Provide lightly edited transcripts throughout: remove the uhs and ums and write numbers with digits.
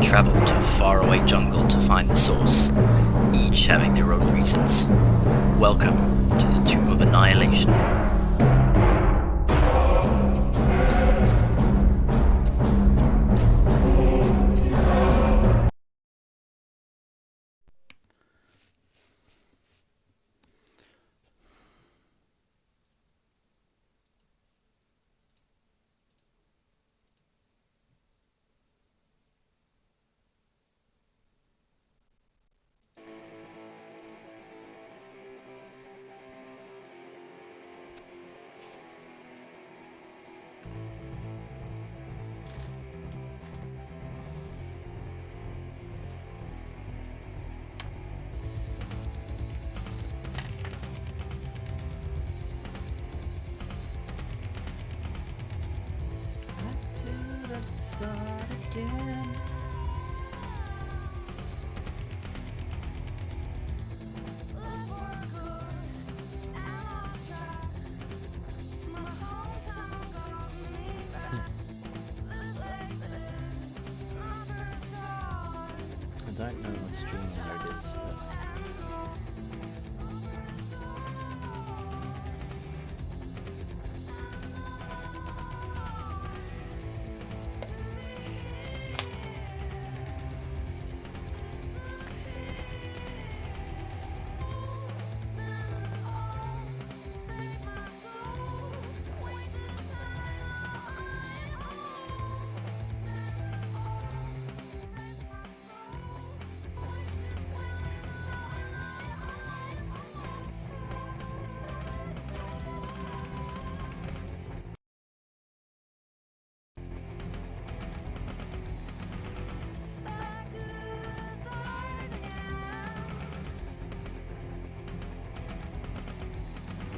travel to a faraway jungle to find the source, each having their own reasons. Welcome to the Tomb of Annihilation. I don't know what stream mode is, but...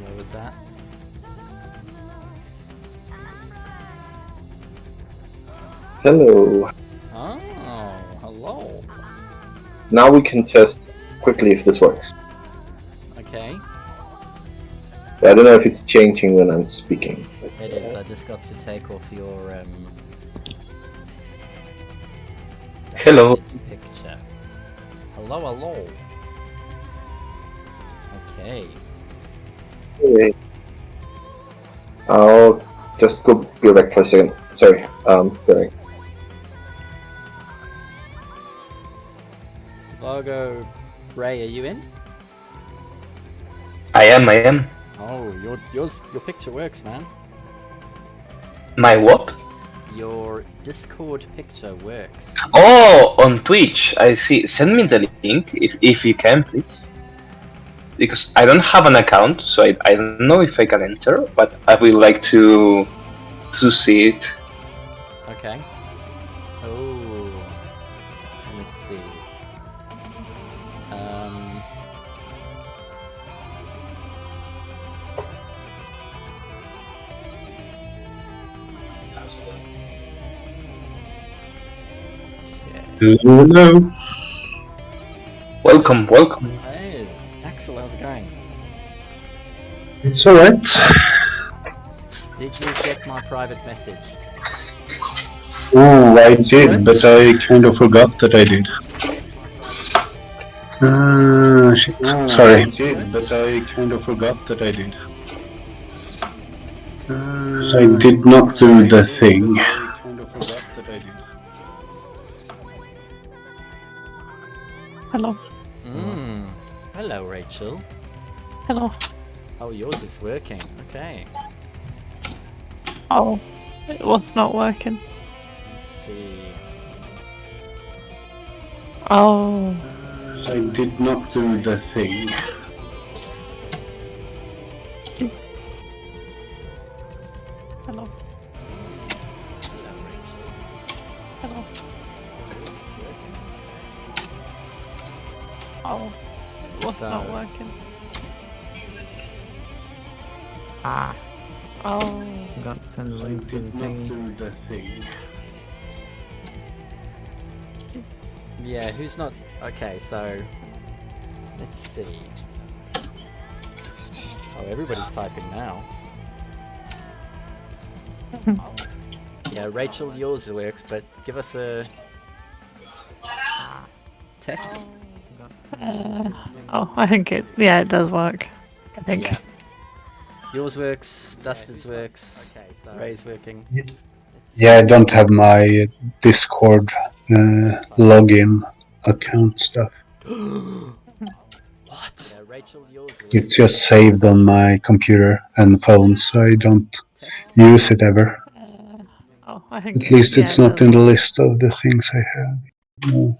What was that? Hello. Oh, hello. Now we can test quickly if this works. Okay, I don't know if it's changing when I'm speaking. it is. I just got to take off your Hello. picture. Hello, hello. Okay. Hey. I'll just go back for a second. Sorry. Sorry. Logo, Ray, are you in? I am. Oh, your picture works, man. My what? Your Discord picture works. Oh, on Twitch. I see. Send me the link if you can, please. Because I don't have an account, so I don't know if I can enter, but I would like to see it. Okay. Oh, let me see. Okay. Hello. Welcome. Hey, Axel, how's it going? It's alright. Did you get my private message? Oh, I did, but I kind of forgot that I did. Shit. Sorry. I did, but I kind of forgot that I did. So I did not do the thing. I kind of forgot that I did. Hello. Hello, Rachel. Hello. Oh, yours is working. Okay. Oh, it was not working. Let's see. Oh. So I did not do the thing. Hello. Hello, Rachel. Hello. Yours is working. Oh, it was not So- working. Ah, Oh. got to send the So I link to the did not thingy. do the thing. Yeah, who's not? Okay, so let's see. Oh, everybody's typing now. Yeah, Rachel, yours works, but give us a Test? Oh, I think it. Yeah, it does work. I think. Yeah. Yours works, Dustin's works, Ray's working. Yeah, I don't have my Discord login account stuff. What? Yeah, Rachel, yours It's just saved on my computer and phone, so I don't use it ever. Oh, I think. At least Yeah, it's it not does in the work. list of the things I have. No.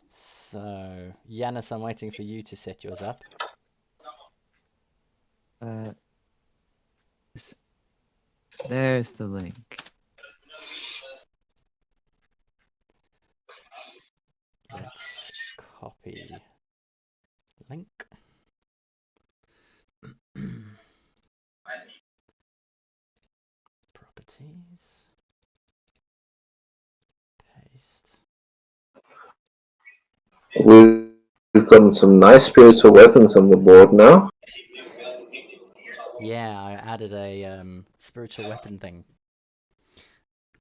So, Yanis, I'm waiting for you to set yours up. There's the link. Let's copy link. Properties. Paste. We've gotten some nice spiritual weapons on the board now. Yeah, I added a spiritual weapon thing.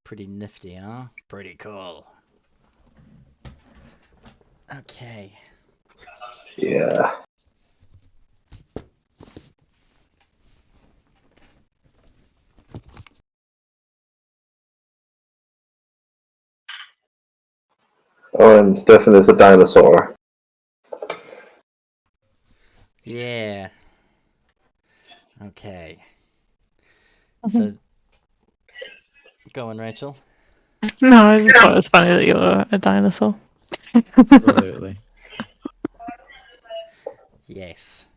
Pretty nifty, huh? Pretty cool. Okay. Yeah. Oh, and Stefan is a dinosaur. Yeah. Okay. So, go on, Rachel. No, I just thought it was funny that you're a dinosaur. Absolutely. Yes.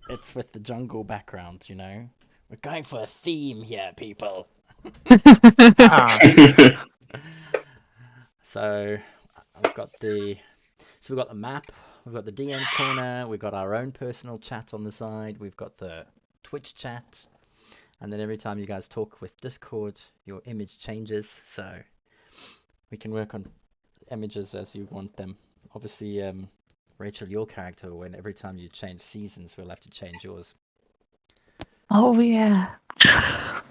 It's with the jungle background, you know. We're going for a theme here, people. Ah, So, we've got the map, we've got the DM corner, we've got our own personal chat on the side, we've got the Twitch chat, and then every time you guys talk with Discord, your image changes, so we can work on images as you want them. Obviously, Rachel, your character, when every time you change seasons, we'll have to change yours. Oh yeah. I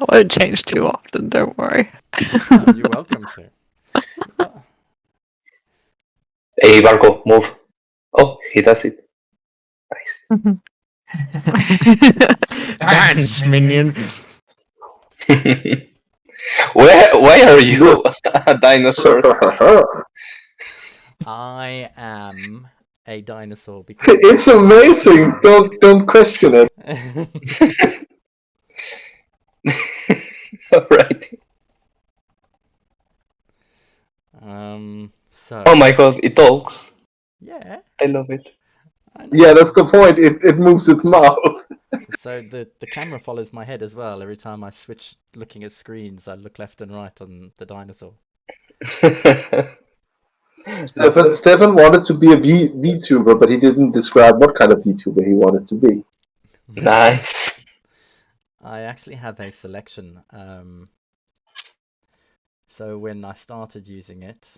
won't change too often. Don't worry. Oh, you're welcome to. Oh, Hey, Barco, move. Oh, he does it. Nice. dance minion. Why are you a dinosaur? I am a dinosaur because It's amazing. Don't question it. Alright. So Oh my god, it talks. yeah, I love it. I know. Yeah, that's the point. It moves its mouth. So the camera follows my head as well. Every time I switch looking at screens, I look left and right on the dinosaur. Stefan wanted to be a VTuber, but he didn't describe what kind of VTuber he wanted to be. Nice. I actually have a selection. So when I started using it,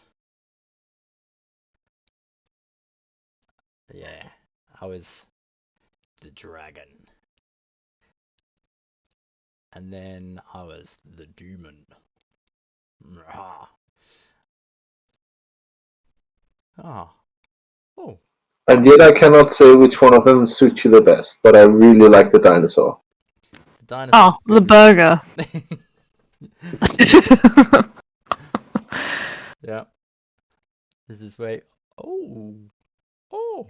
yeah, I was the dragon. And then I was the demon. Ah. Ah. Oh. And yet I cannot say which one of them suits you the best, but I really like the dinosaur. The dinosaur's Oh, the good. burger. Yeah. This is way. Oh. Oh.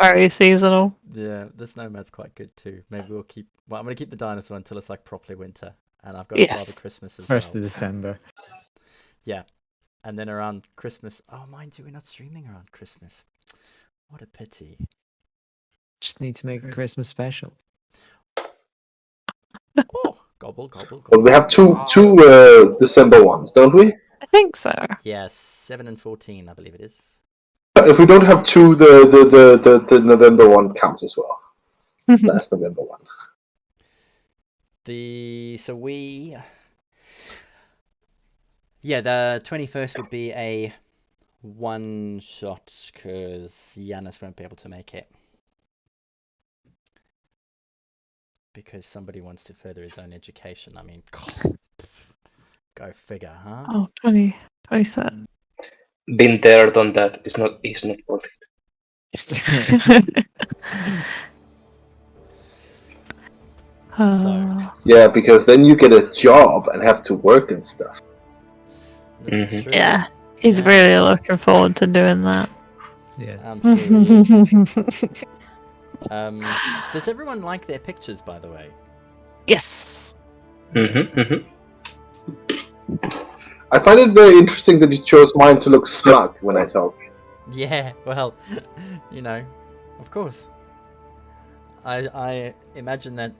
Very seasonal. Yeah, the snowman's quite good too. Maybe we'll keep. Well, I'm gonna keep the dinosaur until it's like properly winter, and I've got Father Yes. Christmas as First well. of December. Yeah, and then around Christmas. Oh, mind you, we're not streaming around Christmas. What a pity. Just need to make a Christmas special. Oh, gobble, gobble, But gobble. we have two December ones, don't we? I think so. Yes, 7 and 14, I believe it is. If we don't have two, the November one counts as well. Last November one. So we. Yeah, the 21st would be a one shot because Yanis won't be able to make it. because somebody wants to further his own education. I mean, go figure, huh? Oh, 20 set. Been there, done that. It's not worth it. Yeah, because then you get a job and have to work and stuff. This is true. Yeah, he's Yeah. really looking forward to doing that. Yeah. I'm sure he is. Does everyone like their pictures, by the way? Yes. I find it very interesting that you chose mine to look smug when I talk. Yeah, well, you know, of course. I imagine that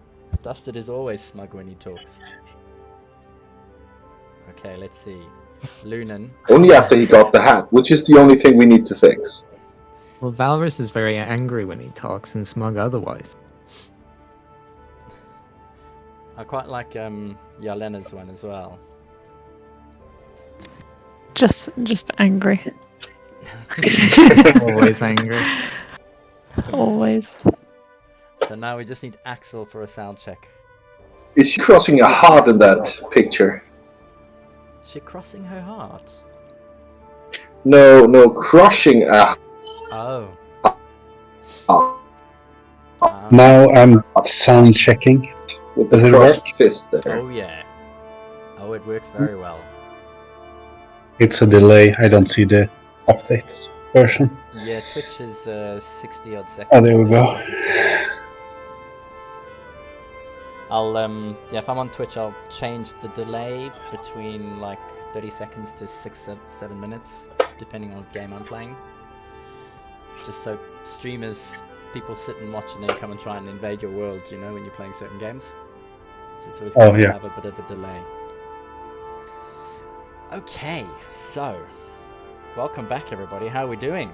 Dusted is always smug when he talks. Okay, let's see. Lunan. Only after he got the hat, which is the only thing we need to fix. Well, Valrus is very angry when he talks and smug otherwise. I quite like Yelena's one as well. Just angry. Always angry. Always. So now we just need Axel for a sound check. Is she crossing a heart in that picture? Is she crossing her heart? No, crushing a Oh. heart Now I'm sound checking. with Does a it crushed work? fist there. Oh yeah. Oh, it works very well. It's a delay. I don't see the update version. Yeah, Twitch is 60 odd seconds. Oh, there we go. I'll yeah, if I'm on Twitch, I'll change the delay between like 30 seconds to 7 minutes, depending on what game I'm playing. Just so streamers, people sit and watch and then come and try and invade your world, you know, when you're playing certain games. So it's always good to yeah. have a bit of a delay. Okay, so welcome back everybody. How are we doing?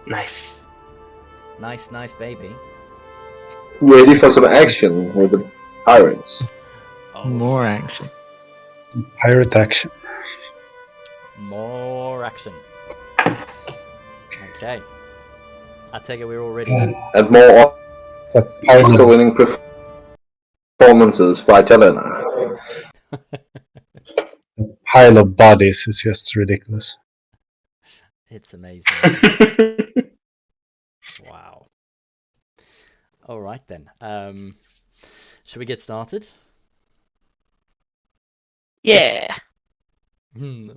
Nice. Nice baby. Ready for some action with the pirates. Oh, More action. Pirate action. more action. Okay. I take it we're all ready then. And more That pile Oscar-winning performances by Jelena. of bodies is just ridiculous. It's amazing. Wow. All right then. Should we get started? Yeah.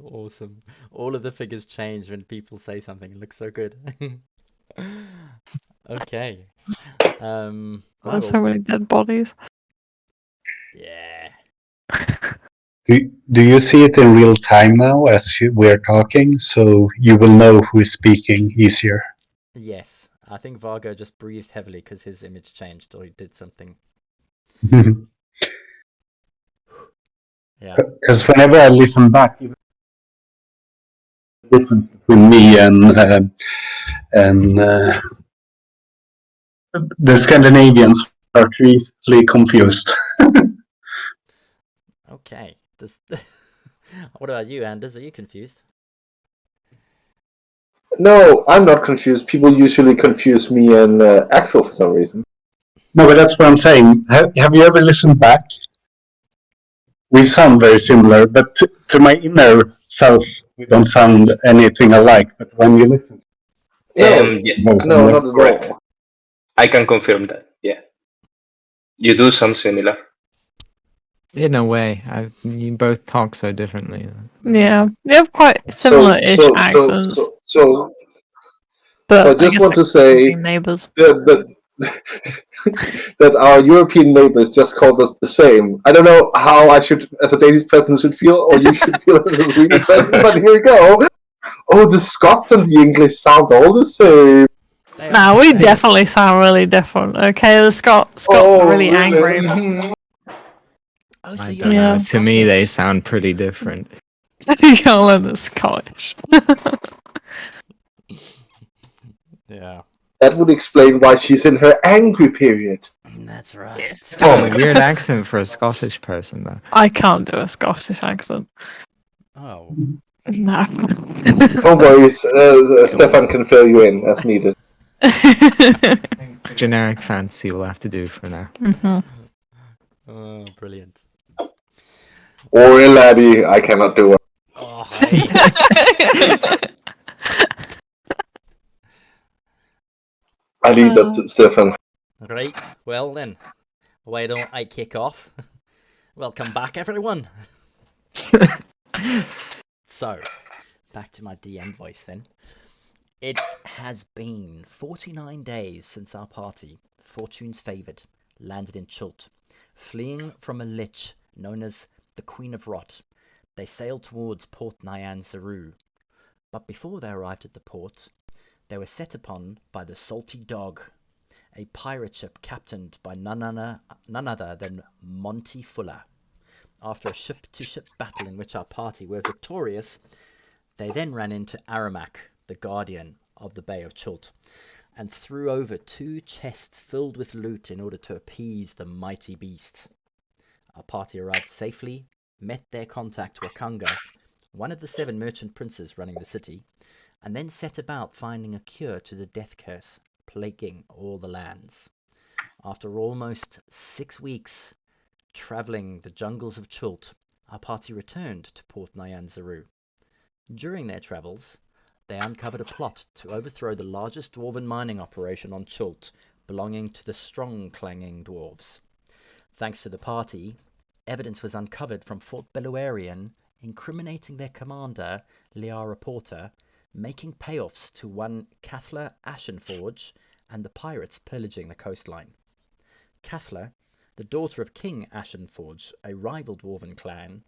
Awesome. All of the figures change when people say something. It looks so good. Okay. Right, There's so many dead bodies. yeah. Do you see it in real time now as we're talking? So you will know who is speaking easier. Yes. I think Vargo just breathed heavily because his image changed or he did something. Yeah. Because whenever I listen back, the difference between me and the Scandinavians are easily confused. Okay. What about you, Anders? Are you confused? No, I'm not confused. People usually confuse me and Axel for some reason. No, but that's what I'm saying. Have you ever listened back? We sound very similar, but to my inner self, we don't sound anything alike. But when you listen, No, Yeah, no, not at correct. all. I can confirm that. Yeah, you do some similar. In a way, you both talk so differently. Yeah. You have quite similar-ish accents. So but I just guess want they're to say neighbors. that our European neighbors just called us the same. I don't know how I should, as a Danish person, should feel, or you should feel as a Swedish person, but here we go. Oh, the Scots and the English sound all the same. Nah, we definitely sound really different. Okay, the Scots are really angry. Mhm. Oh, so I you're don't Yeah. know. To me, they Scottish. sound pretty different. Y'all are the Scottish. Yeah. That would explain why she's in her angry period. That's right. Oh, a weird accent for a Scottish person, though. I can't do a Scottish accent. Oh. No. Don't worry, Stefan can fill you in as needed. Generic fantasy will have to do for now. Oh, brilliant. Or laddie, I cannot do it. Oh, hey. I leave that to Stefan. Right, well then, why don't I kick off? Welcome back, everyone. So, back to my DM voice then. It has been 49 days since our party, Fortune's Favoured, landed in Chult. Fleeing from a lich known as the Queen of Rot, they sailed towards Port Nyan Saru. But before they arrived at the port, they were set upon by the Salty Dog, a pirate ship captained by none other than Monty Fuller. After a ship-to-ship battle in which our party were victorious, they then ran into Aramak, the guardian of the Bay of Chult, and threw over 2 chests filled with loot in order to appease the mighty beast. Our party arrived safely, met their contact Wakanga, one of the 7 merchant princes running the city, and then set about finding a cure to the death curse plaguing all the lands. After almost 6 weeks travelling the jungles of Chult, our party returned to Port Nyan Saru. During their travels, they uncovered a plot to overthrow the largest dwarven mining operation on Chult, belonging to the strong-clanging dwarves. Thanks to the party, evidence was uncovered from Fort Belluarian incriminating their commander, Liara Porter, making payoffs to one Cathla Ashenforge and the pirates pillaging the coastline. Cathla, the daughter of King Ashenforge, a rival dwarven clan,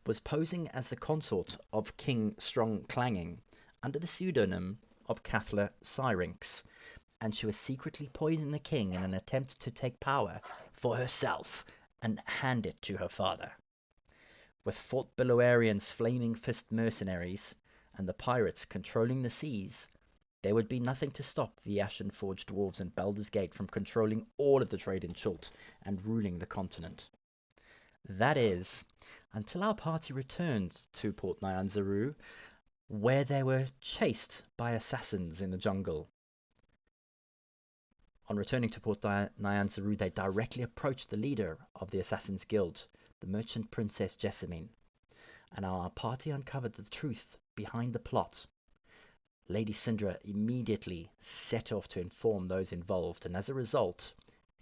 was posing as the consort of King Strong Clanging under the pseudonym of Cathla Syrinx, and she was secretly poisoning the king in an attempt to take power for herself and hand it to her father. With Fort Belluarian's Flaming Fist mercenaries and the pirates controlling the seas, there would be nothing to stop the Ashenforge dwarves in Baldur's Gate from controlling all of the trade in Chult and ruling the continent. That is, until our party returned to Port Nyan Saru, where they were chased by assassins in the jungle. On returning to Port Nyan Saru, they directly approached the leader of the Assassin's Guild, the merchant princess Jessamine, and our party uncovered the truth behind the plot. Lady Syndra immediately set off to inform those involved, and as a result,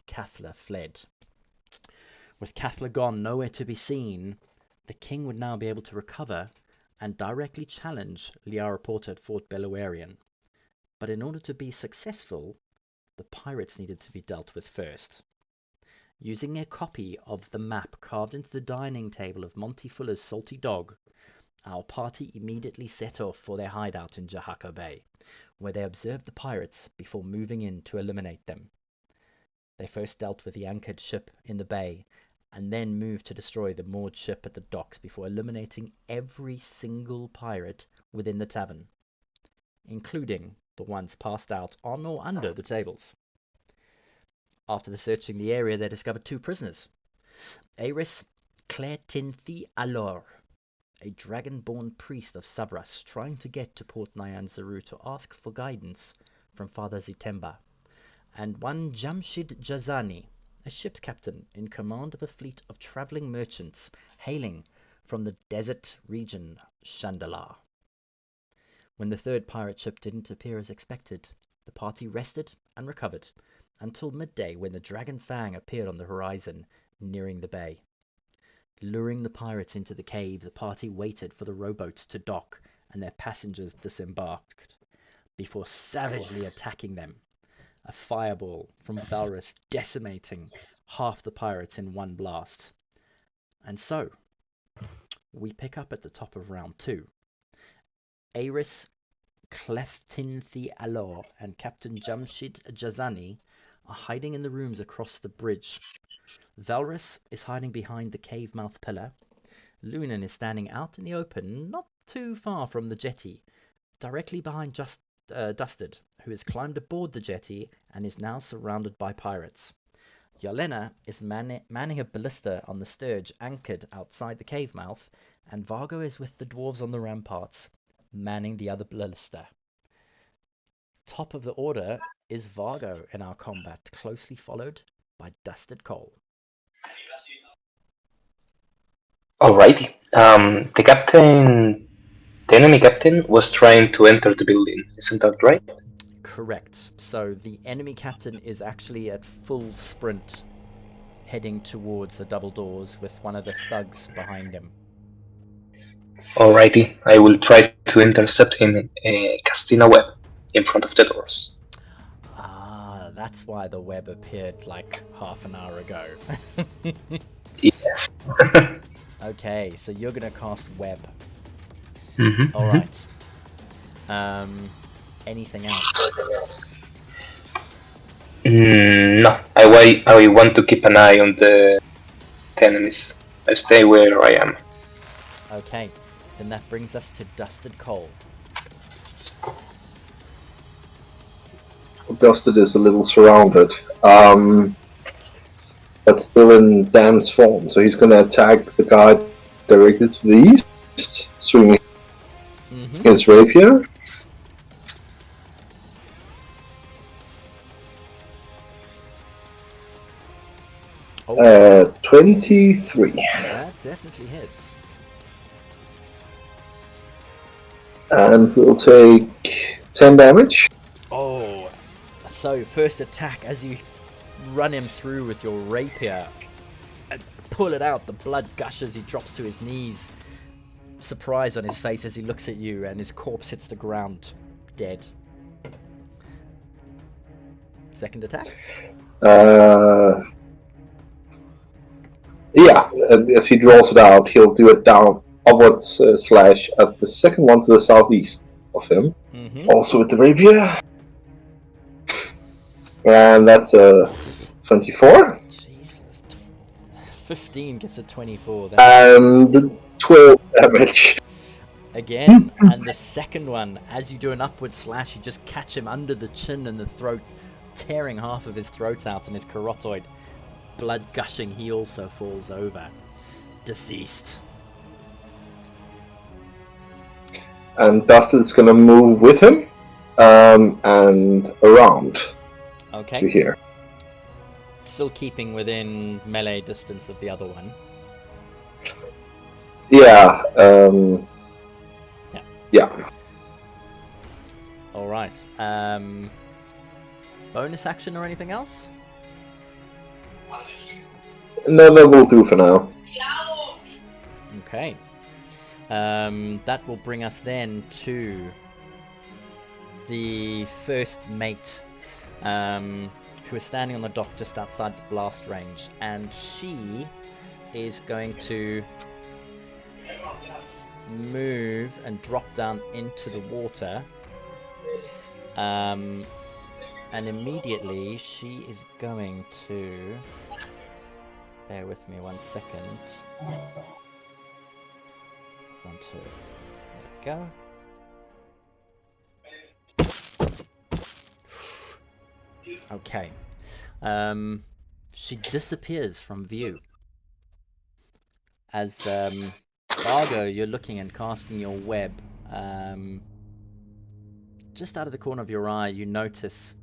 Cathla fled. With Cathla gone, nowhere to be seen, the king would now be able to recover and directly challenge Liara Porter at Fort Belluarian. But in order to be successful, the pirates needed to be dealt with first. Using a copy of the map carved into the dining table of Monty Fuller's Salty Dog, our party immediately set off for their hideout in Jahaka Bay, where they observed the pirates before moving in to eliminate them. They first dealt with the anchored ship in the bay, and then moved to destroy the moored ship at the docks before eliminating every single pirate within the tavern, including the ones passed out on or under the tables. After searching the area, they discovered 2 prisoners. Aris Clairtinthi Alor, a dragon-born priest of Savras, trying to get to Port Nyan Saru to ask for guidance from Father Zitemba, and one Jamshid Jazani, a ship's captain in command of a fleet of travelling merchants hailing from the desert region Chandala. When the 3rd pirate ship didn't appear as expected, the party rested and recovered until midday, when the Dragon Fang appeared on the horizon, nearing the bay. Luring the pirates into the cave, the party waited for the rowboats to dock and their passengers disembarked, before savagely attacking them, a fireball from Valrus decimating half the pirates in one blast. And so, we pick up at the top of round 2. Aris Cleftinthi Alor and Captain Jamshid Jazani are hiding in the rooms across the bridge. Valrus is hiding behind the cave mouth pillar. Lunan is standing out in the open, not too far from the jetty, directly behind Dusted, who has climbed aboard the jetty and is now surrounded by pirates. Yelena is manning a ballista on the Sturge anchored outside the cave mouth, and Vargo is with the dwarves on the ramparts, manning the other ballista. top of the order is Vargo in our combat, closely followed by Dusted Coal. Alrighty. The enemy captain was trying to enter the building. Isn't that right? Correct. So the enemy captain is actually at full sprint, heading towards the double doors with one of the thugs behind him. Alrighty. I will try to intercept him, casting a web in front of the doors. Ah, that's why the web appeared like half an hour ago. Yes. Okay, so you're gonna cast web. Mm-hmm. All right. Anything else? No, I want to keep an eye on the enemies. I stay where I am. Okay, then that brings us to Dusted Coal. Dusted is a little surrounded, but still in Dan's form. So he's going to attack the guy directly to the east, swinging his rapier. Oh, 23. that definitely hits. And we'll take 10 damage. Oh, so first attack as you run him through with your rapier and pull it out, the blood gushes, he drops to his knees. Surprise on his face as he looks at you, and his corpse hits the ground, dead. Second attack? Yeah, as he draws it out, he'll do it down upwards slash at the second one to the southeast of him. Also with the rapier. And that's a 24. Jesus. 15 gets a 24. And 12 damage. Again, and the second one, as you do an upward slash, you just catch him under the chin and the throat, tearing half of his throat out and his carotid. Blood gushing, he also falls over. Deceased. And Dusted's gonna move with him and around to Okay. here. Still keeping within melee distance of the other one. Yeah. Yeah. Alright. Bonus action or anything else? No, that will do for now. Okay. That will bring us then to the first mate, who is standing on the dock just outside the blast range, and she is going to move and drop down into the water, and immediately she is going to, bear with me 1 second, 1, 2, there we go. Okay. She disappears from view. As Vargo, you're looking and casting your web. Just out of the corner of your eye, you notice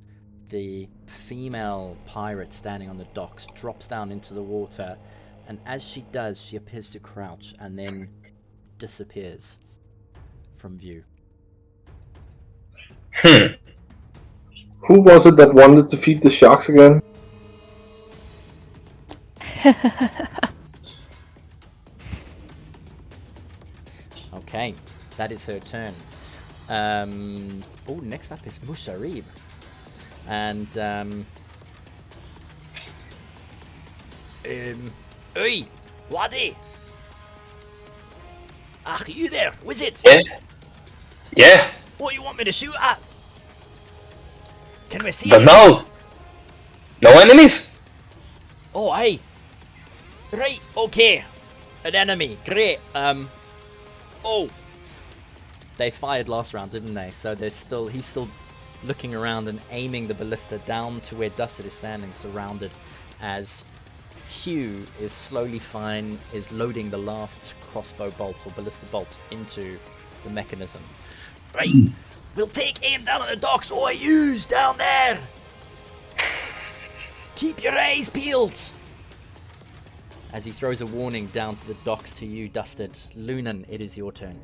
the female pirate standing on the docks drops down into the water, and as she does, she appears to crouch and then disappears from view. Who was it that wanted to feed the sharks again? Okay, that is her turn. Oh, next up is Musharib. And Oi, laddie! Ah, you there? Was it? Yeah. Yeah. What you want me to shoot at? Can we see? But no. No enemies. Oh, aye. Right. Okay. An enemy. Great. Oh. They fired last round, didn't they? So he's still looking around and aiming the ballista down to where Dusted is standing, surrounded, as Hugh is slowly is loading the last crossbow bolt or ballista bolt into the mechanism. Right. We'll take aim down at the docks. Oi, yous down there! Keep your eyes peeled! As he throws a warning down to the docks to you, Dusted. Lunan, it is your turn.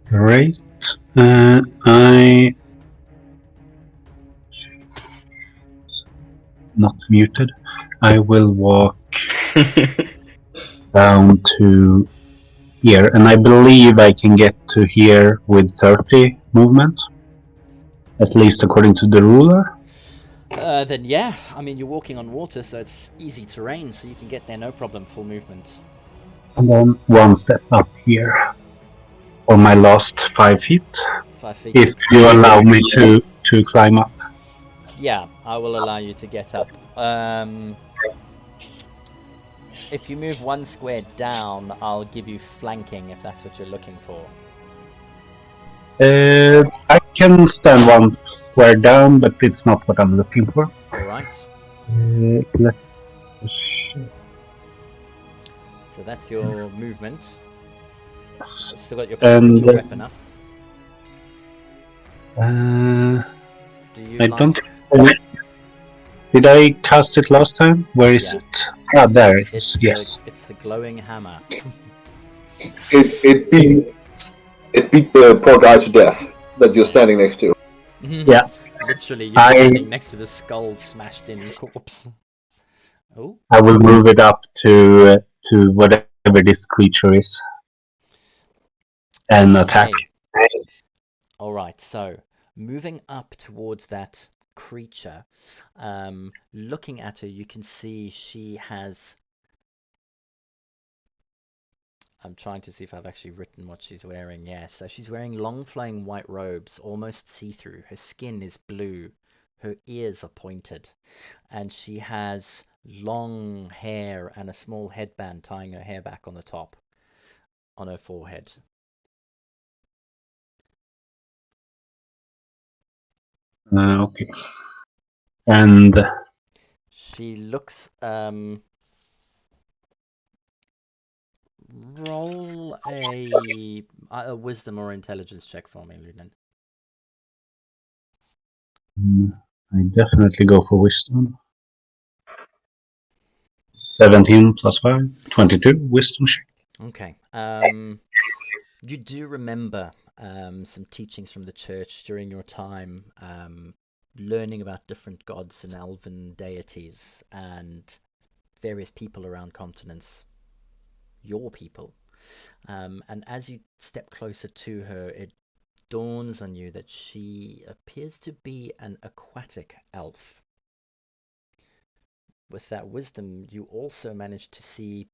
Great. I not muted. I will walk down to here, and I believe I can get to here with 30 movement, at least according to the ruler. Then yeah, I mean you're walking on water, so it's easy terrain, so you can get there no problem, full movement. And then one step up here for my last 5 feet, 5 feet. if you allow me to climb up. Yeah, I will allow you to get up. If you move 1 square down, I'll give you flanking if that's what you're looking for. I can stand 1 square down, but it's not what I'm looking for. Alright, so that's your movement. Yes. You've still got your And, spiritual weapon up. Do you I like... don't. Did I cast it last time? Where is Yeah. it? Ah, there it It's is. Yes. it's the glowing hammer. It beat the poor guy to death that you're standing next to. Yeah. Literally, you're I- standing next to the skull smashed in corpse. Oh, I will move it up to whatever this creature is and attack. okay. Alright, so moving up towards that creature, looking at her, you can see she has... I'm trying to see if I've actually written what she's wearing. Yeah, so she's wearing long flowing white robes, almost see-through. Her skin is blue. Her ears are pointed. And she has long hair and a small headband tying her hair back on the top, on her forehead. Okay. And She looks... roll a wisdom or intelligence check for me, Lunan. I definitely go for wisdom. 17 plus 5, 22 wisdom check. Okay. You do remember some teachings from the church during your time learning about different gods and elven deities and various people around continents, your people. And as you step closer to her, it dawns on you that she appears to be an aquatic elf. With that wisdom, you also managed to see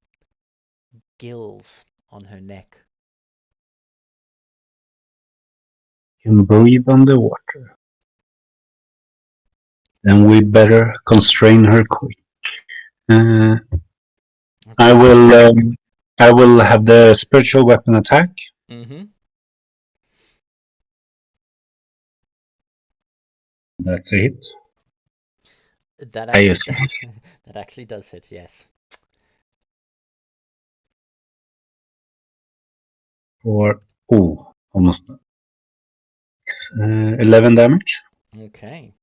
gills on her neck. Can breathe underwater. Then we better constrain her quick. I will have the spiritual weapon attack. Mm-hmm. That's a hit. That I actually, that actually does hit, yes. For almost 11 damage. Okay.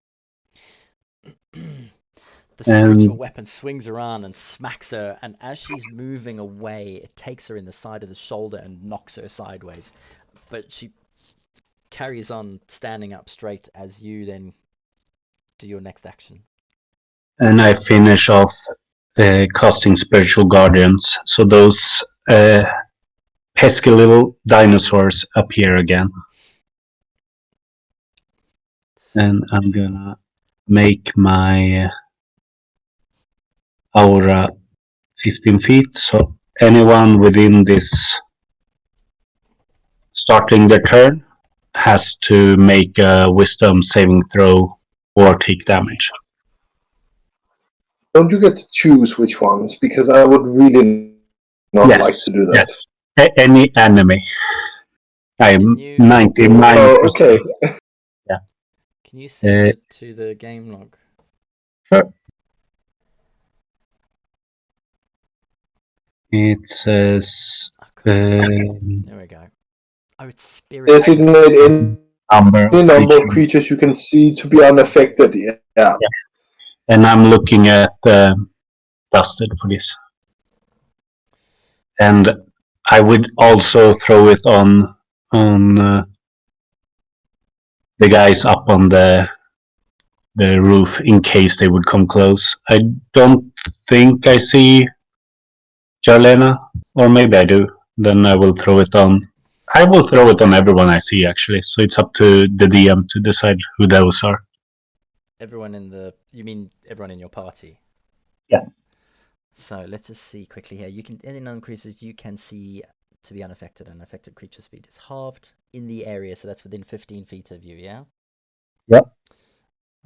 The spiritual And- weapon swings around and smacks her, and as she's moving away, it takes her in the side of the shoulder and knocks her sideways. But she carries on standing up straight as you then do your next action. And I finish off casting spiritual guardians. So those pesky little dinosaurs appear again. And I'm gonna make my aura 15 feet. So anyone within this starting their turn has to make a wisdom saving throw or take damage. Don't you get to choose which ones? Because I would really not like to do that. Yes. Any enemy. I'm Can you- 99%. Oh, okay. Can you send it to the game log? Sure. It says Oh, come on. There we go. Oh, it's spirit. Designate any Number. number of creature. creatures you can see to be unaffected. Yeah. And I'm looking at Dusted for this. And I would also throw it on the guys up on the roof in case they would come close. I don't think I see Jarlena, or maybe I do. Then I will throw it on. I will throw it on everyone I see, actually. So it's up to the DM to decide who those are. Everyone in the... You mean everyone in your party? Yeah. So let's just see quickly here. You can... Any non-creatures you can see to be unaffected, and affected creature speed is halved in the area, so that's within 15 feet of you, yeah? Yep.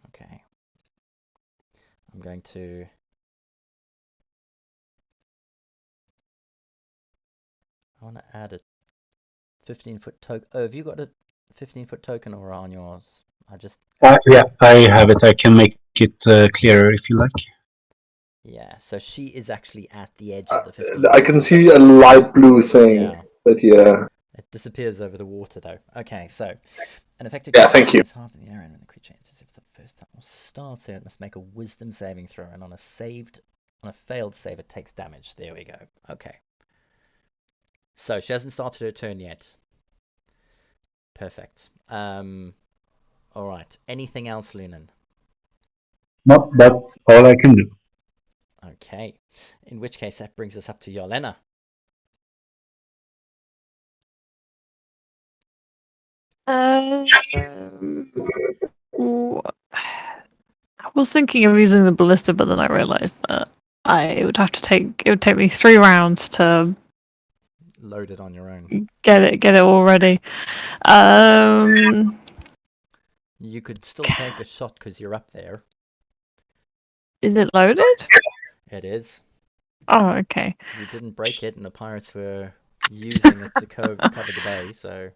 Okay. I'm going to... I want to add a 15-foot token. Oh, have you got a 15-foot token aura on yours? Yeah, I have it. I can make it clearer if you like. Yeah, so she is actually at the edge of the 15. I can see a light blue thing. Yeah. But yeah. It disappears over the water, though. Okay, so an affected Yeah, creature thank you. is half in the area, and when the creature enters, if the first time or starts there, it must make a Wisdom saving throw, and on a failed save, it takes damage. There we go. Okay. So she hasn't started her turn yet. Perfect. All right. Anything else, Lunan? No, that's all I can do. Okay. In which case, that brings us up to Yolena. w- I was thinking of using the ballista, but then I realized that it would take me 3 rounds to Load it on your own. get it all ready. You could still take a shot because you're up there. Is it loaded? It is. Oh, okay. You didn't break it, and the pirates were using it to cover the bay, so...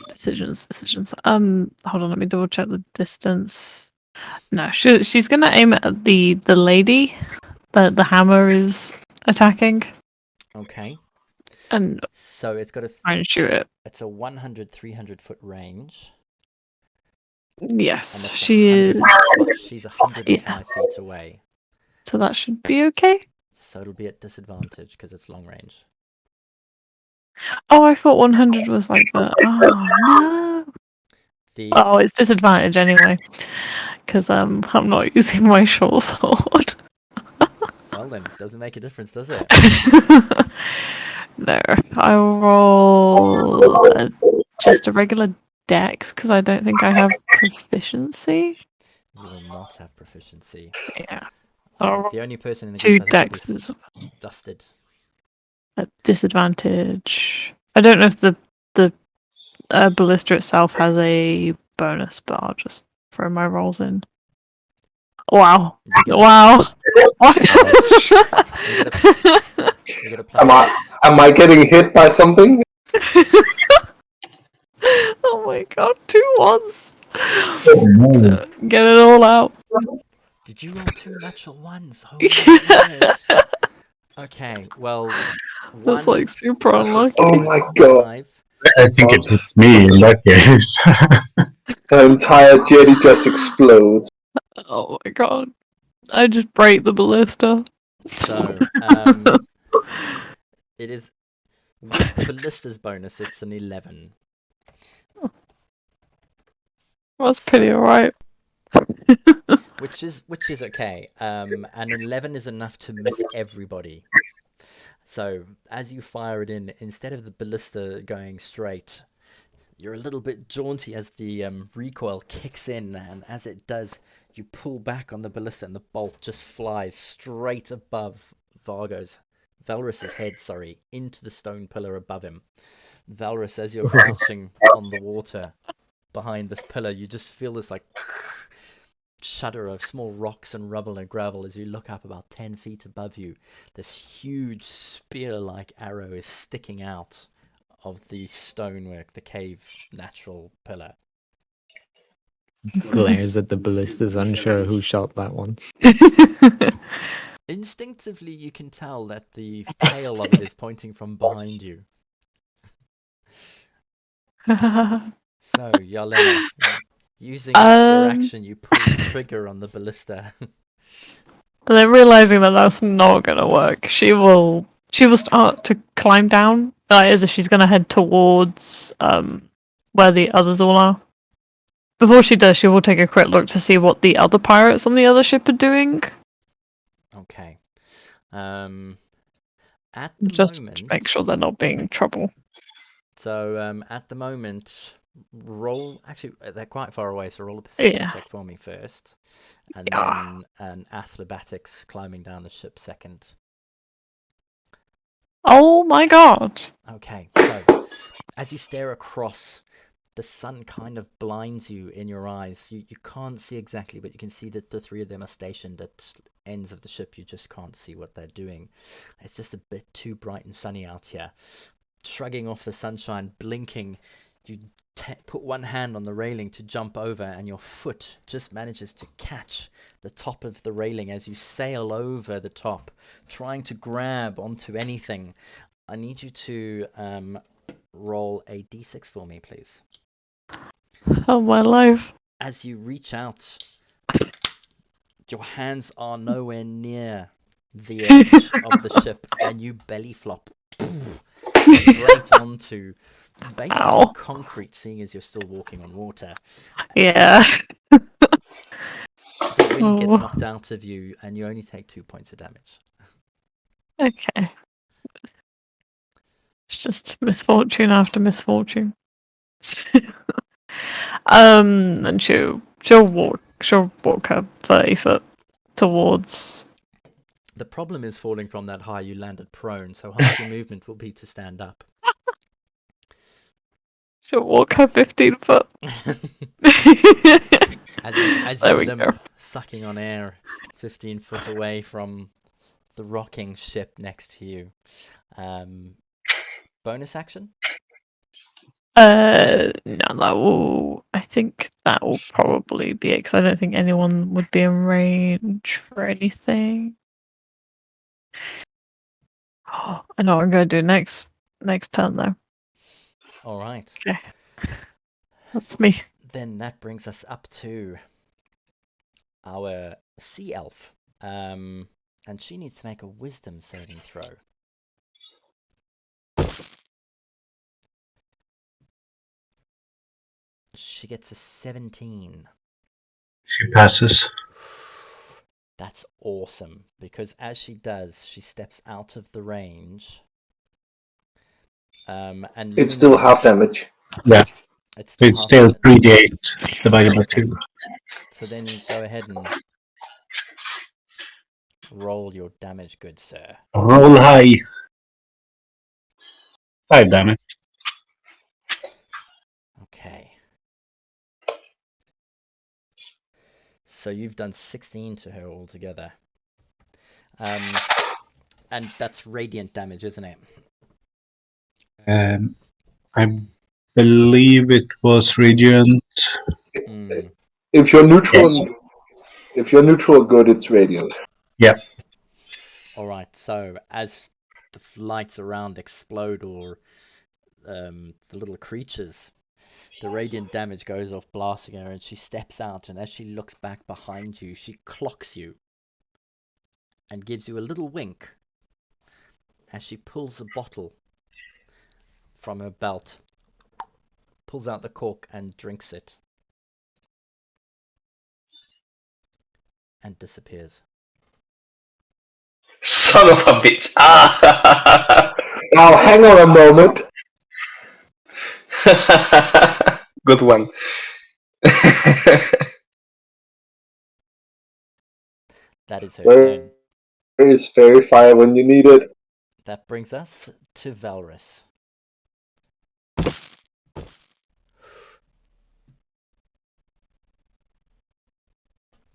Decisions. Hold on, let me double check the distance. No, she's gonna aim at the lady that the hammer is attacking. Okay. And so it's got a... try and shoot it. It's a 300 foot range. Yes, she is. She's 105 feet away. So that should be okay. So it'll be at disadvantage because it's long range. Oh, I thought 100 was like the... Oh, no. Oh, it's disadvantage anyway. Because I'm not using my short sword. Well then, doesn't make a difference, does it? No, I roll just a regular dex because I don't think I have proficiency. You will not have proficiency. Yeah. The only person in the 2 group I think will be dexes. Dusted. At disadvantage. I don't know if the ballista itself has a bonus, but I'll just throw my rolls in. Wow! Wow! You get a plus 6. Am I getting hit by something? Oh my god! 2 1s. Get it all out. Did you roll 2 natural 1s? Holy shit! Okay, well, That's like super unlucky. Oh my god. I think it hits me in that case. The entire jetty just explodes. Oh my god. I just break the ballista. So, it is with the ballista's bonus. It's an 11. That's pretty alright. Which is okay. An 11 is enough to miss everybody. So as you fire it in, instead of the ballista going straight, you're a little bit jaunty as the recoil kicks in, and as it does, you pull back on the ballista, and the bolt just flies straight above Valrus's head, into the stone pillar above him. Valrus, as you're crouching on the water behind this pillar, you just feel this like shudder of small rocks and rubble and gravel as you look up about 10 feet above you. This huge spear-like arrow is sticking out of the stonework, the cave natural pillar. Glares at the ballistas, unsure who shot that one. Instinctively, you can tell that the tail of it is pointing from behind you. So, Yarlena, using your action, you pull the trigger on the ballista. And then realizing that that's not gonna work, she will start to climb down, as if she's gonna head towards where the others all are. Before she does, she will take a quick look to see what the other pirates on the other ship are doing. Okay. At the Just moment, to make sure they're not being trouble. so at the moment, roll. Actually, they're quite far away, so roll a perception Yeah. check for me first, and Yeah. then an athletics climbing down the ship second. Oh my god. Okay, so as you stare across, the sun kind of blinds you in your eyes. You can't see exactly, but you can see that the three of them are stationed at ends of the ship. You just can't see what they're doing. It's just a bit too bright and sunny out here. Shrugging off the sunshine, blinking, you put one hand on the railing to jump over, and your foot just manages to catch the top of the railing as you sail over the top, trying to grab onto anything. I need you to roll a d6 for me, please. Oh my life. As you reach out, your hands are nowhere near the edge of the ship, and you belly flop straight onto basically Ow. concrete, seeing as you're still walking on water. Yeah. The wind gets Oh. knocked out of you, and you only take 2 points of damage. Okay. It's just misfortune after misfortune. And she'll walk her 30 foot towards. The problem is falling from that high, you landed prone, so half your movement will be to stand up. She'll walk her 15 foot. as There you we limp, go. sucking on air, 15 foot away from the rocking ship next to you. Bonus action? No, I think that will probably be it, because I don't think anyone would be in range for anything. I know what I'm going to do next turn, though. All right. Okay. That's me. Then that brings us up to our sea elf. And she needs to make a wisdom saving throw. She gets a 17. She passes. That's awesome, because as she does, she steps out of the range. And It's still half damage. Yeah, It's still it's half still damage. 3d8 divided by 2. So then go ahead and roll your damage, good sir. Roll high. 5 damage. Okay. So you've done 16 to her altogether. And that's radiant damage, isn't it? I believe it was radiant. Mm. If you're neutral, Yes. if you're neutral good, it's radiant. All right. So as the lights around explode, or the little creatures, the radiant damage goes off, blasting her, and she steps out. And as she looks back behind you, she clocks you and gives you a little wink as she pulls a bottle from her belt, pulls out the cork and drinks it, and disappears. Son of a bitch. Ah. Now, hang on a moment. Good one. That is her Where turn. is Fairy Fire when you need it? That brings us to Valrus.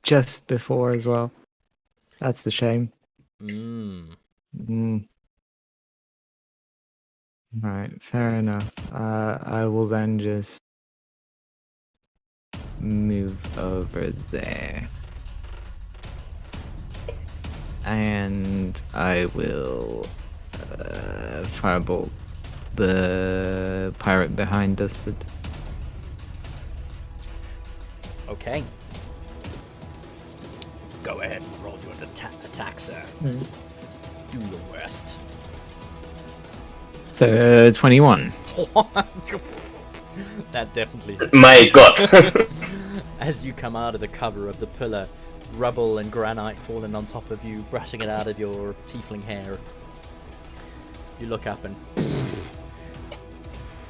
Just before as well. That's a shame. Mm. Right, fair enough. I will then just move over there. And I will firebolt the pirate behind Dusted. Okay. Go ahead and roll your attack, sir. Mm. Do your worst. 21. That definitely. My god. As you come out of the cover of the pillar, rubble and granite falling on top of you, brushing it out of your tiefling hair. You look up and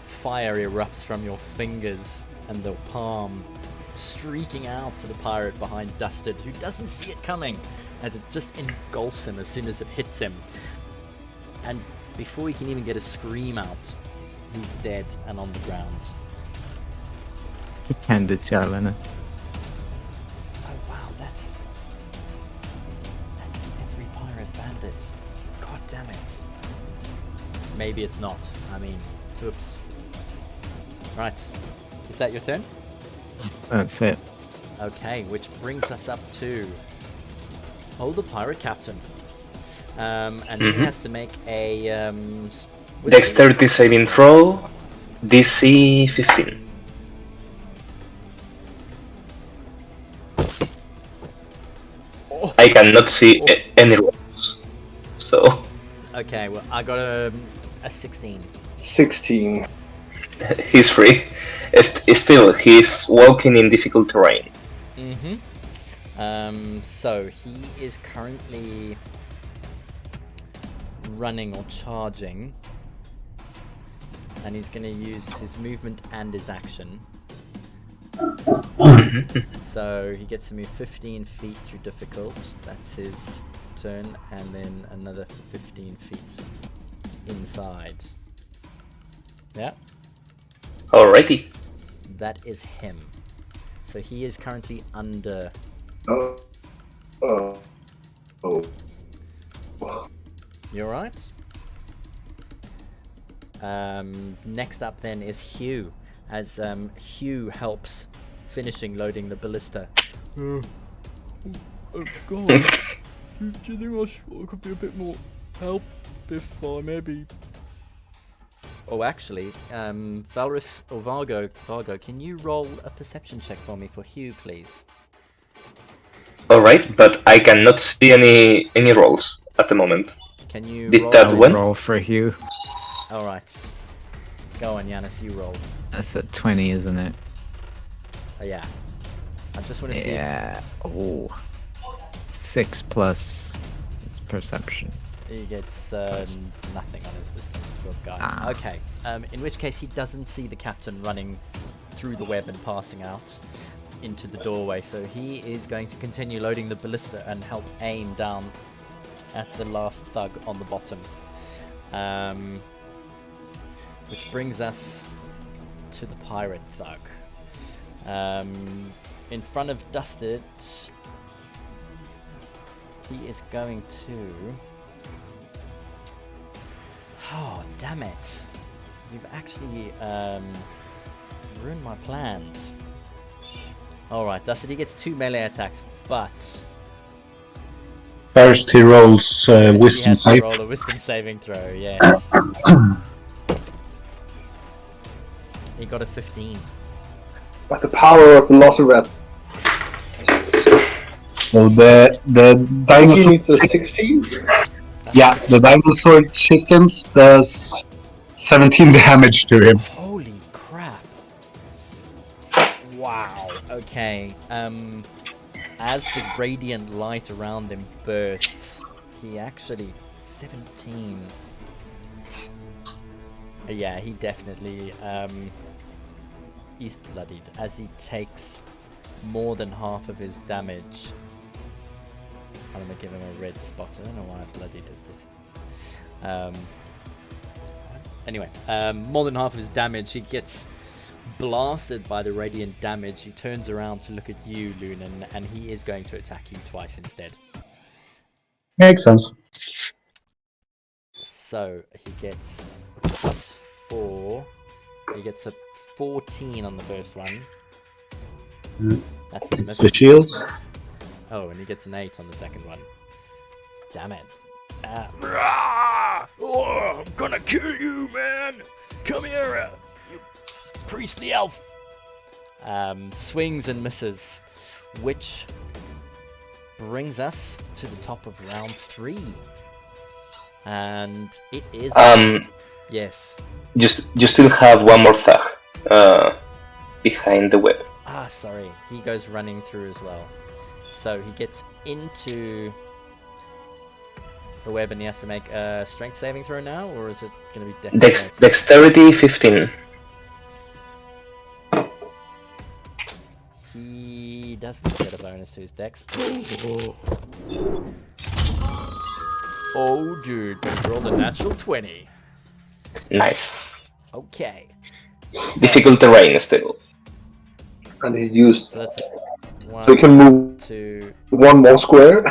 fire erupts from your fingers and the palm, streaking out to the pirate behind Dusted, who doesn't see it coming, as it just engulfs him as soon as it hits him. And before he can even get a scream out, he's dead and on the ground. And it's Jarlena. Oh wow, that's every pirate bandit. God damn it. Maybe it's not. I mean, oops. Right. Is that your turn? That's it. Okay, which brings us up to the pirate captain. And he has to make a Dexterity saving throw, DC 15. Oh. I cannot see any rolls, so Okay, well I got a 16. 16. he's free. Still, he's walking in difficult terrain. So he is currently running or charging, and he's going to use his movement and his action. So he gets to move 15 feet through difficult. That's his turn, and then another 15 feet inside. Yeah, Alrighty. that is him. So he is currently under. Oh. You alright? Next up then is Hugh, as Hugh helps finishing loading the ballista. Oh god. Do you think I could be a bit more help if I maybe... Oh actually, Valrus or Vargo, can you roll a perception check for me for Hugh, please? Alright, but I cannot see any rolls at the moment. Can you Did roll? that I'll win? roll for Hugh. Alright. Go on, Yanis, you roll. That's a 20, isn't it? Oh, yeah. I just want to see. Yeah. Oh. 6 plus his perception. He gets nothing on his wisdom, good guy. Ah. Okay, in which case he doesn't see the captain running through the web and passing out into the doorway, so he is going to continue loading the ballista and help aim down at the last thug on the bottom. Which brings us to the pirate thug. In front of Dusted, he is going to... Oh, damn it. You've actually ruined my plans. Alright, Dusted, he gets 2 melee attacks, but... First he rolls first wisdom he has to save. roll a wisdom saving throw, yes. He got a 15. By the power of the Losseret. So the He dinosaur, needs a 16? yeah, the dinosaur chickens does 17 damage to him. Holy crap. Wow, okay. As the radiant light around him bursts, he actually... 17. Yeah, he definitely... he's bloodied as he takes more than half of his damage. I'm gonna give him a red spot. I don't know why bloodied is this. Anyway, more than half of his damage. He gets blasted by the radiant damage. He turns around to look at you, Lunan, and he is going to attack you twice instead. Makes sense. So he gets +4. He gets a 14 on the first one. That's a miss. The shield. Oh, and he gets an 8 on the second one. Damn it. Rah! Oh, I'm gonna kill you, man! Come here, you priestly elf! Swings and misses, which brings us to the top of round 3. And it is... Yes. You still have one more thug behind the web. Ah, sorry. He goes running through as well. So he gets into the web and he has to make a strength saving throw now, or is it going to be Dexterity 15. He doesn't get a bonus to his dex. Oh, dude, but he rolled a natural 20. Nice. Okay. Difficult terrain still. And he used... So that's one, So he can move 2... one more square.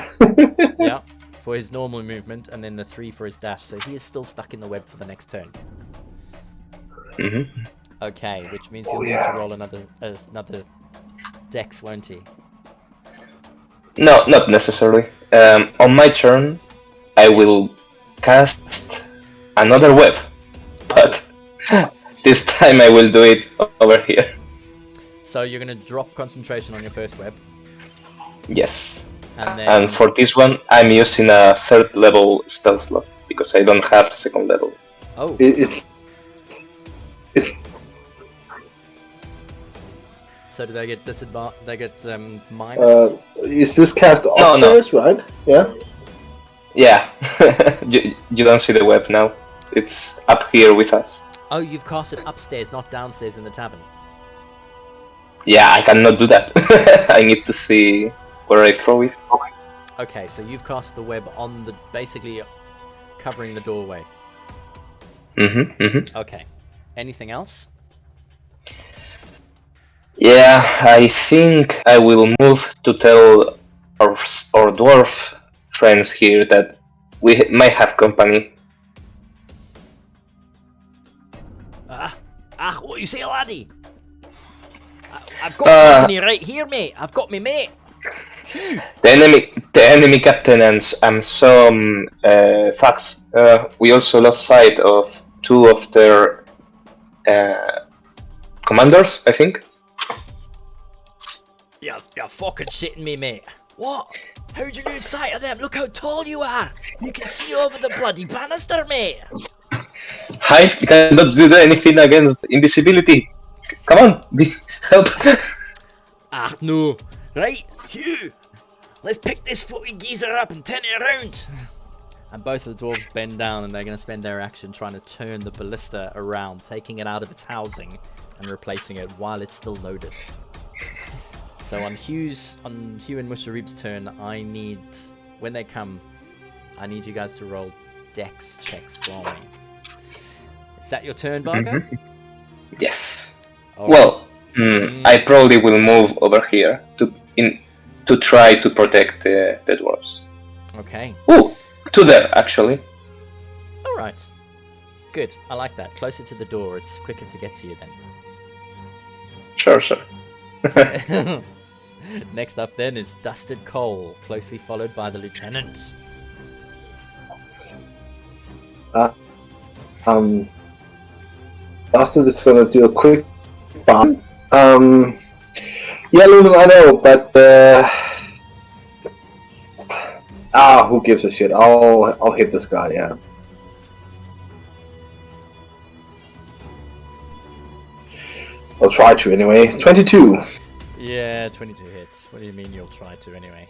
Yeah, for his normal movement, and then the 3 for his dash. So he is still stuck in the web for the next turn. Mm-hmm. Okay, which means he'll need to roll another dex, won't he? No, not necessarily. On my turn, I will cast another web, but this time I will do it over here. So you're going to drop concentration on your first web, Yes. and then... And for this one, I'm using a 3rd level spell slot because I don't have 2nd level. Oh, Is so do they get disadvantage? They get minus? is this cast No. upstairs, right? Yeah. Yeah, you don't see the web now. It's up here with us. Oh, you've cast it upstairs, not downstairs in the tavern. Yeah, I cannot do that. I need to see where I throw it. Okay, so you've cast the web on the... basically covering the doorway. Mm-hmm. Okay. Anything else? Yeah, I think I will move to tell our dwarf friends here that we might have company. What you say, laddie? I've got company right here, mate. I've got me mate. The enemy captain and some thugs. We also lost sight of 2 of their commanders, I think. You're fucking shitting me, mate. What? How'd you lose sight of them? Look how tall you are. You can see over the bloody banister, mate. I cannot do anything against invisibility. Come on, help. No. Right, Hugh. Let's pick this fucking geezer up and turn it around. And both of the dwarves bend down and they're going to spend their action trying to turn the ballista around, taking it out of its housing and replacing it while it's still loaded. So on Hugh and Musharib's turn, I need, when they come, I need you guys to roll dex checks for me. Is that your turn, Vargo? Yes. All Well, I probably will move over here to try to protect the dwarves. Okay. Ooh, 2 there actually. Alright. Good. I like that. Closer to the door, it's quicker to get to you then. Sure. Next up then is Dusted Cole, closely followed by the Lieutenant. Bastard is gonna do a quick bomb. Yeah, Lumen, I know, but who gives a shit? I'll hit this guy. Yeah. I'll try to anyway. 22. Yeah, 22 hits. What do you mean you'll try to anyway?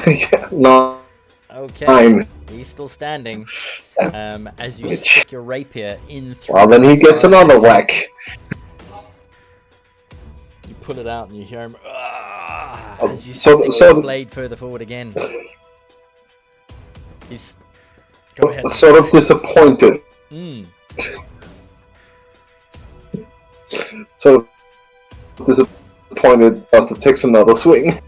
Yeah, no. Okay, Fine. he's still standing. As you stick your rapier in through. Well, then he the gets side. another whack. You pull it out and you hear him. Oh, As you so- stick so- your blade further forward again. He's. Go ahead. Sort of disappointed. So disappointed Buster takes another swing.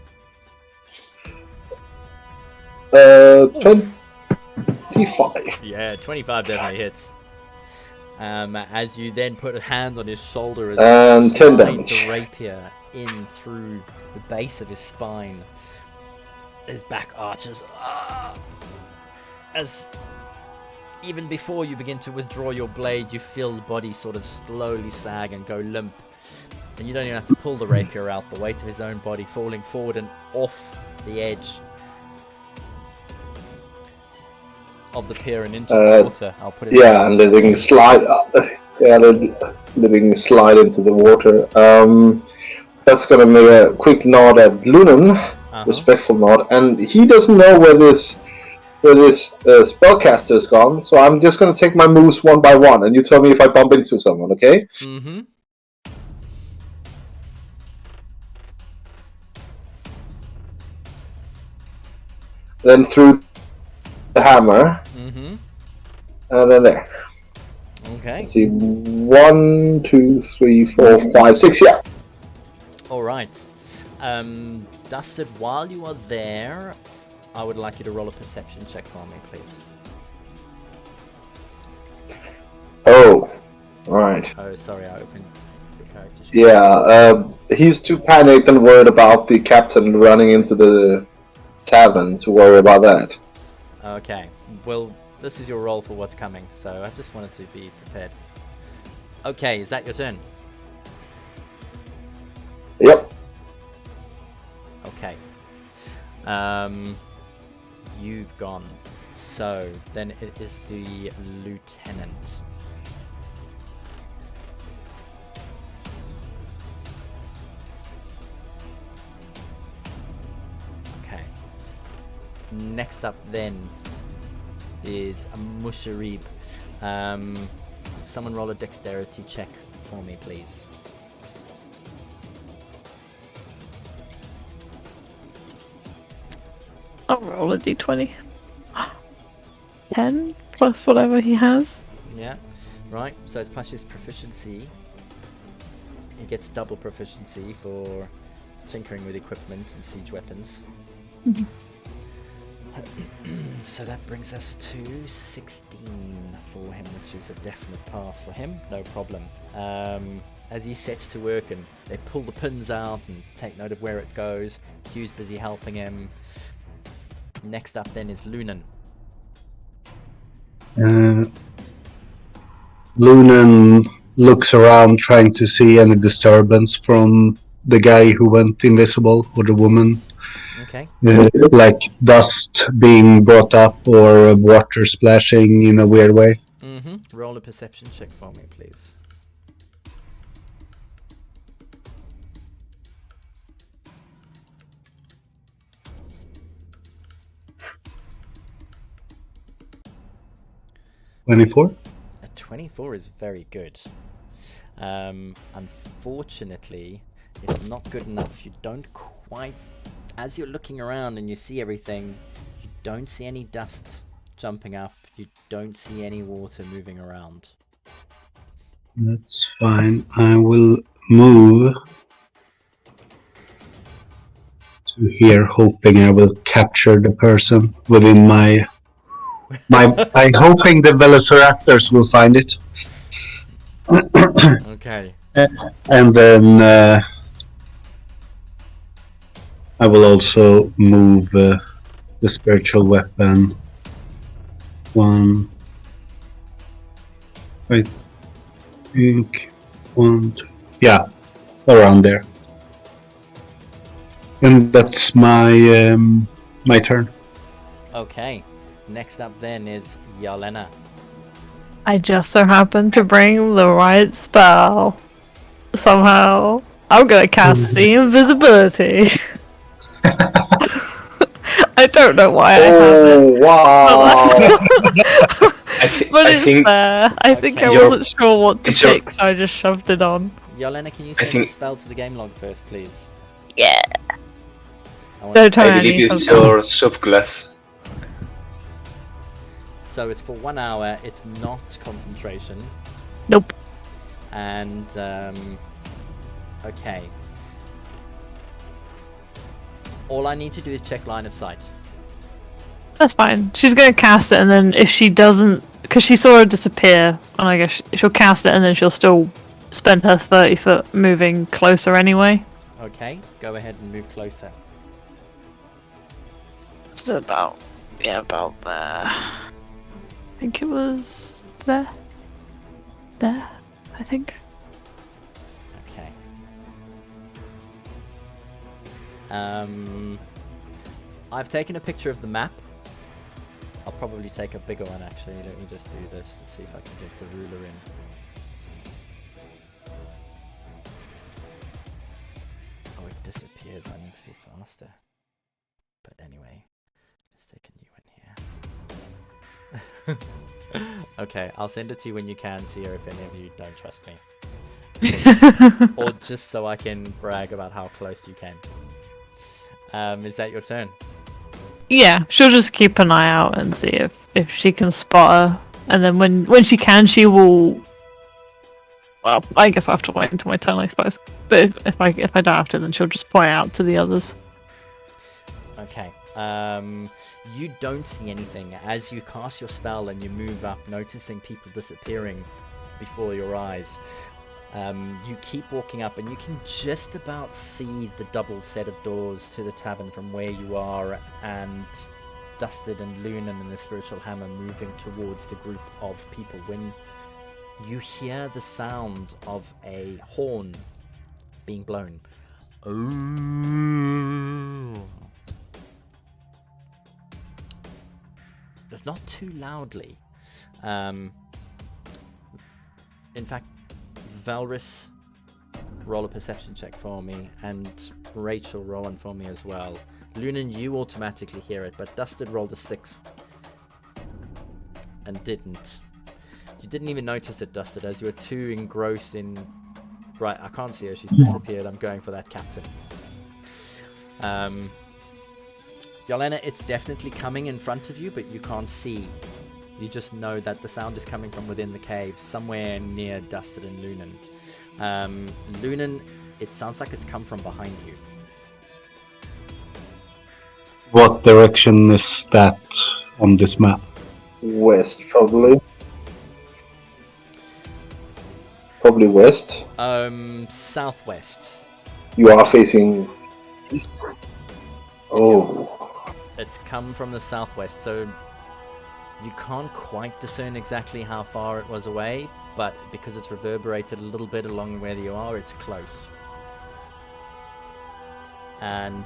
25. Yeah, 25 definitely hits. As you then put a hand on his shoulder as And you 10 slide damage. the rapier in through the base of his spine. his back arches. As even before you begin to withdraw your blade, you feel the body sort of slowly sag and go limp. And you don't even have to pull the rapier out. The weight of his own body falling forward and off the edge of the pier and into the water. I'll put it. Yeah, and letting slide. Letting slide into the water. That's gonna make a quick nod at Lunan, respectful nod, and he doesn't know where this spellcaster is gone. So I'm just gonna take my moves one by one, and you tell me if I bump into someone, okay? Mm-hmm. Then through the hammer, Mm-hmm. and then there. Okay. Let's see, 1, 2, 3, 4, 5, 6. Yeah. All right. Dusted, while you are there, I would like you to roll a perception check for me, please. Oh, right. Oh, sorry, I opened your character sheet. Yeah. He's too panicked and worried about the captain running into the tavern to worry about that. Okay. Well, this is your roll for what's coming, so I just wanted to be prepared. Okay, is that your turn? Yep. Okay. You've gone. So then it is the lieutenant. Okay. Next up then is Musharib. Someone roll a dexterity check for me, please. I'll roll a d20. 10 plus whatever he has. Yeah, right. So it's plus his proficiency. He gets double proficiency for tinkering with equipment and siege weapons. Mhm. So that brings us to 16 for him, which is a definite pass for him. No problem. As he sets to work and they pull the pins out and take note of where it goes, Hugh's busy helping him. Next up then is Lunan. Lunan looks around trying to see any disturbance from the guy who went invisible or the woman. Okay. Like dust being brought up or water splashing in a weird way. Mm-hmm. Roll a perception check for me, please. (24) A 24 is very good. Unfortunately, it's not good enough. You don't quite, as you're looking around and you see everything, you don't see any dust jumping up. You don't see any water moving around. That's fine. I will move to here, hoping I will capture the person within my. I'm hoping the Velociraptors will find it. Okay. And then I will also move the spiritual weapon. One. I think 1, 2. Yeah, around there. And that's my my turn. Okay. Next up then is Yelena. I just so happened to bring the right spell. Somehow, I'm gonna cast See Invisibility. I don't know why I have Oh, wow. it. But it's think there. I think I Okay. wasn't sure what to it's your- pick, so I just shoved it on. Yelena, can you send think- the spell to the game log first, please? Yeah. I want Don't to- tell I me I believe need it's something. your subclass. So it's for 1 hour. It's not concentration. Nope. And okay. All I need to do is check line of sight. That's fine. She's gonna cast it, and then if she doesn't, because she saw her disappear, and I guess she'll cast it, and then she'll still spend her 30-foot moving closer anyway. Okay, go ahead and move closer. It's about about there. I think it was there. There, I think. Okay. I've taken a picture of the map. I'll probably take a bigger one actually. Let me just do this and see if I can get the ruler in. Oh, it disappears. I need to be faster. But anyway, let's take a new one here. Okay, I'll send it to you when you can, Sia, if any of you don't trust me. Or just so I can brag about how close you came. Is that your turn? Yeah, she'll just keep an eye out and see if she can spot her, and then when she can, she will. Well, I guess I have to wait until my turn, I suppose. But if I don't have to, then she'll just point out to the others. Okay. You don't see anything as you cast your spell and you move up, noticing people disappearing before your eyes. You keep walking up and you can just about see the double set of doors to the tavern from where you are, and Dusted and Lunan and the Spiritual Hammer moving towards the group of people when you hear the sound of a horn being blown. Not too loudly. In fact, Valrys, roll a perception check for me, and Rachel, roll one for me as well. Lunan, you automatically hear it, but Dusted rolled a 6 and didn't. You didn't even notice it, Dusted, as you were too engrossed in... Right, I can't see her, she's disappeared. I'm going for that captain. Yelena, it's definitely coming in front of you, but you can't see. You just know that the sound is coming from within the cave, somewhere near Dusted and Lunan. Lunan, it sounds like it's come from behind you. What direction is that on this map? West, probably. Probably west. Southwest. You are facing east. Oh. It's come from the southwest, so you can't quite discern exactly how far it was away, but because it's reverberated a little bit along where you are, it's close. And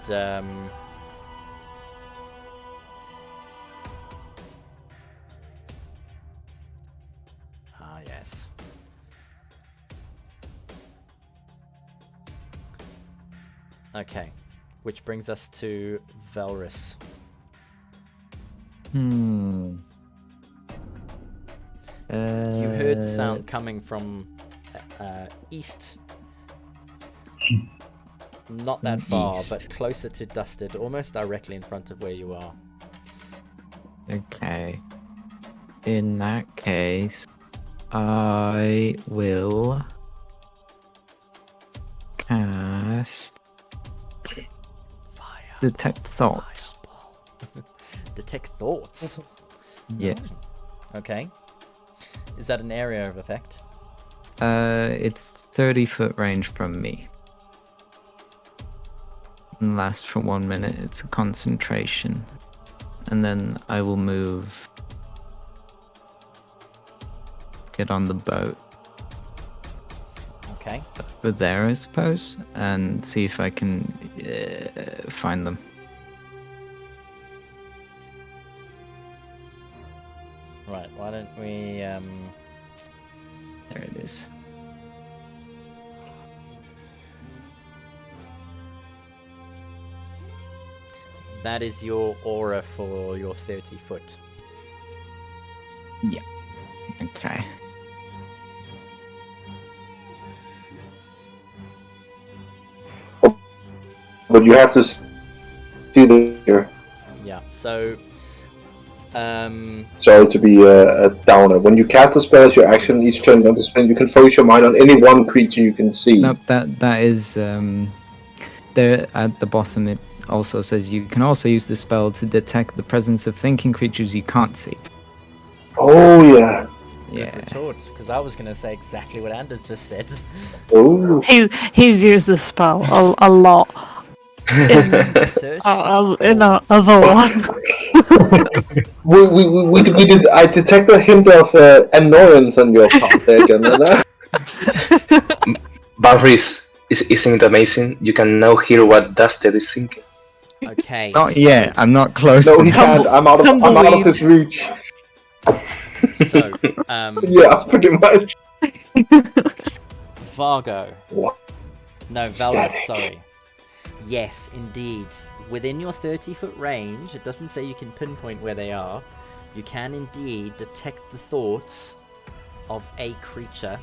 yes. Okay, which brings us to Valrys. You You heard the sound coming from east. Not that far, East. but closer to Dusted, almost directly in front of where you are. Okay. In that case, I will cast Fire. Detect Thoughts. Fireball. Detect thoughts. Yes. Okay. Is that an area of effect? It's 30-foot range from me. And lasts for 1 minute. It's a concentration. And then I will move. Get on the boat. Okay. Over there, I suppose. And see if I can find them. Right, why don't we There it is. that is your aura for your 30 foot. Okay. But you have to see the here. Yeah, so Sorry to be a downer. When you cast a spell as your action each turn on the spell, you can focus your mind on any one creature you can see. Nope, that is there at the bottom. It also says you can also use the spell to detect the presence of thinking creatures you can't see. Oh yeah. Yeah. retort, because I was going to say exactly what Anders just said. Oh. He's used this spell a lot. Search in our thoughts. other one. We did. I detect a hint of annoyance on your part there, Janela. Barris, isn't it amazing? You can now hear what Dusted is thinking. Okay. Not so- yet. I'm not close. No, he enough. can't. I'm out of Tumbleweed. his reach. So, Yeah, pretty much. Vargo. What? No, Valros, sorry. Yes, indeed. Within your 30-foot range, it doesn't say you can pinpoint where they are. You can indeed detect the thoughts of a creature.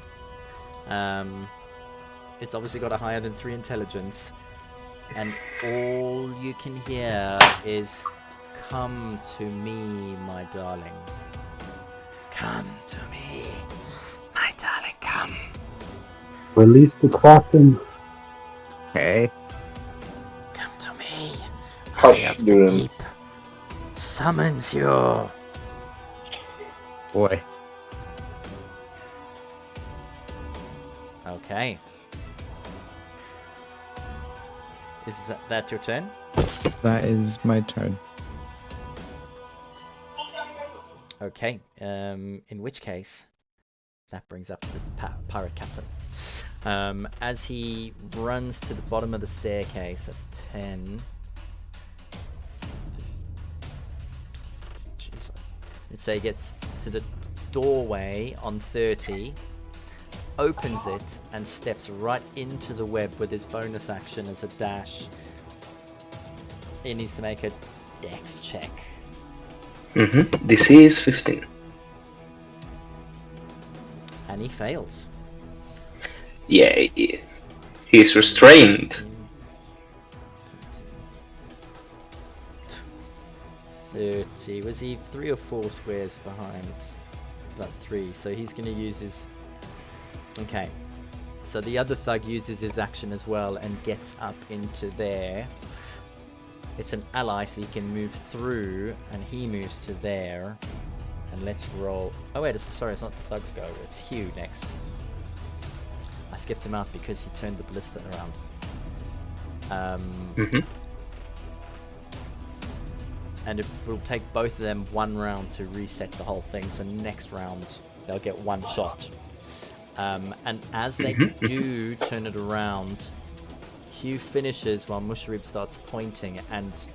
It's obviously got a higher than 3 intelligence. And all you can hear is, "Come to me, my darling. Come to me, my darling, come." Release the Kraken. Okay. Come to me. Hush, Eye of the Durin. deep summons you. Boy. Okay. Is that your turn? That is my turn. Okay. In which case, that brings up to the pirate captain. As he runs to the bottom of the staircase, that's 10. Jeez, let's say he gets to the doorway on 30, opens it, and steps right into the web with his bonus action as a dash. He needs to make a dex check. DC is 15. And he fails. Yay. He is restrained. 30. Was he 3 or 4 squares behind? About 3. So he's going to use his... Okay. So the other thug uses his action as well and gets up into there. It's an ally, so he can move through, and he moves to there. And let's roll... Oh wait, sorry, it's not the thug's go. It's Hugh next. I skipped him out because he turned the ballista around. And it will take both of them 1 round to reset the whole thing, so next round they'll get 1 shot. And as they do turn it around, Hugh finishes while Musharib starts pointing, and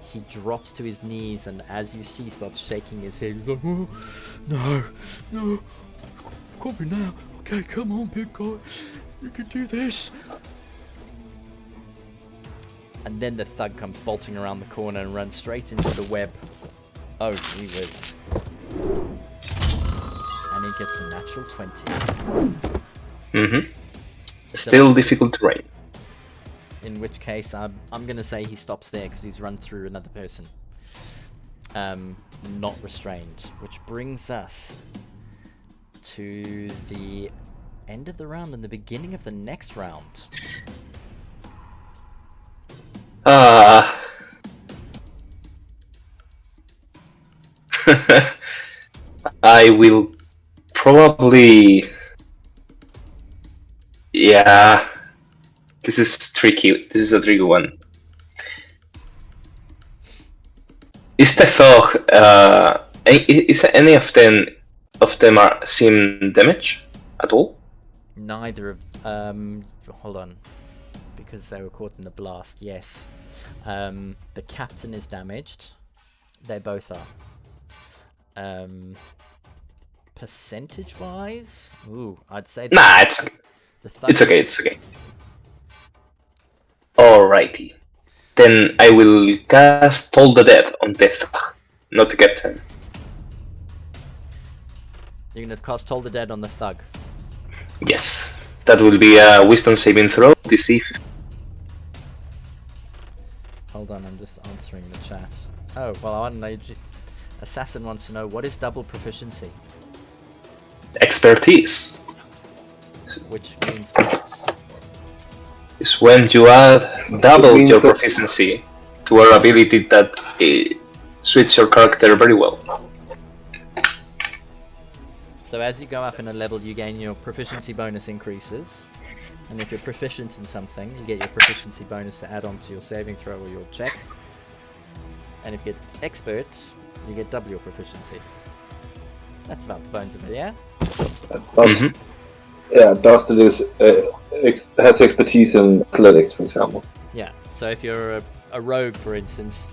he drops to his knees, and as you see, starts shaking his head. He's like, "Oh, no, call me now. Okay, come on, big guy, you can do this." And then the thug comes bolting around the corner and runs straight into the web. Oh, gee whiz. And he gets a natural 20. Still difficult terrain. In which case, I'm gonna say he stops there because he's run through another person. Not restrained. Which brings us to the end of the round and the beginning of the next round. I will probably... Yeah... This is tricky. This is a tricky one. Is the thug... is any of them are seem damage at all? Neither of... hold on. Because they were caught in the blast, yes. The captain is damaged. They both are. Percentage-wise? Ooh, I'd say... Nah, it's okay. It's okay, it's okay. Alrighty. Then I will cast Toll the Dead on the thug, not the captain. You're gonna cast Toll the Dead on the thug. Yes. That will be a Wisdom saving throw, DC 15. Hold on, I'm just answering the chat. Oh, well, I don't know. Assassin wants to know, what is double proficiency? Expertise Which means what? is when you add double means your that- proficiency to an ability that suits your character very well. So as you go up in a level, you gain your proficiency bonus increases. And if you're proficient in something, you get your proficiency bonus to add on to your saving throw or your check. And if you get expert, you get double your proficiency. That's about the bones of it, yeah? Yeah, Dustin has expertise in athletics, for example. Yeah, so if you're a rogue, for instance,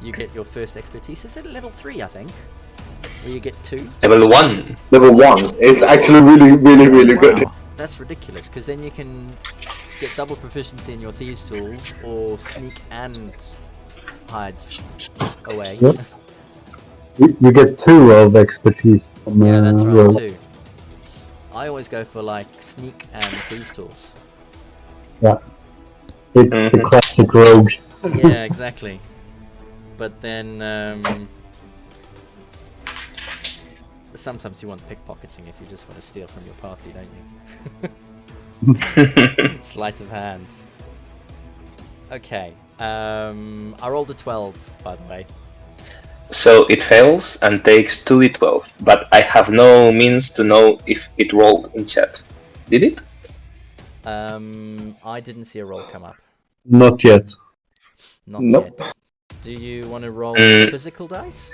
you get your first expertise. Is it level 3, I think? Or you get 2? Level 1. Level 1. It's actually really good. Wow, that's ridiculous, because then you can get double proficiency in your thieves' tools, or sneak and hide away. Yep. You get 2 of expertise from Yeah, that's right, roll. too. I always go for, like, sneak and thieves' tools. Yeah. It's the classic rogue. Yeah, exactly. But then, sometimes you want pickpocketing if you just want to steal from your party, don't you? Sleight of hand. Okay. I rolled a 12, by the way. So it fails and takes 2d12, but I have no means to know if it rolled in chat. Did it? I didn't see a roll come up. Not yet. Not Nope. yet. Do you want to roll Mm. physical dice?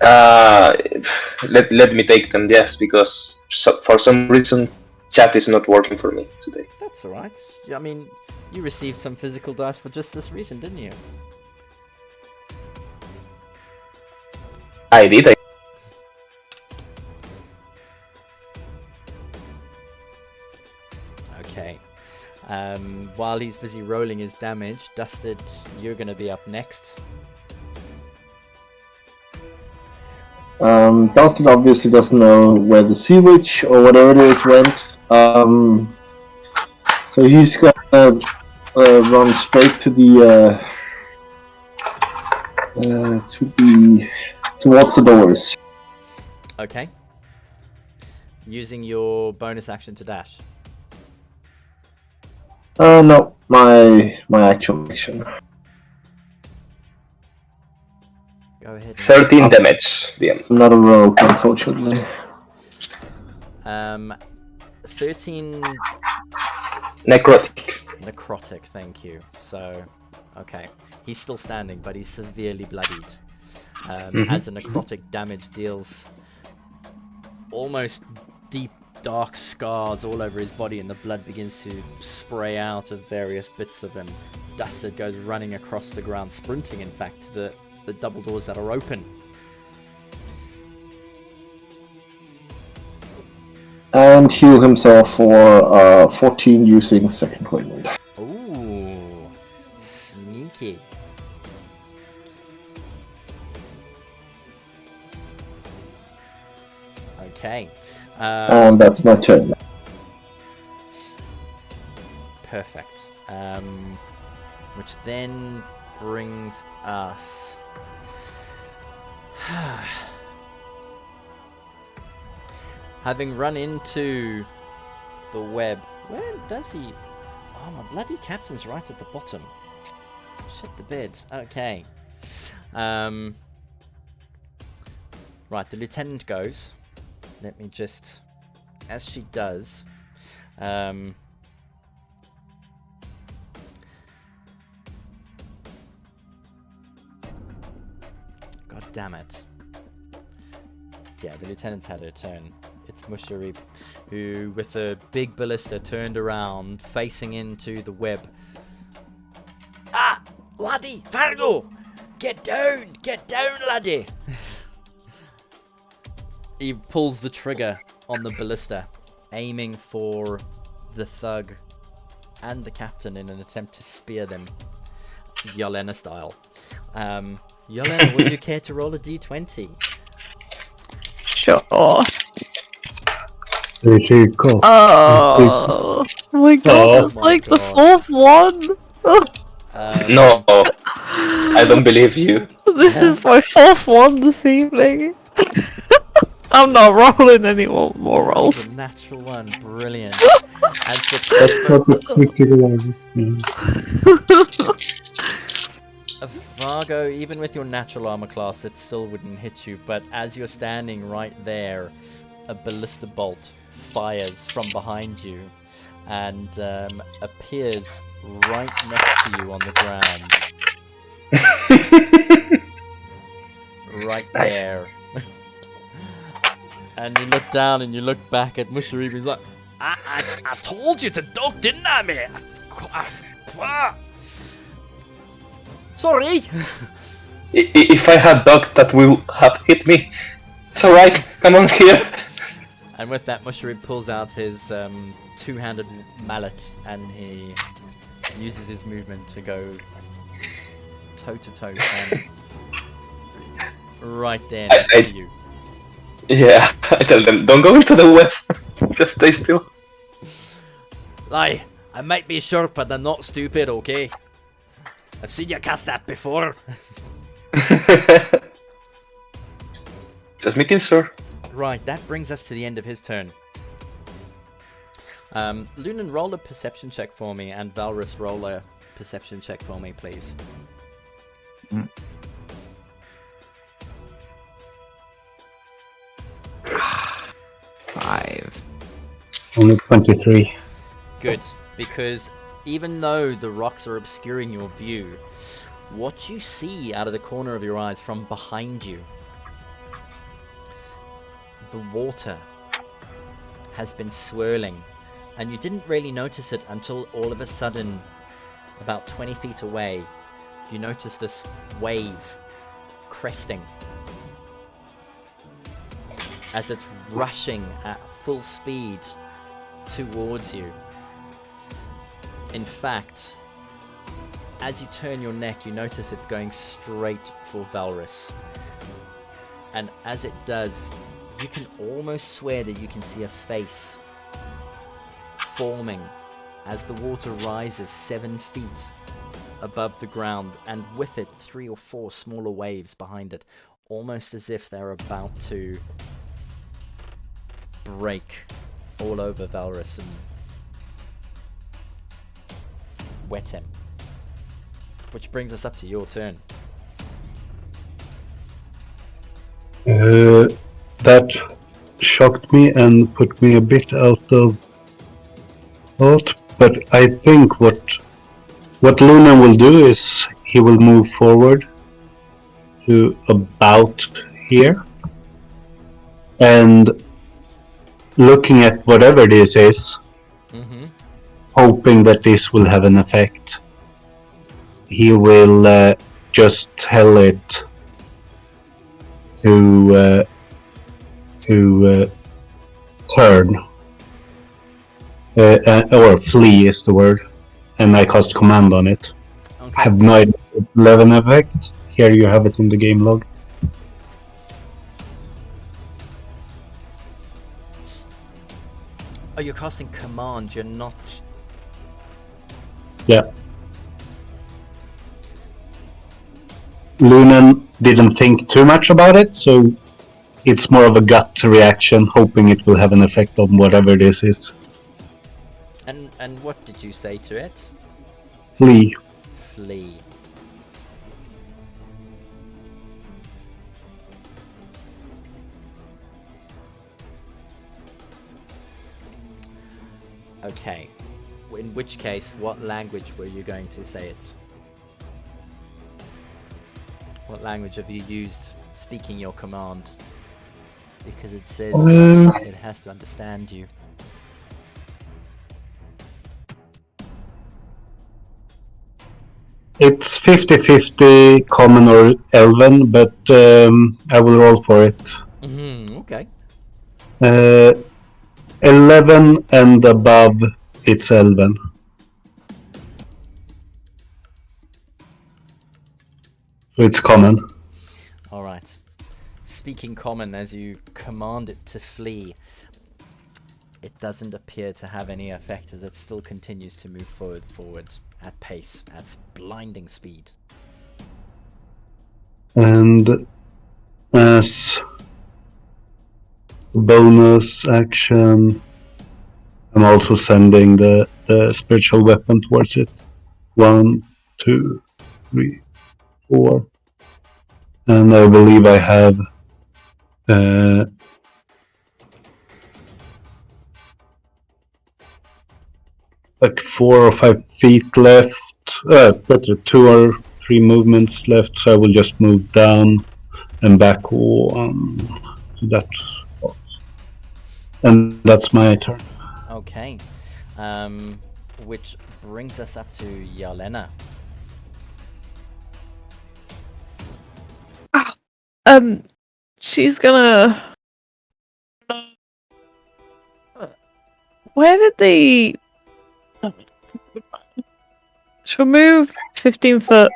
Let me take them, yes, because for some reason chat is not working for me today. That's alright. I mean, you received some physical dice for just this reason, didn't you? I did. Okay. While he's busy rolling his damage, Dusted, you're gonna be up next. Dustin obviously doesn't know where the sea witch or whatever it is went. So he's gonna run straight to the towards the doors. Okay. Using your bonus action to dash. No, my actual action. Go ahead. and- 13 damage, DM. I'm not a rogue, unfortunately. 13 Necrotic. necrotic, thank you. So, okay. He's still standing, but he's severely bloodied. As a necrotic damage deals almost deep, dark scars all over his body, and the blood begins to spray out of various bits of him. Dusted goes running across the ground, sprinting, in fact, to the double doors that are open. And heal himself for 14 using second wind. Ooh, sneaky. Okay. And that's my turn. Perfect. Which then brings us. Having run into the web. Where does he? Oh, my bloody captain's right at the bottom. Shit the bed. Okay. Right, the lieutenant goes. Let me just. As she does. God damn it. Yeah, the lieutenant's had her turn. It's Musharib, who, with a big ballista, turned around, facing into the web. Ah! Laddie! Fargo! Get down! Get down, laddie! He pulls the trigger on the ballista, aiming for the thug and the captain in an attempt to spear them, Yelena style. Yelena, would you care to roll a d20? Sure. There you go. Oh my god, Oh that's my like the God. 4th one! No, I don't believe you. This is my 4th one this evening. I'm not rolling any more rolls. The natural one, brilliant. And That's not the critical ones. Vargo, even with your natural armor class, it still wouldn't hit you. But as you're standing right there, a ballista bolt fires from behind you and appears right next to you on the ground. Right Nice. there. And you look down and you look back at Musharibu. He's like, I told you to duck, didn't I, mate? Sorry. If I had ducked, that will have hit me. It's alright, come on here. And with that, Musharibu pulls out his two-handed mallet and he uses his movement to go toe-to-toe and right there next to you. Yeah, I tell them, don't go into the web. Just stay still. Lie, I might be short, but I'm not stupid, okay? I've seen you cast that before. Just making sure. Right, that brings us to the end of his turn. Lunan, roll a perception check for me, and Valrus, roll a perception check for me, please. 5. Only 23. Good, because even though the rocks are obscuring your view, what you see out of the corner of your eyes from behind you, the water has been swirling, and you didn't really notice it until all of a sudden, about 20 feet away, you notice this wave cresting as it's rushing at full speed towards you. In fact, as you turn your neck, you notice it's going straight for Valrus. And as it does, you can almost swear that you can see a face forming as the water rises 7 feet above the ground, and with it 3 or 4 smaller waves behind it, almost as if they're about to break all over Valrus and wet him. Which brings us up to your turn. That shocked me and put me a bit out of thought, but I think what Lunan will do is he will move forward to about here, and looking at whatever this is, hoping that this will have an effect, he will just tell it to turn, or flee is the word, and I cast command on it. Okay. Have no idea if it will have an effect. Here you have it in the game log. Oh, you're casting command, you're not... Yeah. Lunan didn't think too much about it, so it's more of a gut reaction, hoping it will have an effect on whatever this is. And what did you say to it? Flee. Flee. Okay. In which case, what language were you going to say it? What language have you used speaking your command? Because it says it has to understand you. It's 50-50 common or elven, but I will roll for it. Okay. 11 and above, it's elven. So it's common. Alright. Speaking common, as you command it to flee, it doesn't appear to have any effect as it still continues to move forward at pace, at blinding speed. And as bonus action, I'm also sending the spiritual weapon towards it. 1, 2, 3, 4. And I believe I have like 4 or 5 feet left. Better 2 or 3 movements left, so I will just move down and back one to that spot. And that's my turn. Okay. Which brings us up to Yelena. She's gonna. Where did they? She'll move 15 foot.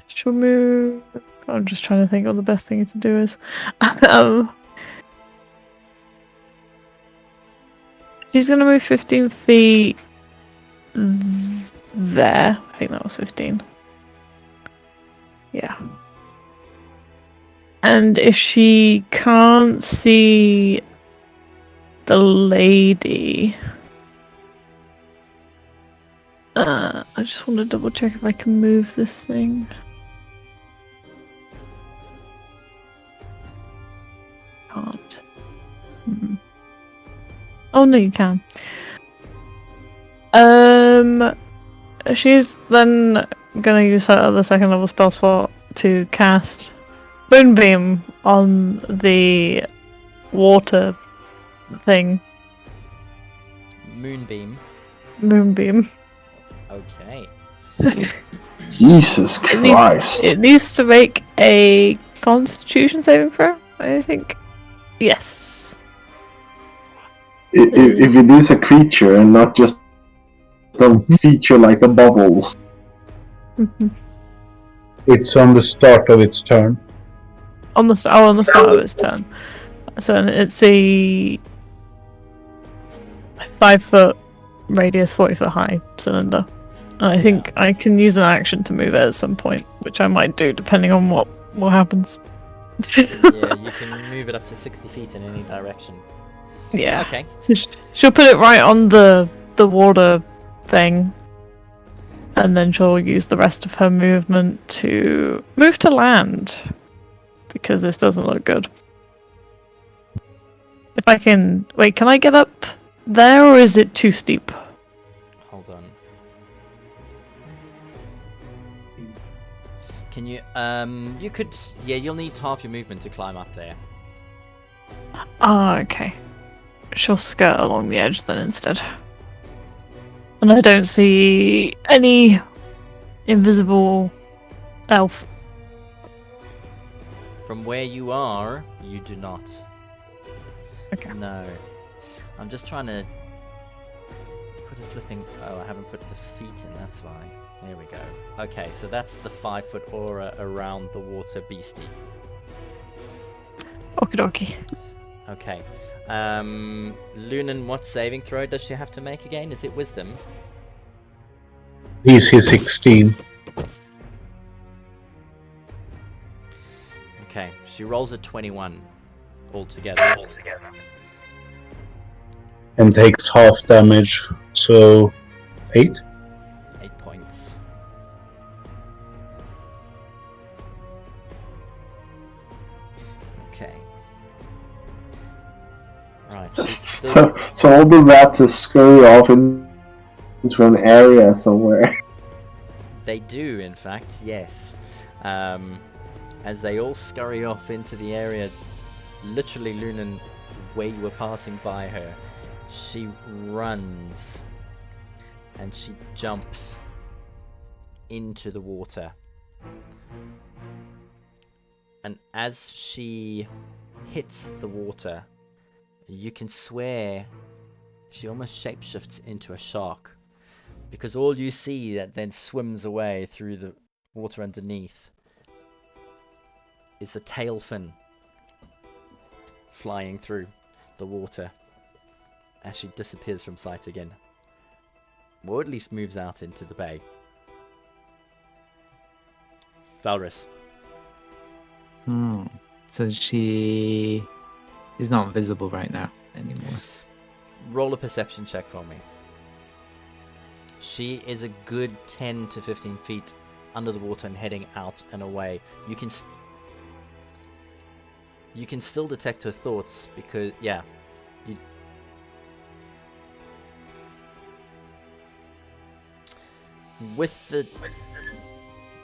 She'll move. I'm just trying to think what the best thing to do is. She's gonna move 15 feet there. I think that was 15. Yeah. And if she can't see the lady, I just want to double check if I can move this thing. Can't. Oh no, you can. She's then gonna use her other second level spell slot to cast Moonbeam on the water thing. Moonbeam. Moonbeam. Okay. Jesus Christ. It needs to make a Constitution saving throw, I think. Yes. If it is a creature and not just some feature like the bubbles. It's on the start of its turn. On the start of its turn. So it's a 5-foot radius, 40-foot high cylinder. And I think I can use an action to move it at some point, which I might do depending on what happens. Yeah, you can move it up to 60 feet in any direction. Yeah. Okay. So she'll put it right on the water thing, and then she'll use the rest of her movement to move to land, because this doesn't look good. If I can... Wait, can I get up there, or is it too steep? Hold on. Can you, you could, yeah, you'll need half your movement to climb up there. Ah, okay. She'll skirt along the edge then instead. And I don't see any invisible elf. From where you are, you do not. Okay. No. I'm just trying to put a flipping... Oh, I haven't put the feet in, that's why. There we go. Okay, so that's the 5-foot aura around the water beastie. Okie dokie. Okay. Lunan, what saving throw does she have to make again? Is it wisdom? DC 16. Okay, she rolls a 21 altogether. And takes half damage, so 8. 8 points. Okay. Right, she's still... So all the rats scurry off into an area somewhere. They do, in fact, yes. As they all scurry off into the area, literally, Lunan, where you were passing by her, she runs and she jumps into the water. And as she hits the water, you can swear she almost shapeshifts into a shark, because all you see that then swims away through the water underneath is the tail fin flying through the water as she disappears from sight again. Or at least moves out into the bay. Valrus. So she is not visible right now anymore. Roll a perception check for me. She is a good 10 to 15 feet under the water and heading out and away. You can... You can still detect her thoughts because, yeah. With the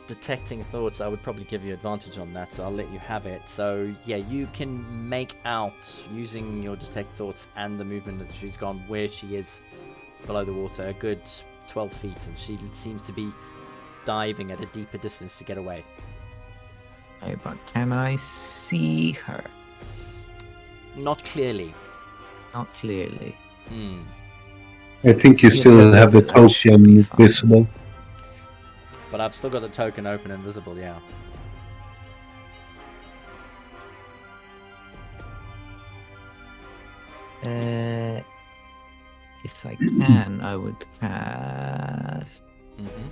detecting thoughts, I would probably give you advantage on that, so I'll let you have it. So, yeah, you can make out, using your detect thoughts and the movement that she's gone, where she is below the water, a good 12 feet, and she seems to be diving at a deeper distance to get away. Okay, but can I see her? Not clearly. Not clearly. I think you See a still bit have the of it, that should be token fine. visible. But I've still got the token open and visible, yeah. If I can, I would cast. Mm-hmm.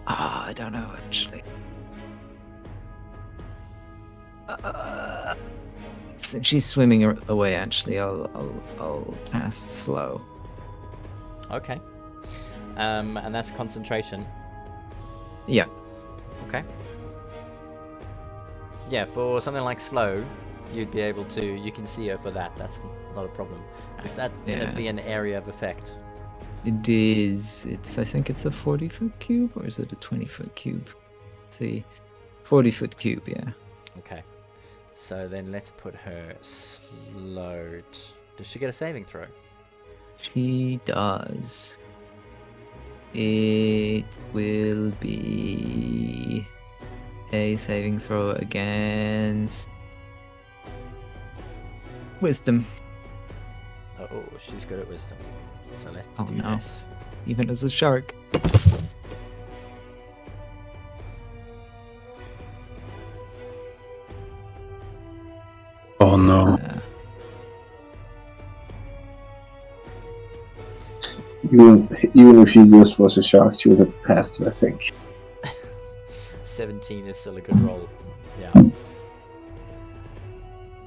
I don't know actually. Since she's swimming away, actually, I'll cast slow. Okay. And that's concentration. Yeah. Okay. Yeah, for something like slow, you'd be able to. You can see her for that. That's not a problem. Is that gonna Yeah. be an area of effect? It is. I think it's a 40-foot cube, or is it a 20-foot cube? Let's see, 40-foot cube. Yeah. Okay. So then let's put her slowed. Does she get a saving throw? She does. It will be a saving throw against wisdom. Oh, she's good at wisdom. So let's Oh, do no. this. Even as a shark. Oh no. Even if you used was a shark, she would have passed it, I think. 17 is still a good roll. Yeah.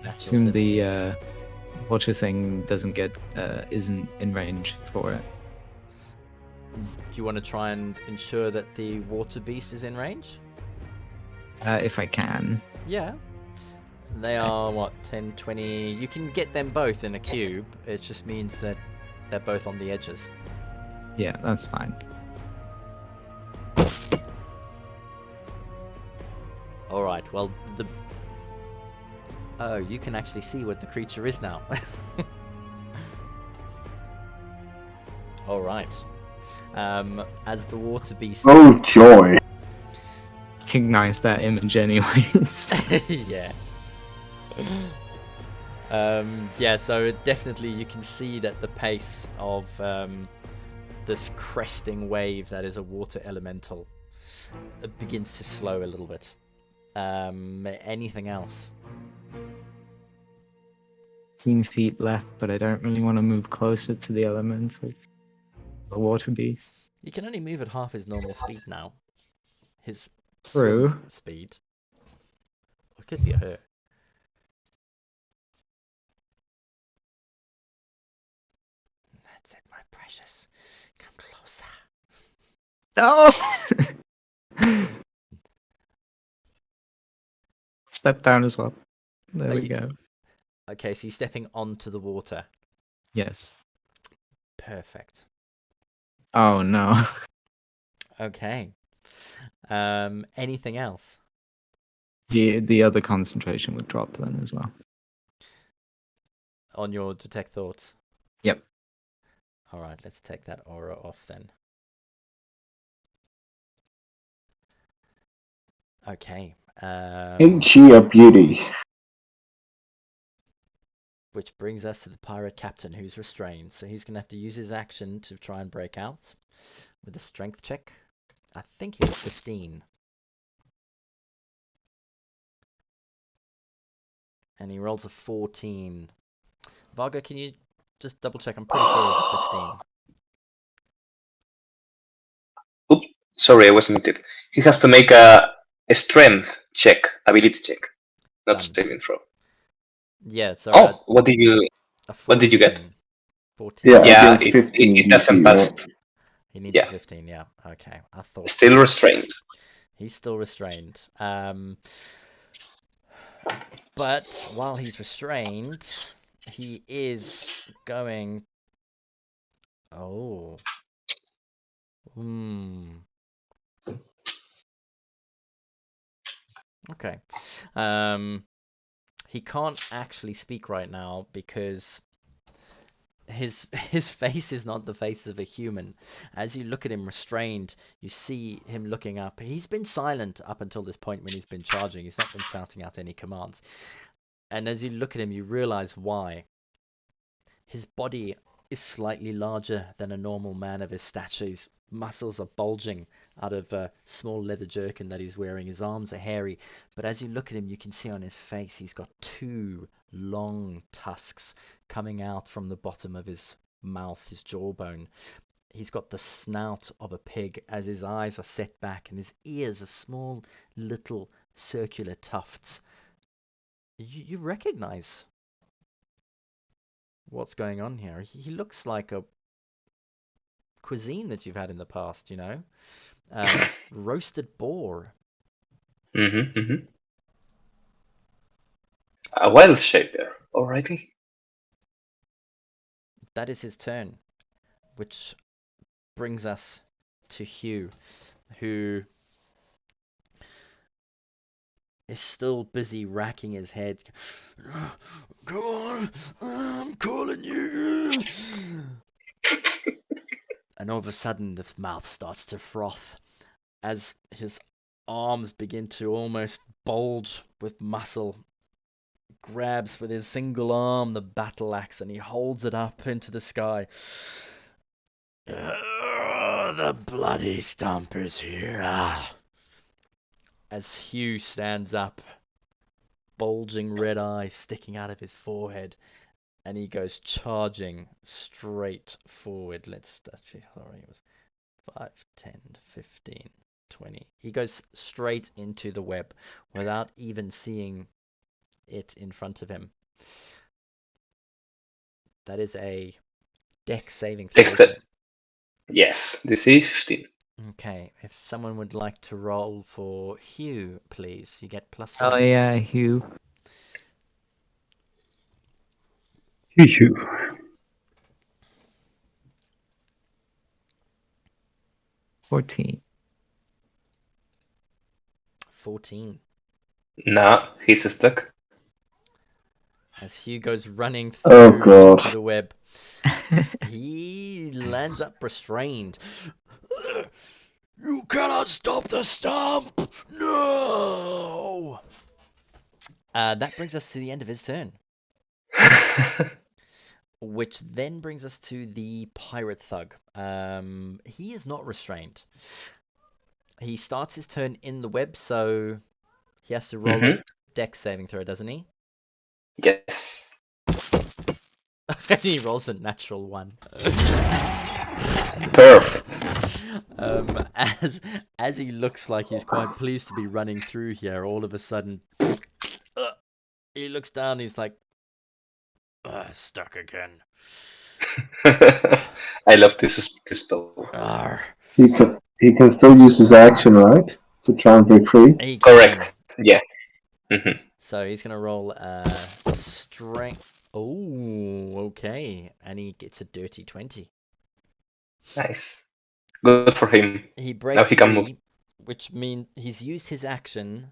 Natural Assume 17. the water thing doesn't get isn't in range for it. Do you want to try and ensure that the water beast is in range? If I can. Yeah. They are, what, 10, 20... You can get them both in a cube. It just means that they're both on the edges. Yeah, that's fine. Alright, well, the... Oh, you can actually see what the creature is now. Alright. As the water beast... Oh joy! Recognize that image anyways. Yeah. Yeah, so definitely you can see that the pace of this cresting wave that is a water elemental begins to slow a little bit. Anything else? 15 feet left, but I don't really want to move closer to the elements of the water beast. You can only move at half his normal speed now. His True. swim speed. It could be a her. That's it, my precious. Come closer. Oh! Step down as well. There Are we you- go. Okay, so you're stepping onto the water. Yes. Perfect. Oh no. Okay. Anything else? The other concentration would drop then as well. On your detect thoughts? Yep. Alright, let's take that aura off then. Okay. Ain't she a beauty? Which brings us to the pirate captain who's restrained. So he's going to have to use his action to try and break out with a strength check. I think he was 15. And he rolls a 14. Varga, can you just double check? I'm pretty sure it was a 15. Oops, sorry, I was muted. He has to make a strength check, ability check, not Done. saving throw. Yeah, so Oh, what did you? What did you get? 14. Yeah, Yeah, against 15. it doesn't DC, pass. right? He needs Yeah. a 15, yeah. Okay, I thought. Still restrained. He's still restrained. But while he's restrained, he is going. Oh. Okay. He can't actually speak right now because his face is not the face of a human. As you look at him restrained, you see him looking up. He's been silent up until this point when he's been charging. He's not been shouting out any commands. And as you look at him, you realize why. His body is slightly larger than a normal man of his stature. His muscles are bulging out of a small leather jerkin that he's wearing. His arms are hairy. But as you look at him, you can see on his face he's got 2 long tusks coming out from the bottom of his mouth, his jawbone. He's got the snout of a pig as his eyes are set back, and his ears are small, little, circular tufts. You recognize what's going on here. He looks like a cuisine that you've had in the past, you know? Roasted boar. A wild shaper, alrighty. That is his turn, which brings us to Hugh, who is still busy racking his head. Come on, I'm calling you. And all of a sudden, his mouth starts to froth as his arms begin to almost bulge with muscle. Grabs with his single arm the battle axe and he holds it up into the sky. The bloody stompers here. As Hugh stands up, bulging red eyes sticking out of his forehead, and he goes charging straight forward. Let's actually, sorry, it was 5, 10, 15, 20. He goes straight into the web without even seeing it in front of him. That is a dex saving throw. Dex, yes, DC 15. Okay, if someone would like to roll for Hugh, please, you get +1. Oh yeah, Hugh. Hugh. 14. 14. Nah, he's stuck. As Hugh goes running Oh, through God. into the web, he lands up restrained. You cannot stop the stomp! No! That brings us to the end of his turn. Which then brings us to the pirate thug. He is not restrained. He starts his turn in the web, so he has to roll a dex saving throw, doesn't he? Yes. He rolls a natural 1. Perfect. As he looks like he's quite pleased to be running through here, all of a sudden, he looks down. He's like, stuck again. I love this pistol. Arr. He can still use his action, right? To try and break free. He can. Correct. Yeah. So he's gonna roll strength. Oh, okay, and he gets a dirty 20. Nice. Good for him. He breaks Now he can move. free, which means he's used his action.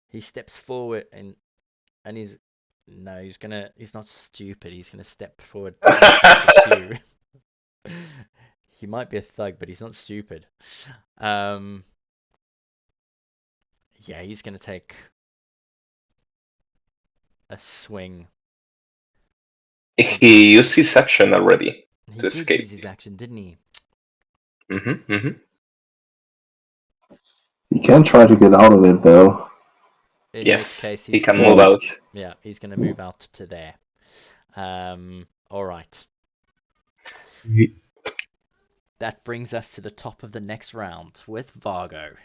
He steps forward and he's not stupid. He's gonna step forward. To you. He might be a thug, but he's not stupid. Yeah, he's gonna take a swing. He used his action already He to did escape. use his action, didn't he? He can try to get out of it, though. In Yes, which case he he's can gonna, move out. Yeah, he's gonna move out to there. All right. That brings us to the top of the next round with Vargo.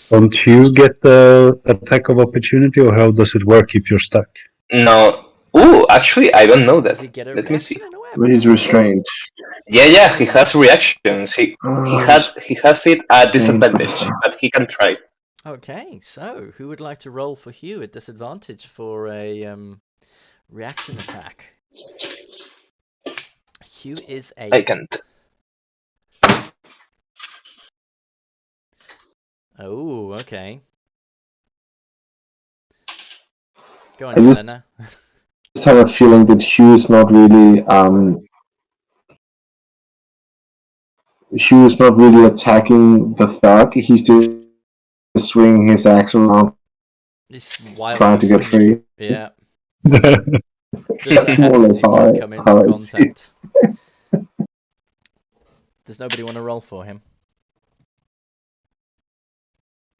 Don't you get the attack of opportunity, or how does it work if you're stuck? No. Ooh, actually, I don't know that. Does he get a Let me see. reaction in a web? But he's restrained. Yeah, he has reactions. He has it at disadvantage, but he can try. Okay, so who would like to roll for Hugh at disadvantage for a reaction attack? Hugh is a I can't. Oh, okay. Go I on, just- Yelena. just have a feeling that Hugh is not really attacking the thug. He's just swinging his axe around, This wild trying to get free. Yeah. Just so That's more or happens less he won't come into how I see it. contact. Does nobody want to roll for him?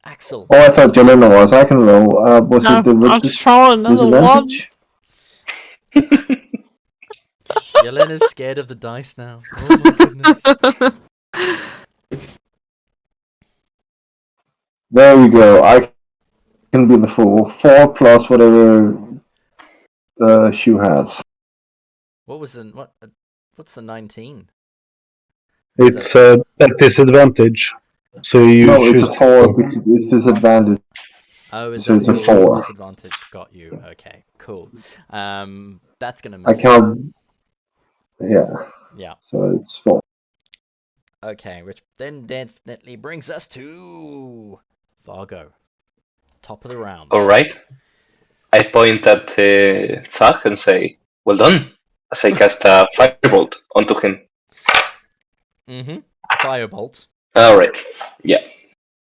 Axel. Oh, I thought Jelena was. I can roll. Was No, it the I'll just roll another one. disadvantage? Yelena's scared of the dice now. Oh my goodness. There we go. I can be the fool. 4 plus whatever Hugh has. What's the 19? It's at disadvantage. So you No, choose. it's a 4 because it's disadvantage. Oh, is So that it's a your 4. disadvantage? Got you. Okay, cool. That's gonna I miss. can't. Yeah. Yeah. So it's 4. Okay, which then definitely brings us to Vargo. Top of the round. Alright. I point at Thug and say, well done, as I cast a firebolt onto him. Mm-hmm. Firebolt. Alright. Yeah.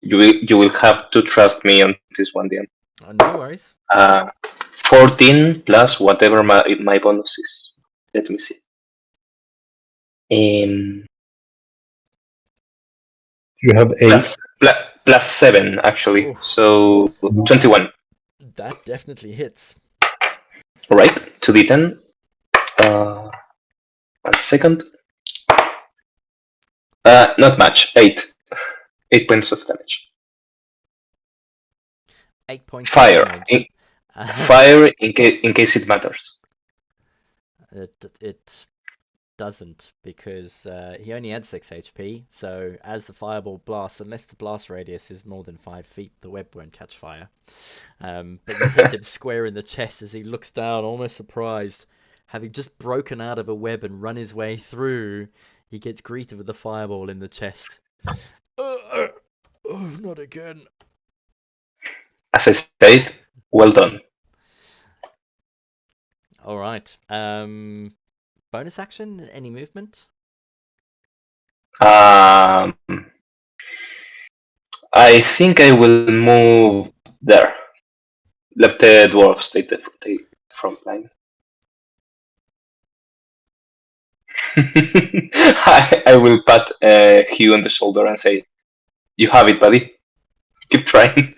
You will have to trust me on this one, Dan. No worries. 14 plus whatever my bonus is. Let me see. You have 8. Plus 7 actually. Ooh. So 21. That definitely hits. Alright, 2d10. 1 second. Not much. 8. 8 points of damage. 8 points Fire. of damage. Fire in case it matters. It doesn't, because he only had 6 HP, so as the fireball blasts, unless the blast radius is more than 5 feet, the web won't catch fire. But you hit him square in the chest as he looks down, almost surprised. Having just broken out of a web and run his way through, he gets greeted with the fireball in the chest. Oh, not again. As I said, well done. Alright. Bonus action? Any movement? I think I will move there. Let the dwarves take the front line. I will pat Hugh on the shoulder and say, "You have it, buddy. Keep trying."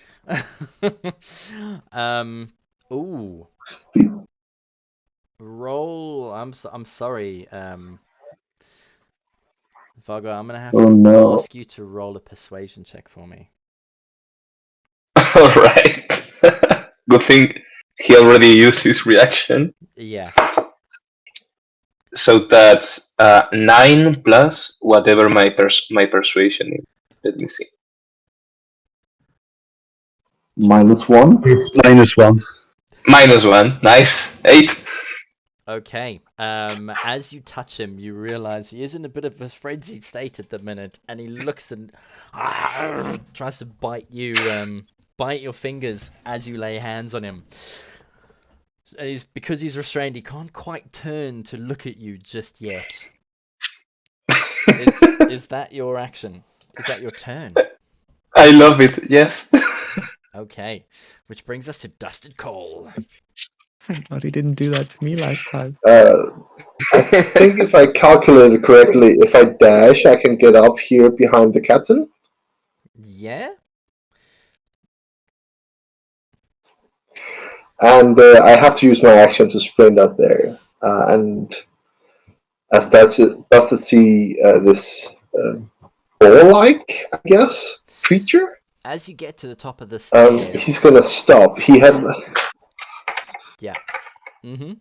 Ooh. Roll. I'm sorry. Vargo, I'm gonna have to ask you to roll a persuasion check for me. All right. Good thing he already used his reaction. Yeah. So that's 9 plus whatever my persuasion is. Let me see. -1. It's -1. -1. Nice. 8. Okay. As you touch him, you realize he is in a bit of a frenzied state at the minute, and he looks and tries to bite your fingers as you lay hands on him. And because he's restrained, he can't quite turn to look at you just yet. Is that your action? Is that your turn? I love it. Yes. Okay, which brings us to Dusted Coal. Thank God he didn't do that to me last time. I think if I calculated correctly, if I dash, I can get up here behind the captain. Yeah? And I have to use my action to sprint up there. And as Dusted see this ball-like, I guess, creature, As you get to the top of the stairs... he's gonna stop. He had... Yeah. Mm-hmm.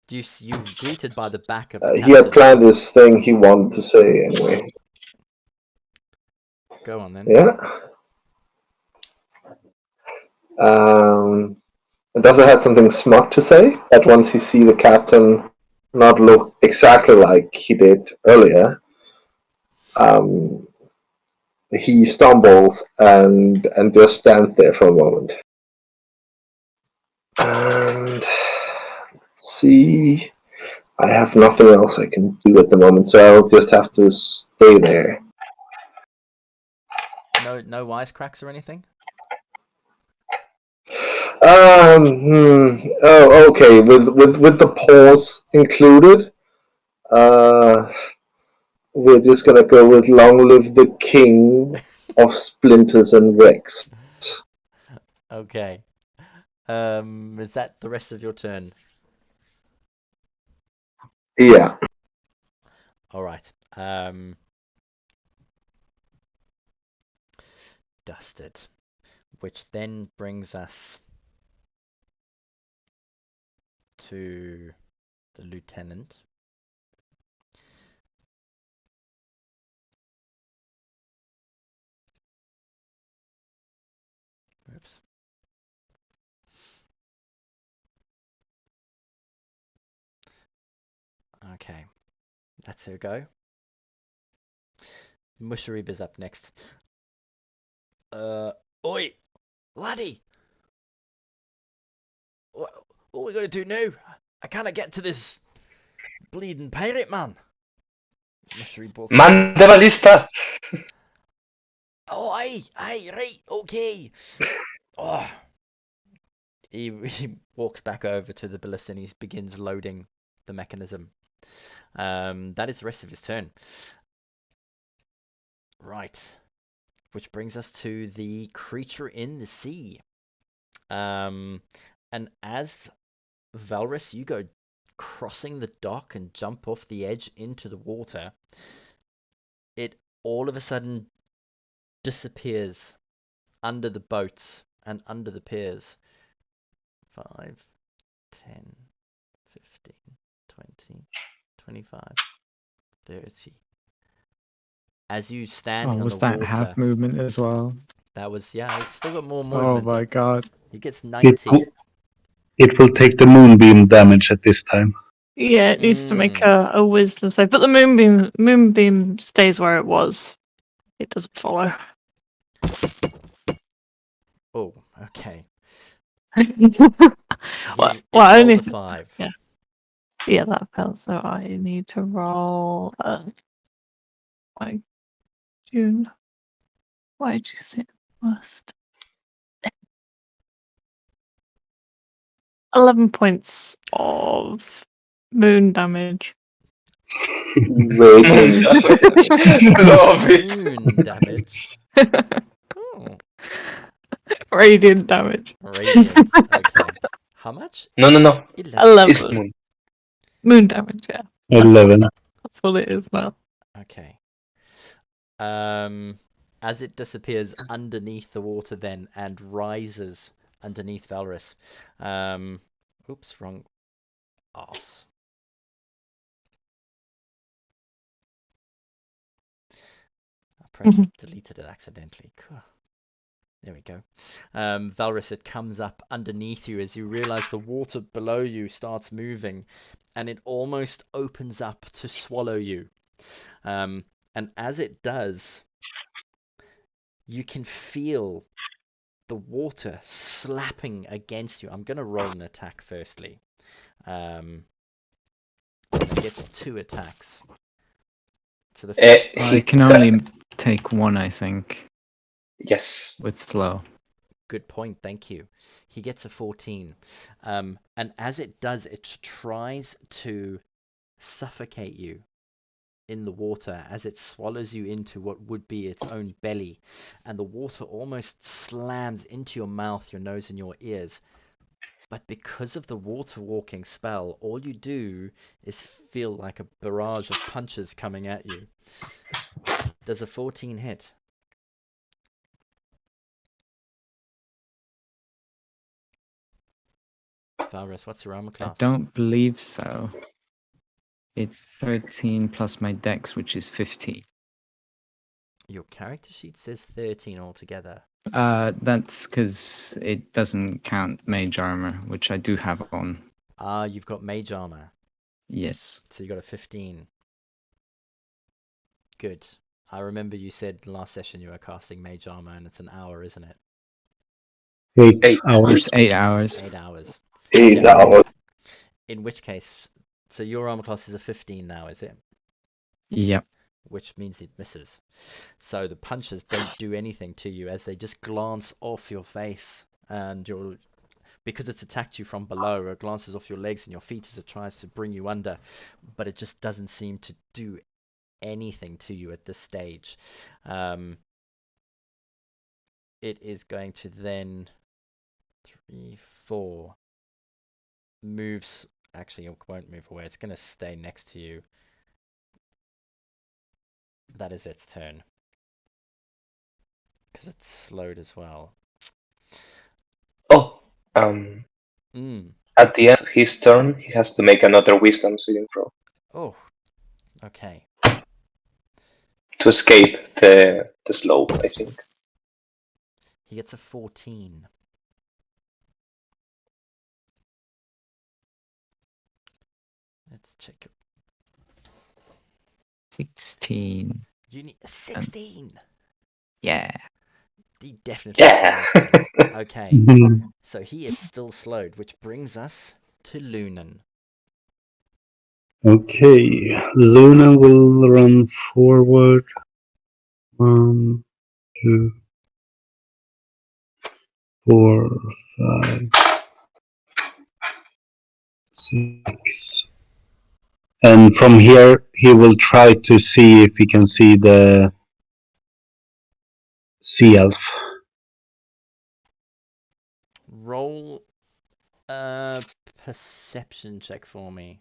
You greeted by the back of the he had captain. planned this thing he wanted to say anyway. Go on then. Yeah. And does it have something smart to say? That once he see the captain not look exactly like he did earlier, he stumbles and just stands there for a moment. And let's see. I have nothing else I can do at the moment, so I'll just have to stay there. No wisecracks or anything? Oh, okay. With the pause included, we're just gonna go with "Long live the king of splinters and wrecks." Okay. Is that the rest of your turn? Yeah. All right. Dusted, which then brings us to the lieutenant. Oops. Okay, that's her go. Musharib is up next. Oi, laddie! What are we gonna do now? I can't get to this bleeding pirate man. Musharib walks. Man de ballista! Oh, aye, right, okay. Oh. He walks back over to the ballista and he begins loading the mechanism. That is the rest of his turn. Right. Which brings us to the creature in the sea. And as Valrus, you go crossing the dock and jump off the edge into the water, it all of a sudden disappears under the boats and under the piers. 5, 10, 15, 20, 25, 30. As you standing on was the that water, half movement as well? that was, yeah, it's still got more Oh movement. my god. He gets It 90. will, it will take the moonbeam damage at this time. Yeah, it needs to make Mm. a wisdom save, but the moonbeam stays where it was. It doesn't follow. Oh, okay. well, It rolled only a 5. yeah, that fell. So I need to roll. My June. Why did you say first? 11 points of moon damage. Radiant damage. Love it! Moon damage. Oh, Radiant damage. radiant. Okay. How much? No. 11. It's 11 moon. moon damage. Yeah, 11. that's what it is now. Okay. As it disappears underneath the water then and rises underneath Valrus. Oops, wrong arse. I deleted it accidentally. There we go. Valrus, it comes up underneath you as you realize the water below you starts moving and it almost opens up to swallow you. And as it does, you can feel the water slapping against you. I'm going to roll an attack firstly. And it gets 2 attacks. So the first I can only take one, I think, Yes. with slow. Good point, thank you. He gets a 14. And as it does, it tries to suffocate you in the water as it swallows you into what would be its own belly. And the water almost slams into your mouth, your nose, and your ears. But because of the water walking spell, all you do is feel like a barrage of punches coming at you. Does a 14 hit? Valrus, what's your armor I class? don't believe so. It's 13 plus my dex, which is 15. Your character sheet says 13 altogether. That's because it doesn't count mage armor, which I do have on. Ah, you've got mage armor, Yes. so you got a 15. Good. I remember you said last session you were casting mage armor, and it's an hour, isn't it? 8 8. hours. It's 8 hours. 8 hours. 8 Okay. hours. In which case, so your armor class is a 15 now, is it? Yep. Which means it misses. So the punches don't do anything to you as they just glance off your face, and because it's attacked you from below, it glances off your legs and your feet as it tries to bring you under, but it just doesn't seem to do anything to you at this stage. It is going to then 3, 4 moves. Actually, it won't move away. It's going to stay next to you. That is its turn. Because it's slowed as well. Oh, Mm. at the end of his turn, he has to make another wisdom saving throw Oh. Okay. to escape the slope, I think. He gets a 14. Let's check it. 16. You need a 16. Yeah. He definitely Yeah. fails then. Okay. Mhm. So he is still slowed, which brings us to Lunan. Okay, Luna will run forward. 1, 2, 4, 5, 6. And from here, he will try to see if he can see the sea elf. Roll a perception check for me.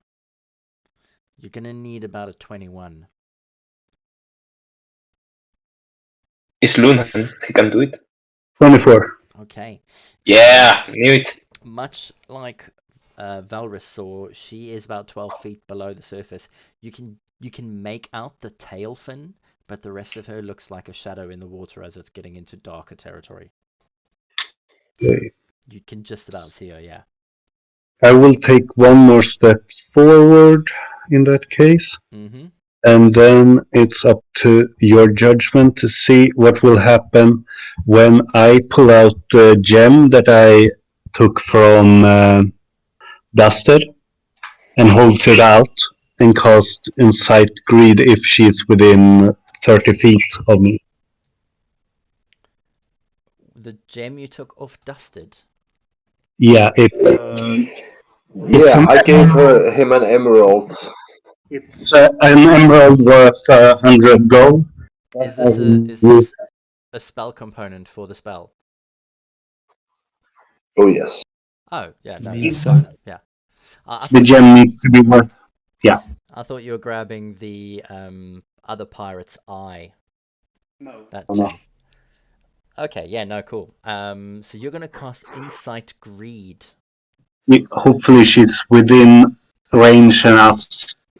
You're going to need about a 21. It's Lunan. He can do it. 24. Okay. Yeah, knew it. Much like Valrus saw, she is about 12 feet below the surface. You can make out the tail fin, but the rest of her looks like a shadow in the water as it's getting into darker territory. So Okay. you can just about see her, yeah. I will take one more step forward in that case. Mm-hmm. And then it's up to your judgment to see what will happen when I pull out the gem that I took from Dusted and holds it out and cast Insight Greed if she's within 30 feet of me. The gem you took off Dusted. Yeah, it's Yeah, I gave him an emerald. it's an emerald worth 100 gold. Is this a spell component for the spell? Oh yes. Oh, yeah, no, Believe that's so. fine. Yeah. I The thought gem needs to be worth. I thought you were grabbing the other pirate's eye. No. That Oh, no. gem. Okay, yeah, no, cool. So you're gonna cast Insight Greed. Hopefully she's within range enough.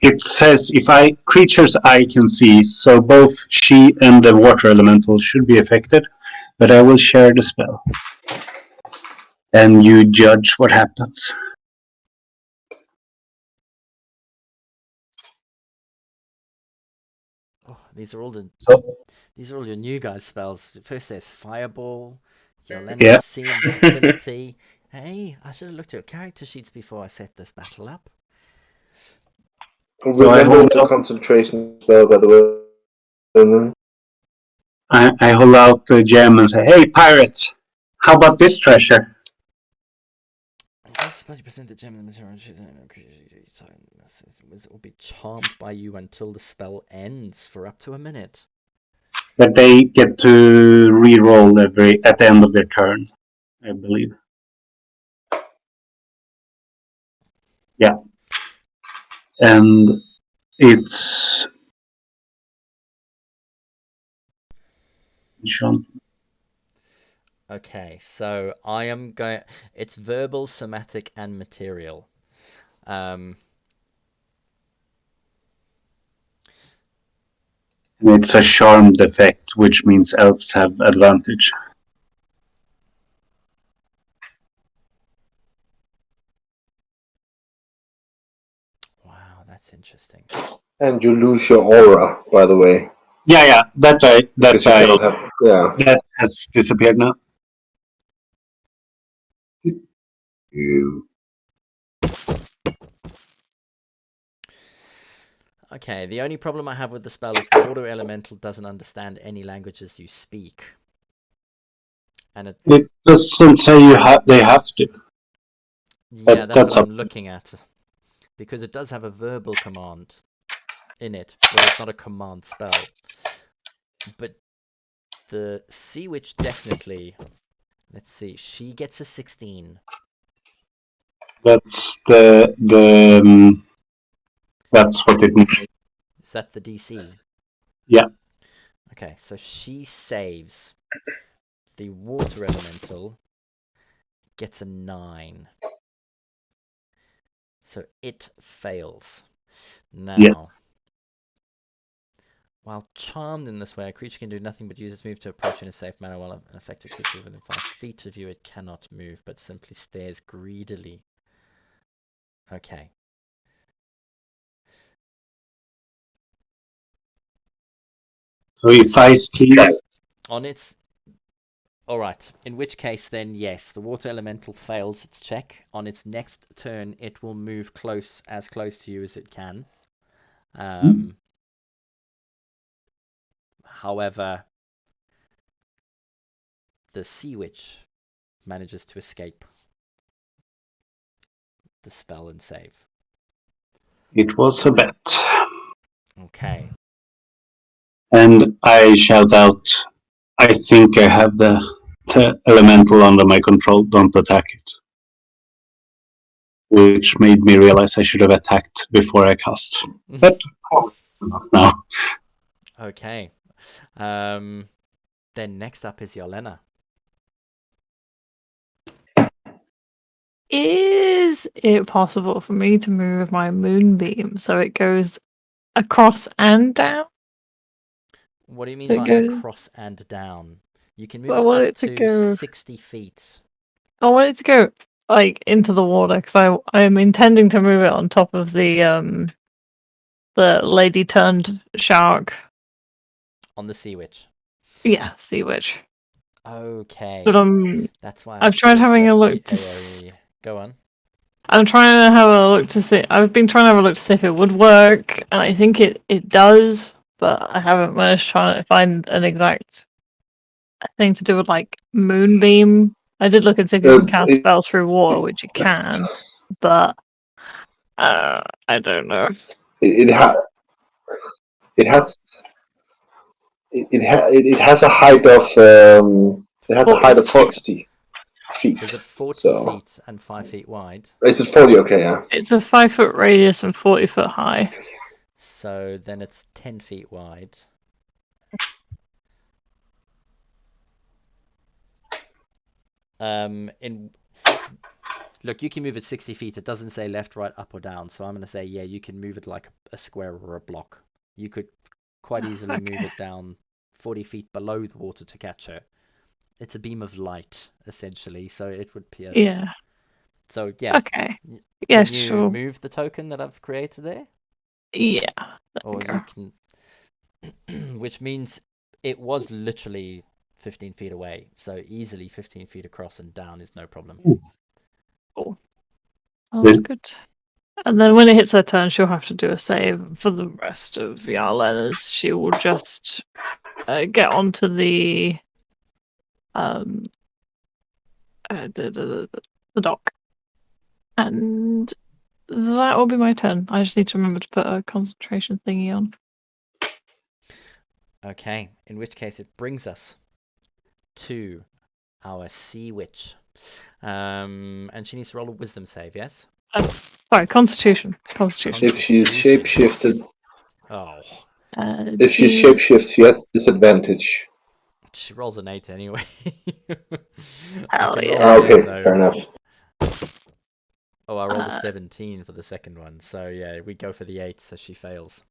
It says if creatures I can see, so both she and the water elemental should be affected, but I will share the spell. And you judge what happens. Oh, these are all So, your new guys' spells. First there's Fireball, Yelena's yeah. Sea Invisibility. Hey, I should have looked at your character sheets before I set this battle up. So I Remember hold the up, concentration spell, by the way. I hold out the gem and say, "Hey, pirates, how about this treasure?" Increase 50% the gem and the material will be charmed by you until the spell ends for up to a minute. But they get to re-roll at the end of their turn, I believe. Yeah. And it's Okay, so I am going. It's verbal, somatic, and material. It's a charmed effect, which means elves have advantage. That's interesting. And you lose your aura, by the way. Yeah, that Because you cannot have. Yeah. that has disappeared now. You. Okay, the only problem I have with the spell is the water elemental doesn't understand any languages you speak. And It doesn't say they have to. yeah, that's that's what up. I'm looking at. Because it does have a verbal command in it, but it's not a command spell. But the Sea Witch definitely. Let's see, she gets a 16. That's that's what it means. Is that the DC? Yeah. Okay, so she saves. The water elemental gets a 9. So it fails. Now, Yeah. while charmed in this way, a creature can do nothing but use its move to approach in a safe manner while an affected creature within 5 feet of you. It cannot move, but simply stares greedily. Okay. So if I see On its... Alright, in which case then, yes, the water elemental fails its check. On its next turn, it will move as close to you as it can. However, the Sea Witch manages to escape the spell and save. it was a bet, Okay. and I shout out, I think I have the elemental under my control, don't attack it. Which made me realize I should have attacked before I cast. But no. Okay. Then next up is Yolena. Is it possible for me to move my moonbeam so it goes across and down? What do you mean So it by goes- across and down? You can move I it want up it to to go- 60 feet. I want it to go like into the water because I am intending to move it on top of the lady turned shark. On the Sea Witch. Yeah, Sea Witch. Okay. But That's why I've tried thought it's having a left look to AoE. Go on. I'm trying to have a look to see. I've been trying to have a look to see if it would work, and I think it does, but I haven't managed trying to find an exact thing to do with like moonbeam. I did look and see if you can cast spells through water, which you can, but I don't know. It has a height of 60 feet. Is it 40 So feet and 5 feet wide? is it 40? Okay, yeah. It's a 5-foot radius and 40-foot high. So then it's 10 feet wide. Look, you can move it 60 feet. It doesn't say left, right, up, or down. So I'm going to say, yeah, you can move it like a square or a block. You could quite easily move it down 40 feet below the water to catch her. It's a beam of light, essentially, so it would pierce. Yeah. So, yeah. Okay. Yeah, Can you sure. move the token that I've created there? Yeah. Or you can... Which means it was literally 15 feet away. So easily 15 feet across and down is no problem. Cool. Oh, that's good. And then when it hits her turn, she'll have to do a save. For the rest of Yarlena's, she will just get onto the dock, and that will be my turn. I just need to remember to put a concentration thingy on. Okay, in which case it brings us to our Sea Witch. And she needs to roll a wisdom save, yes? Sorry, Constitution. Constitution. If she's shapeshifted, Oh, if she shapeshifts, she has disadvantage. she rolls an 8 anyway. Hell can yeah. roll an 8 Okay, though. fair enough. Oh, I rolled a 17 for the second one. So yeah, we go for the 8, so she fails.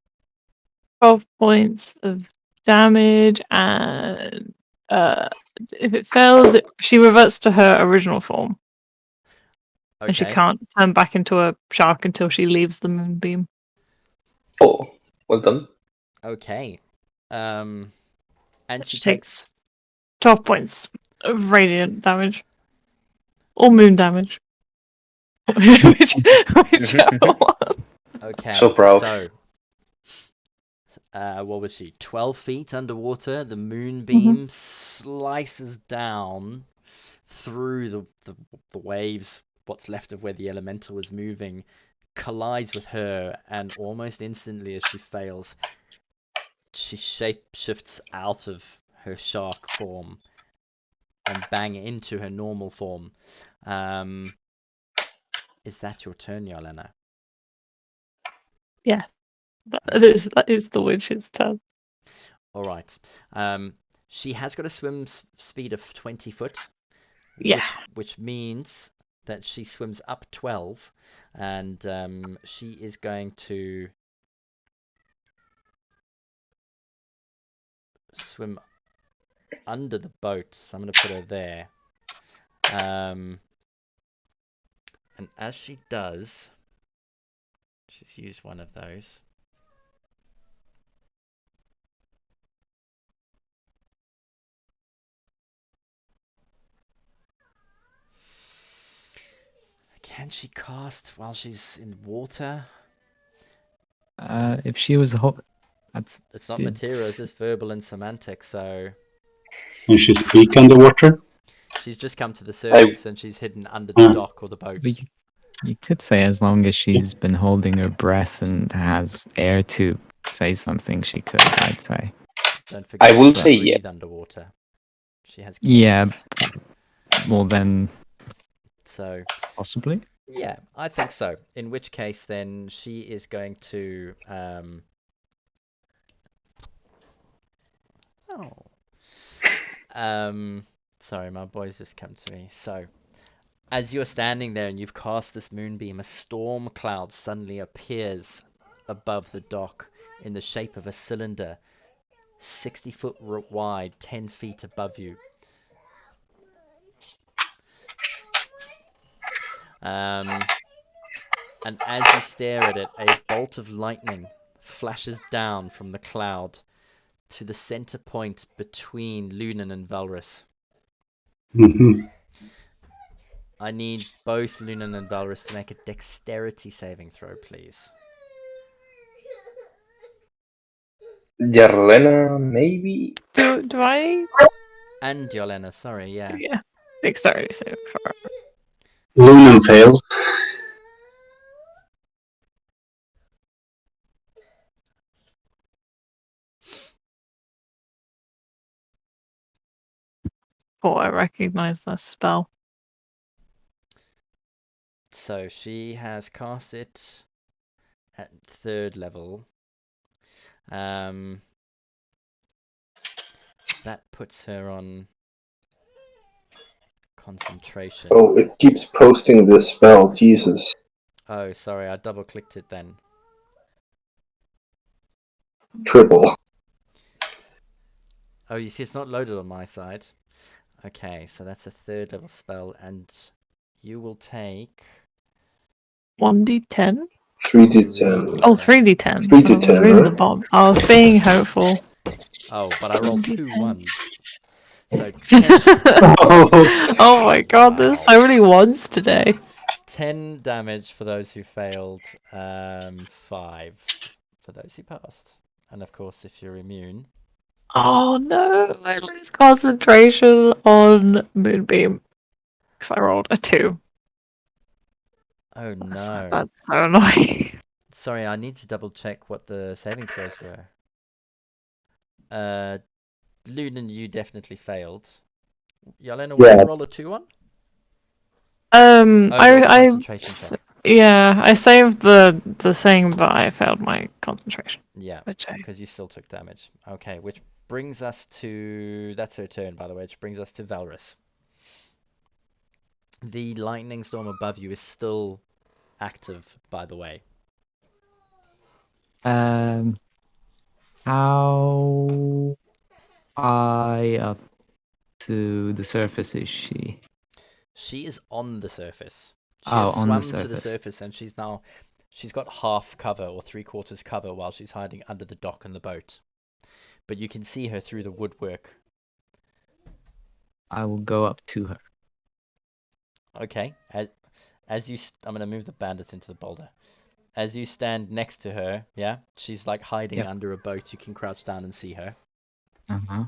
12 points of damage, and if it fails, she reverts to her original form. Okay. And she can't turn back into a shark until she leaves the moonbeam. Oh, well done. Okay. And she Which takes takes 12 points of radiant damage. Or moon damage. Whichever one. okay. So proud. So, what was she? 12 feet underwater. The moonbeam slices down through the waves. What's left of where the elemental was moving collides with her, and almost instantly, as she fails, she shapeshifts out of her shark form and bang into her normal form. Is that your turn, Yelena? Yeah. That is the witch's turn. All right. She has got a swim speed of 20 foot, Yeah. which means that she swims up 12, and she is going to swim under the boat. So I'm going to put her there. And as she does, she's used one of those. Can she cast while she's in water? If she was It's not material, it's just verbal and semantic, so Can she speak underwater? she's just come to the surface and she's hidden under the dock or the boat. you could say as long as she's been holding her breath and has air to say something, she could. I'd say. Don't forget I will she say can yeah. breathe underwater. She has Yeah. gills. Well then, So possibly. yeah, I think so. In which case, then she is going to sorry, my boys just come to me. So, as you're standing there and you've cast this moonbeam, a storm cloud suddenly appears above the dock in the shape of a cylinder, 60 foot wide, 10 feet above you. And as you stare at it, a bolt of lightning flashes down from the cloud to the center point between Lunan and Valrus. Mm-hmm. I need both Lunan and Valrus to make a dexterity saving throw, please. Yarlena, maybe? Do I? And Yolena, sorry, yeah. Yeah. Dexterity save for. Lunan failed. Oh, I recognize that spell. So she has cast it at 3rd level. That puts her on concentration. Oh, it keeps posting this spell. Jesus. Oh, sorry, I double clicked it then. Triple. Oh, you see, it's not loaded on my side. Okay, so that's a 3rd level spell, and you will take 1d10? 3d10. Oh, 3d10. 3d10, I was reading the right? bottom. I was being hopeful. Oh, but I rolled 2 1d10. ones. So 10, Oh my god, there's so many ones today. 10 damage for those who failed, 5 for those who passed. And of course, if you're immune. Oh no, I lose concentration on Moonbeam. Because I rolled a 2. Oh That's, no. that's so annoying. Sorry, I need to double check what the saving throws were. Lunan, you definitely failed. Yelena, what did you roll a 2 on? Your concentration check. Yeah, I saved the thing, but I failed my concentration. Yeah, Which I... because you still took damage. Okay, which brings us to... That's her turn, by the way, which brings us to Valrus. The lightning storm above you is still active, by the way. How high up to the surface is she? She is on the surface. She Oh, has on the swum to the surface. surface, and she's now She's got half cover or 3/4 cover while she's hiding under the dock and the boat. But you can see her through the woodwork. I will go up to her. Okay. I'm gonna move the bandits into the boulder. As you stand next to her, yeah, she's like hiding Yep. under a boat. You can crouch down and see her. Uh-huh.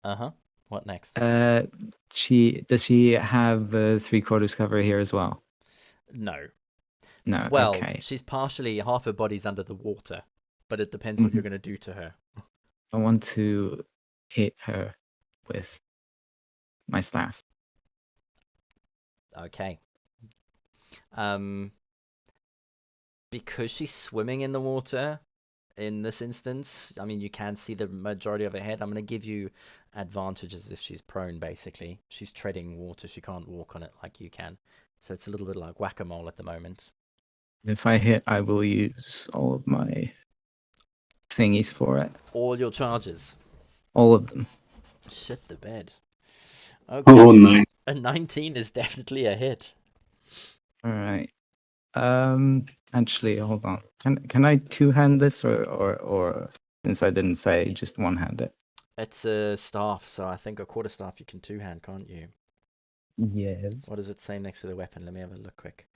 Uh-huh. What next? Does she have 3/4 cover here as well? No. No. Well, Okay. she's partially, half her body's under the water, but it depends what you're gonna do to her. I want to hit her with my staff. Okay. Because she's swimming in the water in this instance, I mean, you can see the majority of her head. I'm going to give you advantages if she's prone, basically. She's treading water. She can't walk on it like you can. So it's a little bit like whack-a-mole at the moment. If I hit, I will use all of my thingies for it. All your charges. All of them. Shit the bed. Okay. Oh, nice. A 19 is definitely a hit. All right. Actually, hold on. Can I two-hand this or since I didn't say, just one-hand it? It's a staff, so I think a quarterstaff you can two-hand, can't you? Yes. What does it say next to the weapon? Let me have a look quick.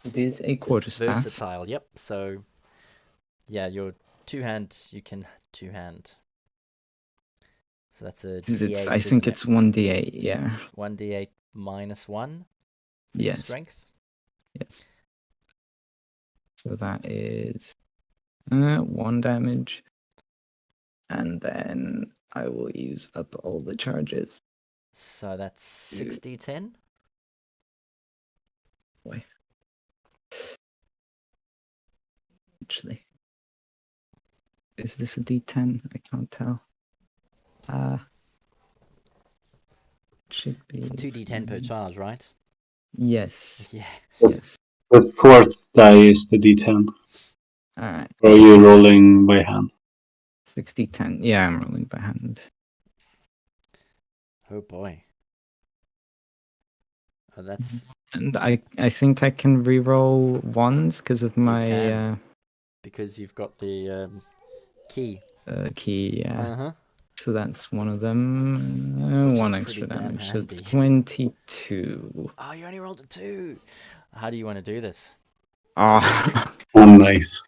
It is a It's quarterstaff. versatile, yep. So, yeah, your two-hand, you can two-hand. So that's a D8, I think isn't it? it's 1d8, yeah. 1d8 minus 1 for your Yes. strength. Yes. So that is 1 damage. And then I will use up all the charges. So that's 6d10. Boy. Actually. Is this a d10? I can't tell. Should be. It's 2d10 per charge, right? Yes. Yeah. Yes. The fourth die is the D10. Alright. Or are you rolling by hand? 60-10. Yeah, I'm rolling by hand. Oh boy. Oh, that's And I think I can re-roll ones because of my can. Because you've got the key. key. Yeah. Uh-huh. So that's one of them. Which is One pretty extra damn damage. So handy. 22. Oh, you only rolled a 2. How do you want to do this? Ah. Oh, nice.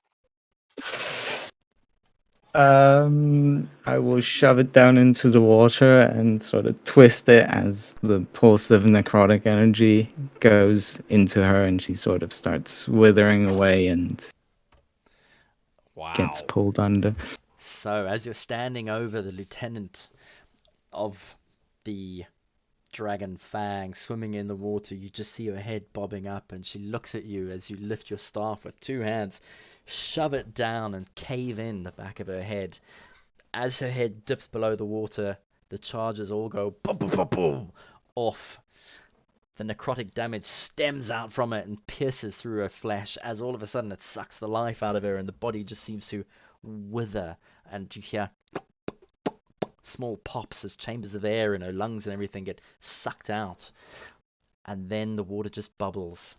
I will shove it down into the water and sort of twist it as the pulse of necrotic energy goes into her, and she sort of starts withering away and Wow. gets pulled under. So, as you're standing over the lieutenant of the Dragon Fang swimming in the water, you just see her head bobbing up, and she looks at you as you lift your staff with 2 hands, shove it down and cave in the back of her head. As her head dips below the water, the charges all go boom, boom, boom, boom, off. The necrotic damage stems out from it and pierces through her flesh as all of a sudden it sucks the life out of her, and the body just seems to wither, and you hear small pops as chambers of air in her lungs and everything get sucked out. And then the water just bubbles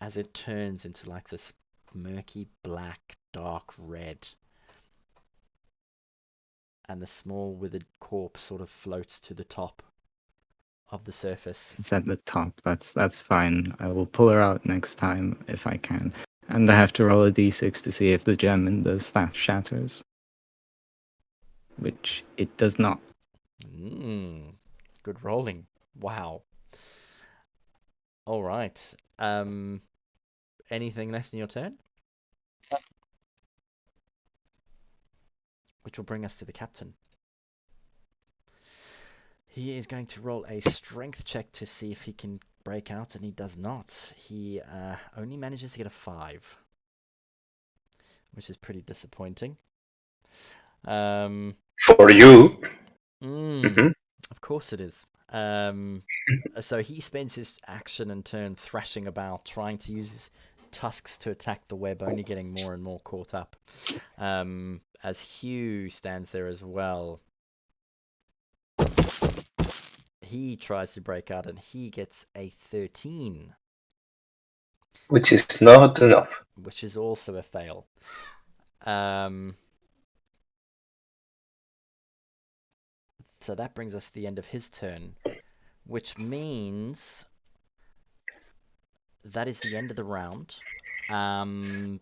as it turns into like this murky black, dark red. And the small withered corpse sort of floats to the top of the surface. It's at the top. That's fine. I will pull her out next time if I can. And I have to roll a d6 to see if the gem in the staff shatters. Which it does not. Good rolling. Wow. All right. Anything left in your turn? Which will bring us to the captain. He is going to roll a strength check to see if he can break out, and he does not. He only manages to get a 5, which is pretty disappointing. For you. Of course it is. So he spends his action and turn thrashing about, trying to use his tusks to attack the web, only getting more and more caught up. As Hugh stands there as well. he tries to break out and he gets a 13, Which is not enough. which is also a fail. So that brings us to the end of his turn, which means that is the end of the round.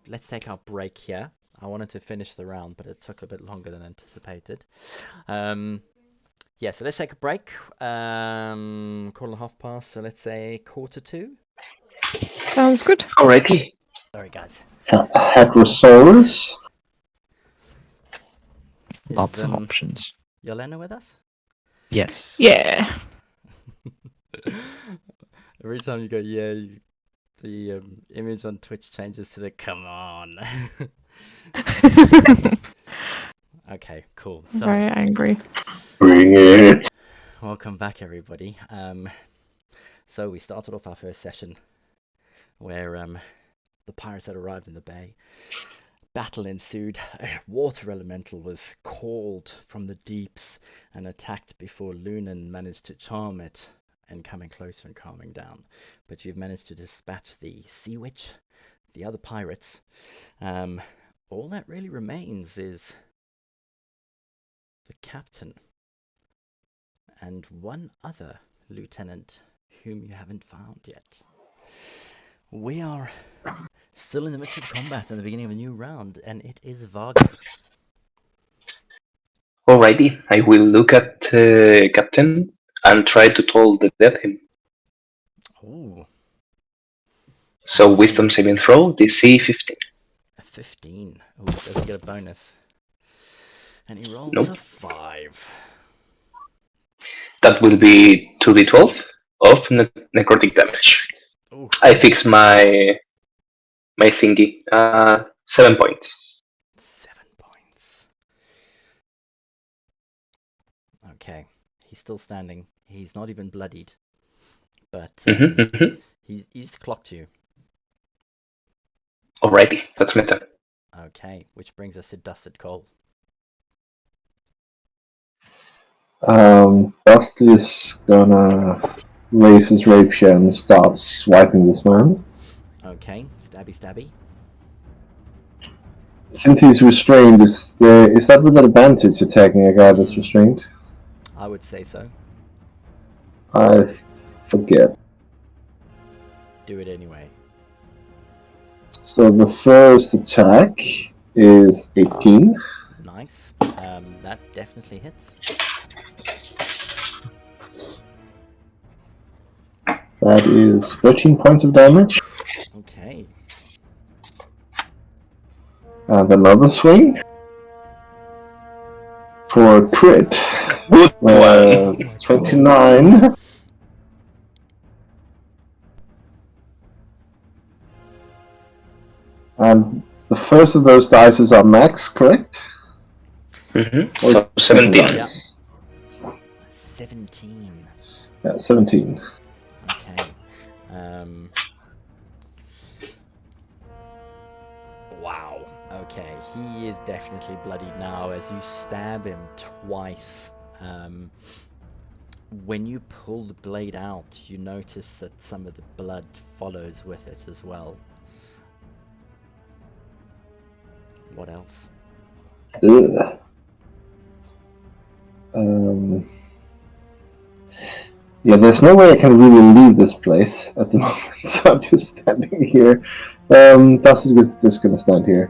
Let's take our break here. I wanted to finish the round, but it took a bit longer than anticipated. Yeah, so let's take a break. Quarter half past, so let's say 1:45. Sounds good. Alrighty. Sorry, guys. Hadrosaurus. Is, Lots of options. Yelena with us? Yes. Yeah. Every time you go, yeah, the image on Twitch changes to the come on. Okay, cool. So, Very angry. Bring it. welcome back, everybody. So we started off our first session where the pirates had arrived in the bay. Battle ensued. A water elemental was called from the deeps and attacked before Lunan managed to charm it and coming closer and calming down. But you've managed to dispatch the Sea Witch, the other pirates. All that really remains is the captain and one other lieutenant whom you haven't found yet. We are still in the midst of combat and the beginning of a new round, and it is Vargo. Alrighty. I will look at Captain and try to toll the death him. Ooh, So wisdom saving throw, DC 15. a 15. Ooh, doesn't get a bonus. And he rolls Nope. a 5. That will be 2d12 of necrotic damage. Ooh, I fix my thingy. 7 points. 7 points. Okay, he's still standing. He's not even bloodied. But he's clocked you. Alrighty, that's my turn. Okay, which brings us to Dusted Cole. Dusty is gonna raise his rapier and start swiping this man. Okay, stabby stabby. Since he's restrained, is that with an advantage attacking a guy that's restrained? I would say so. I forget. Do it anyway. So the first attack is 18. Nice. That definitely hits. That is 13 points of damage. Okay. And another swing. For a crit. Good one. 29. And the first of those dice are max, correct? So 17. Yeah. 17. Yeah, 17. Okay. Wow. Okay, he is definitely bloodied now as you stab him twice. When you pull the blade out, you notice that some of the blood follows with it as well. What else? Ugh. Yeah, there's no way I can really leave this place at the moment, so I'm just standing here. Dustin is just gonna stand here,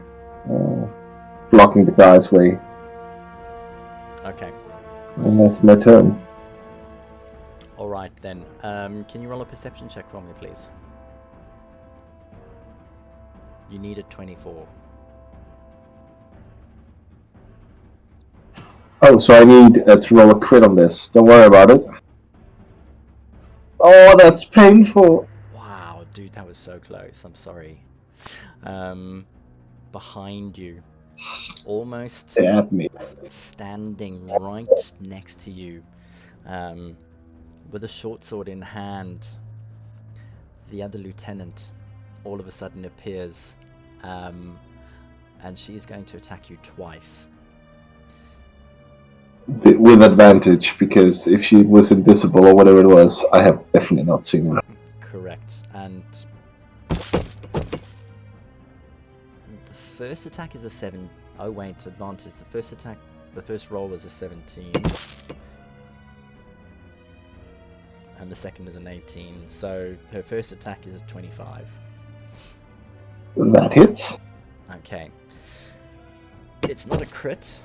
blocking the guy's way. Okay. And that's my turn. Alright then. Can you roll a perception check for me, please? You need a 24. Oh, so I need to roll a crit on this. Don't worry about it. Oh, that's painful. Wow, dude, that was so close. I'm sorry. Behind you, almost Stab me. standing right next to you, with a short sword in hand, the other lieutenant all of a sudden appears, and she's going to attack you twice. with advantage, because if she was invisible or whatever it was, I have definitely not seen her. Correct. And the first attack is a 7. Oh wait, advantage. The first roll is a 17. And the second is an 18. So her first attack is a 25. That hits. Okay. It's not a crit,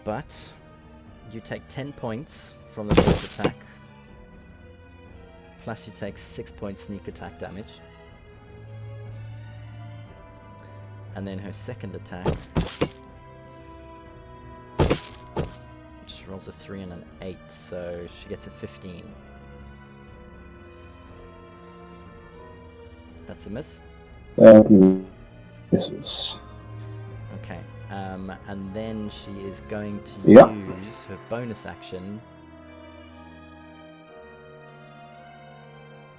but you take 10 points from the first attack. Plus you take 6 points sneak attack damage. And then her second attack, she rolls a 3 and an 8, so she gets a 15. That's a miss. That misses. Okay. And then she is going to Yeah. use her bonus action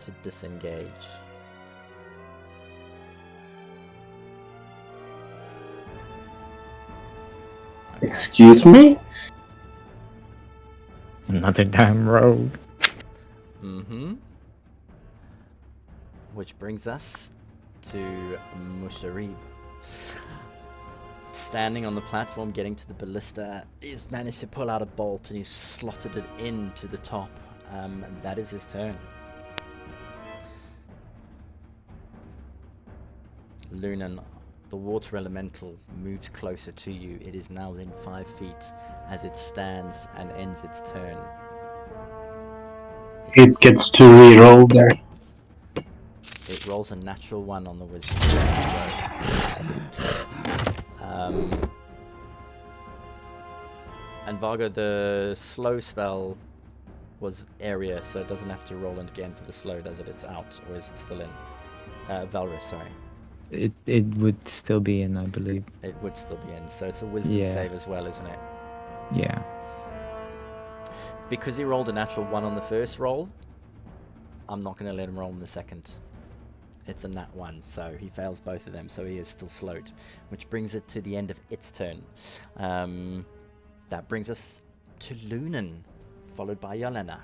to disengage. Okay. Excuse me? Another damn rogue. Mm-hmm. Which brings us to Musharib. Standing on the platform, getting to the ballista, he's managed to pull out a bolt and he's slotted it into the top. That is his turn. Lunan, the water elemental, moves closer to you. It is now within 5 feet as it stands and ends its turn. It gets to reroll there. It rolls a natural 1 on the wisdom saving throw. And Vargo, the slow spell was area, so it doesn't have to roll it again for the slow, does it? It's out, or is it still in? Valrus, sorry. It would still be in, I believe. It would still be in, so it's a wisdom Yeah. save as well, isn't it? Yeah. Because he rolled a natural 1 on the first roll, I'm not going to let him roll on the second. It's a nat 1, so he fails both of them, so he is still slowed. Which brings it to the end of its turn. That brings us to Lunan, followed by Yelena.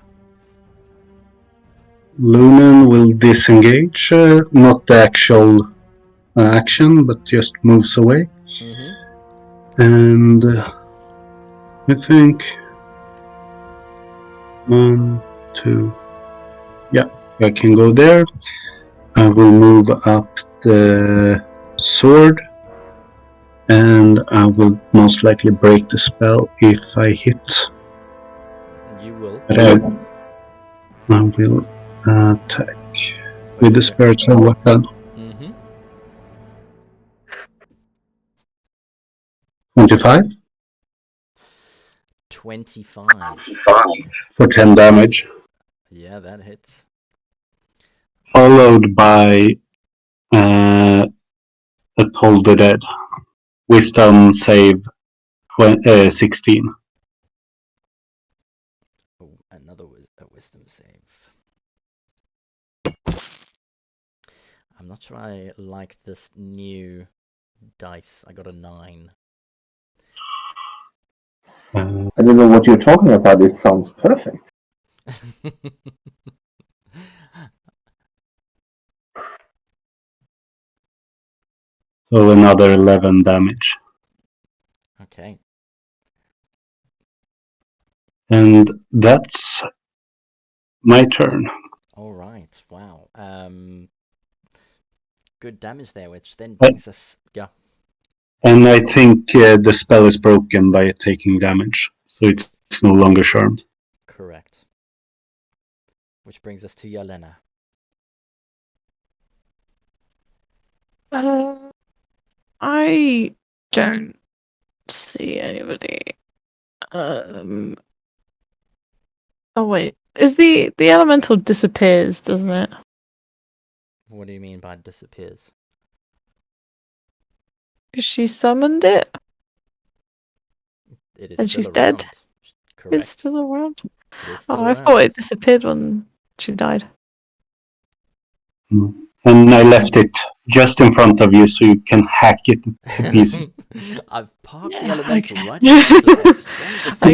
Lunan will disengage, not the actual action, but just moves away. Mm-hmm. And I think 1, 2. Yeah, I can go there. I will move up the sword, and I will most likely break the spell if I hit. You will. But I will attack with the spiritual weapon. Mm-hmm. 25 25. for 10 damage, Yeah, that hits. followed by Uphold the Dead. Wisdom save 16. Oh, another wisdom save. I'm not sure I like this new dice. I got a 9. I don't know what you're talking about. It sounds perfect. So another 11 damage. Okay. And that's my turn. All right. Wow. Good damage there, which then brings us. Yeah. And I think the spell is broken by it taking damage, so it's no longer charmed. Correct. Which brings us to Yelena. I don't see anybody. Oh wait, is the elemental disappears, doesn't it? What do you mean by disappears? Is she summoned it? It is And still she's dead? around. Correct. It's still around. It is still Oh, I around. thought it disappeared when she died. And I left it just in front of you so you can hack it to pieces. I've parked the Yeah, elemental okay. right in front of our strongest I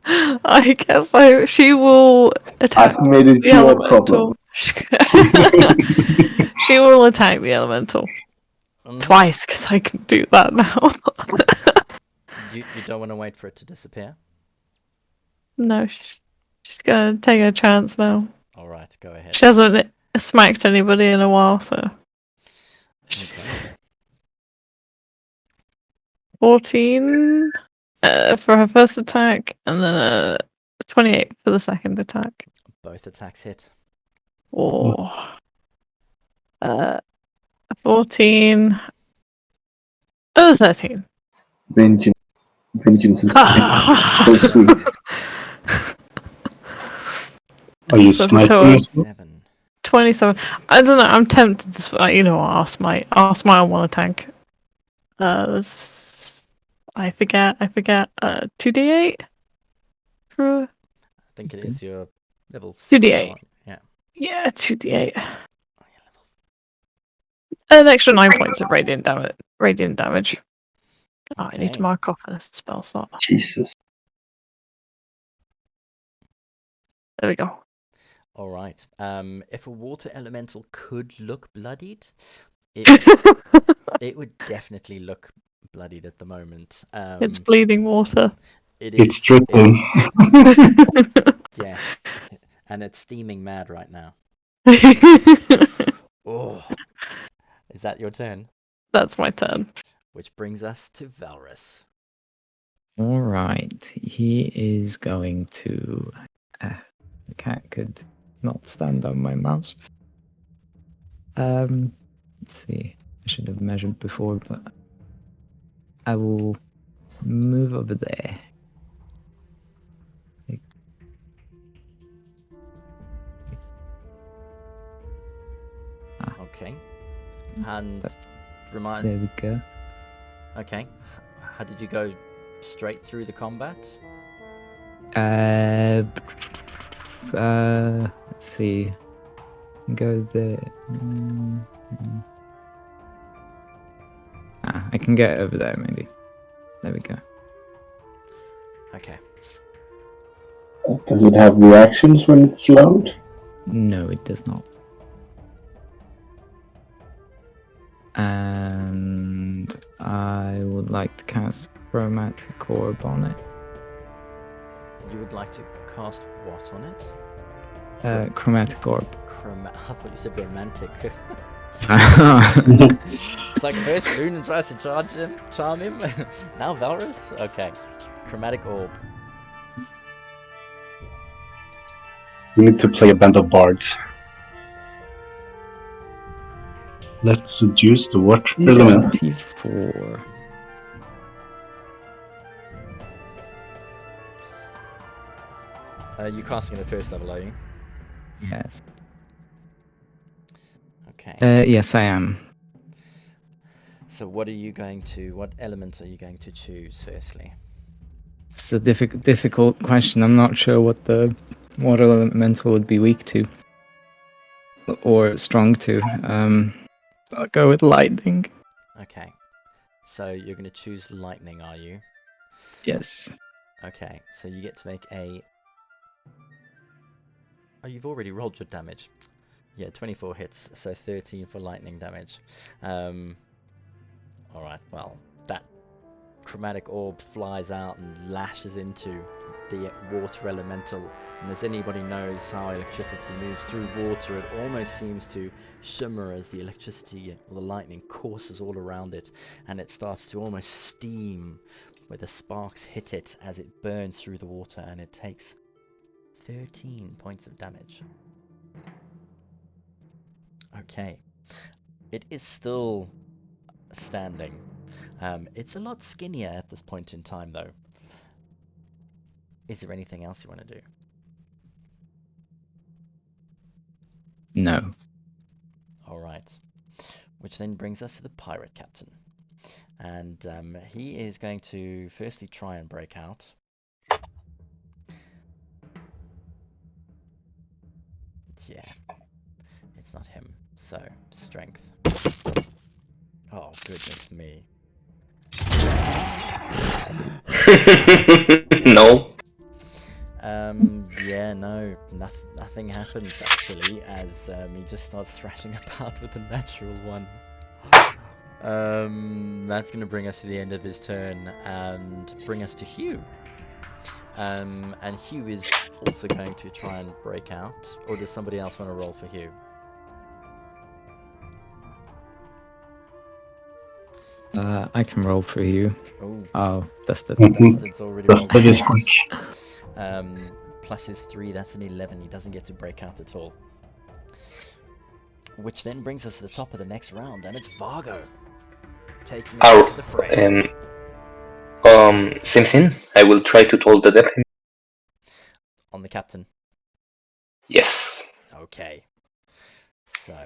fighter. I guess she will attack I've made it the your problem. elemental. She will attack the elemental Mhm. twice because I can do that now. You don't want to wait for it to disappear? No, she's gonna take a chance now. All right, go ahead. She hasn't smacked anybody in a while, so Okay. 14 for her first attack, and then 28 for the second attack. Both attacks hit. Or 14. Oh, 13. Vengeance. Vengeance is so sweet. Are you So it's a smiting total of as well? 7. 27. I don't know. I'm tempted to, ask my on one attack. I forget. 2d8 for I think it is your level 2d8. now. Yeah. Yeah, 2d8. Oh, yeah, level. An extra 9 points of radiant damage. Oh, I need to Okay. mark off a spell slot. Jesus. There we go. All right. If a water elemental could look bloodied, it it would definitely look bloodied at the moment. It's bleeding water. It It's is. dripping. Yeah, and it's steaming mad right now. Oh, is that your turn? That's my turn. Which brings us to Valrus. All right, he is going to. The cat could not stand on my mouse. Let's see. I should have measured before, but I will move over there. Okay. And That- remind. There we go. Okay. How did you go straight through the combat? Let's see. Go there. I can get over there maybe. There we go. Okay. Does it have reactions when it's loud? No, it does not. And I would like to cast Chromatic Orb on it. You would like to cast what on it? Chromatic Orb. I thought you said romantic. It's like first Loon tries to charm him. Now Valrus? Okay. Chromatic Orb. We need to play a band of bards. Let's seduce the water element. 24. You casting at first level, are you? Yes. Okay. Yes, I am. So what element are you going to choose firstly? It's a difficult question. I'm not sure what the water elemental would be weak to or strong to. I'll go with lightning. Okay. So you're going to choose lightning, are you? Yes. Okay. So you get to make a... Oh, you've already rolled your damage. Yeah, 24 hits, so 13 for lightning damage. Alright, well, that chromatic orb flies out and lashes into the water elemental. And as anybody knows how electricity moves through water, it almost seems to shimmer as the electricity or the lightning courses all around it. And it starts to almost steam where the sparks hit it as it burns through the water, and it takes 13 points of damage. Okay. It is still standing. It's a lot skinnier at this point in time, though. Is there anything else you want to do? No. Alright. Which then brings us to the pirate captain. And he is going to firstly try and break out. Yeah. It's not him. So, strength. Oh, goodness me. No. Yeah, no, nothing happens actually, as he just starts thrashing about with a natural one. That's gonna bring us to the end of his turn and bring us to Hugh. And Hugh is also going to try and break out, or does somebody else want to roll for Hugh? I can roll for you. Oh, Oh, that's the. Dustin's already rolled. Dusted is a quick. 6. Plus his 3, that's an 11. He doesn't get to break out at all. Which then brings us to the top of the next round, and it's Vargo taking us Oh, into the fray. Same thing. I will try to toll the death. On the captain. Yes. Okay. So.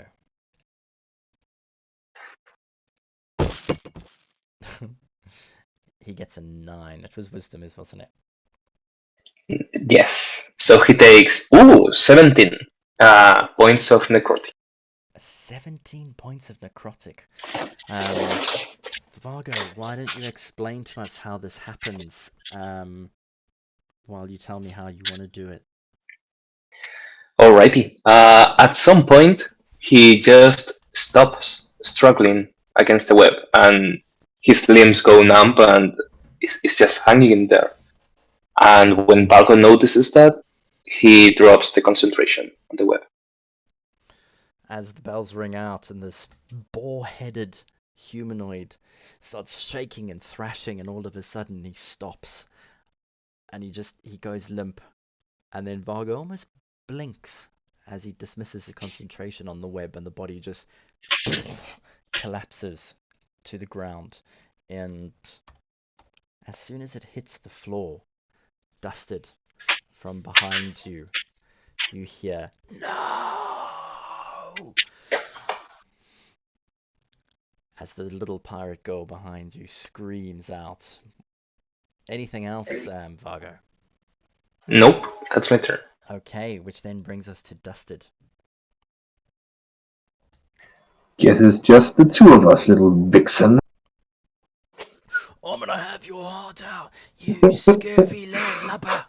He gets a 9. It was wisdom, wasn't it? Yes. So he takes 17 points of necrotic. 17 points of necrotic. Vargo, why don't you explain to us how this happens, while you tell me how you want to do it? Alrighty. At some point, he just stops struggling against the web, and his limbs go numb, and is just hanging in there. And when Vargo notices that, he drops the concentration on the web. As the bells ring out and this boar-headed humanoid starts shaking and thrashing, and all of a sudden he stops and he goes limp, and then Vargo almost blinks as he dismisses the concentration on the web, and the body just collapses to the ground. And as soon as it hits the floor, Dusted, from behind you, you hear "No!" as the little pirate girl behind you screams out. Anything else, Vargo? Nope, that's my turn. Okay, which then brings us to Dusted. Guess it's just the two of us, little vixen. I'm gonna have your heart out, you scurvy landlubber.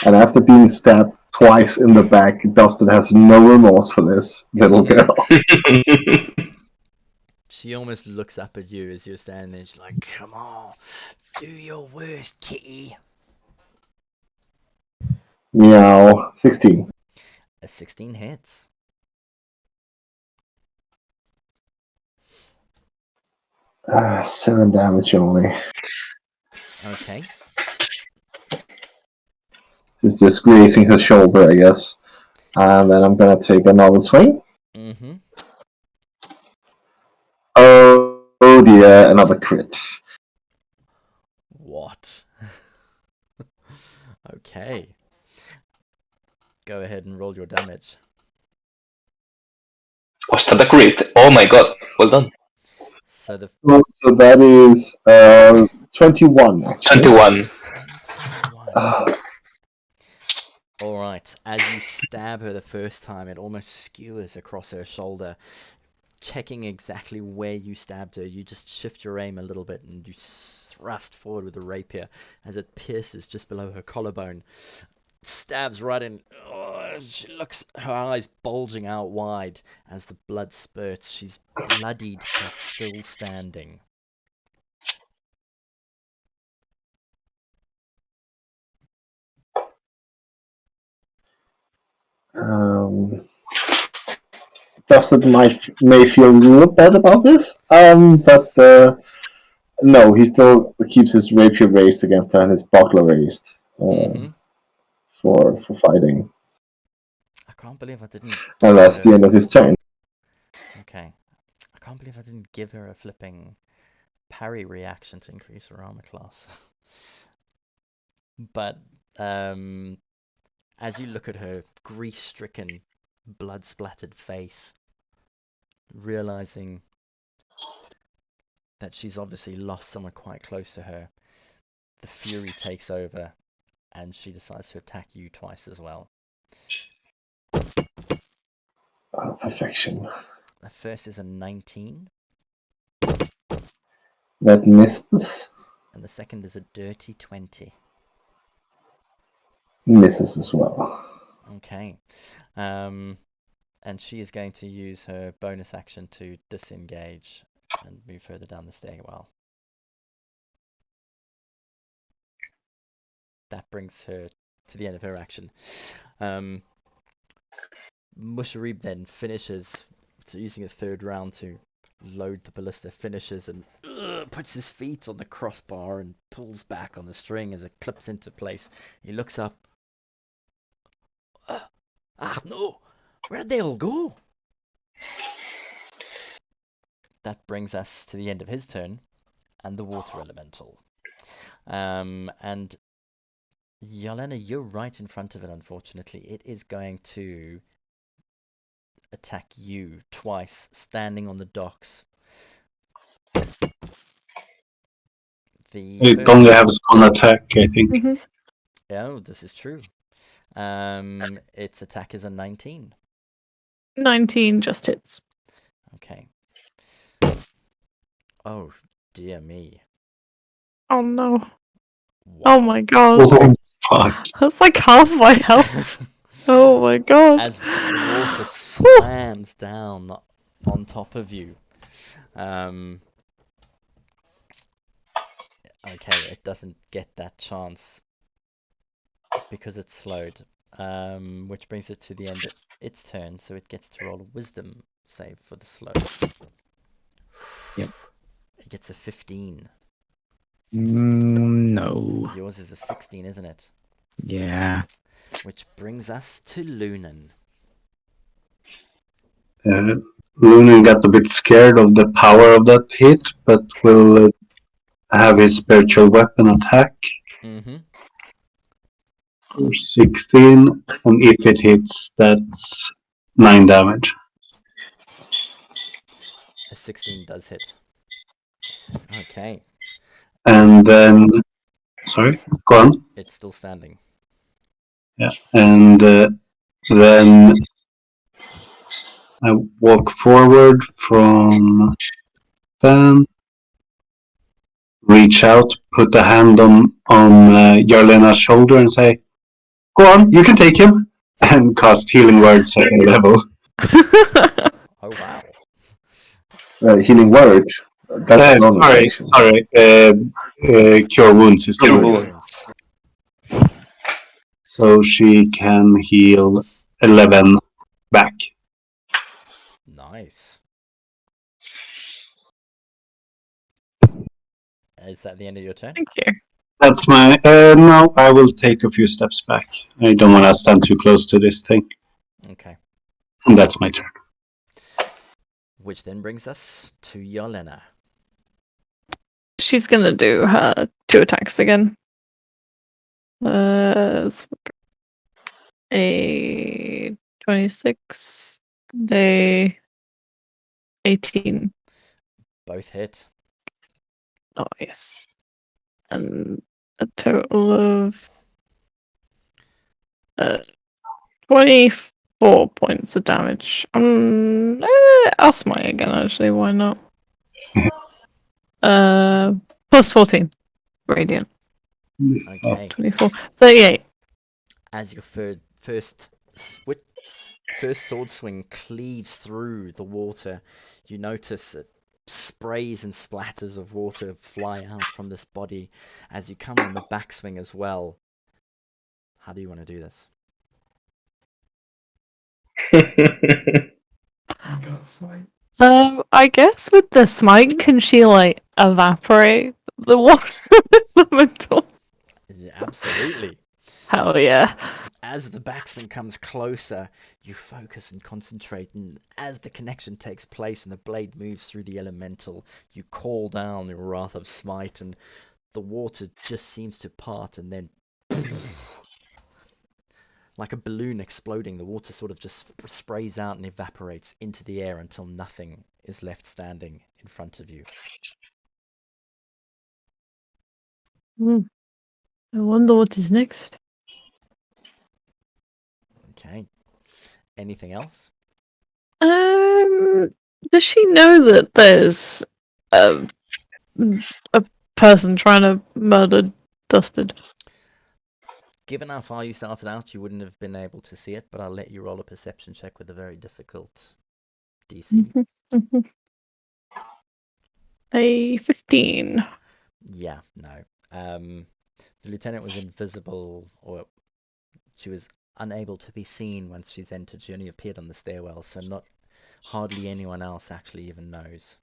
And after being stabbed twice in the back, Dustin has no remorse for this little girl. She almost looks up at you as you're standing there. She's like, "Come on, do your worst, kitty." Meow. 16. A 16 hits. Ah, 7 damage only. Okay. She's just grazing her shoulder, I guess. And then I'm gonna take another swing. Mm-hmm. Oh dear, another crit. What? Okay. Go ahead and roll your damage. Was that a crit? Oh my god, well done. So the So that is 21, actually. 21. 21. Alright, as you stab her the first time, it almost skewers across her shoulder. Checking exactly where you stabbed her, you just shift your aim a little bit and you thrust forward with the rapier as it pierces just below her collarbone. Stabs right in. Oh, she looks, her eyes bulging out wide as the blood spurts. She's bloodied but still standing. Dustin may feel a little bad about this, but no, he still keeps his rapier raised against her and his buckler raised for fighting. I can't believe I didn't. And that's the end of his turn. Okay. I can't believe I didn't give her a flipping parry reaction to increase her armor class. But as you look at her grief-stricken, blood-splattered face, realizing that she's obviously lost someone quite close to her, the fury takes over, and she decides to attack you twice as well. Perfection. The first is a 19, That misses. and the second is a dirty 20. Misses as well. Okay. And she is going to use her bonus action to disengage and move further down the stairwell. That brings her to the end of her action. Musharib then finishes, so using a third round to load the ballista, finishes and puts his feet on the crossbar and pulls back on the string as it clips into place. He looks up. No! Where'd they all go? That brings us to the end of his turn, and the water elemental. And Yelena, you're right in front of it, unfortunately. It is going to attack you twice, standing on the docks. It only has one attack, I think. Oh, this is true. Its attack is a 19. 19 just hits. Okay. Oh, dear me. Oh no. Wow. Oh my god. Oh, fuck. That's like half my health. Oh my god. As the water slams down on top of you. Okay, it doesn't get that chance because it's slowed. Which brings it to the end of its turn, so it gets to roll a wisdom save for the slow. Yep. It gets a 15. No. Yours is a 16, isn't it? Yeah. Which brings us to Lunan. Lunan got a bit scared of the power of that hit, but will have his spiritual weapon attack. Mm-hmm. For 16, and if it hits, that's 9 damage. A 16 does hit. Okay. And then, sorry, go on. It's still standing. Yeah, and then I walk forward from then, reach out, put a hand on Jarlena's shoulder and say, "Go on, you can take him," and cast Healing Word second level. Oh, wow. Healing word. That's a Sorry. Cure Wounds is the Cure word. Wounds. So she can heal 11 back. Nice. Is that the end of your turn? Thank you. That's my. No, I will take a few steps back. I don't want to stand too close to this thing. Okay. And that's my turn. Which then brings us to Yelena. She's gonna do her 2 attacks again. A 26, a 18. Both hit. Oh yes. And a total of 24 points of damage. I'll smite again actually, why not? Plus 14. Radiant. Okay. 24. 38. As your first sword swing cleaves through the water, you notice that sprays and splatters of water fly out from this body as you come on the backswing as well. How do you want to do this? I guess with the smite, can she like evaporate the water elemental? Yeah, absolutely. Hell yeah. As the backswing comes closer, you focus and concentrate, and as the connection takes place and the blade moves through the elemental, you call down the Wrath of Smite, and the water just seems to part, and then like a balloon exploding, the water sort of just sprays out and evaporates into the air until nothing is left standing in front of you. I wonder what is next. Anything else? Does she know that there's a person trying to murder Dusted? Given how far you started out, you wouldn't have been able to see it, but I'll let you roll a perception check with a very difficult DC. A 15. Yeah, no. The lieutenant was invisible, or she was unable to be seen once she's entered. She only appeared on the stairwell, so hardly anyone else actually even knows.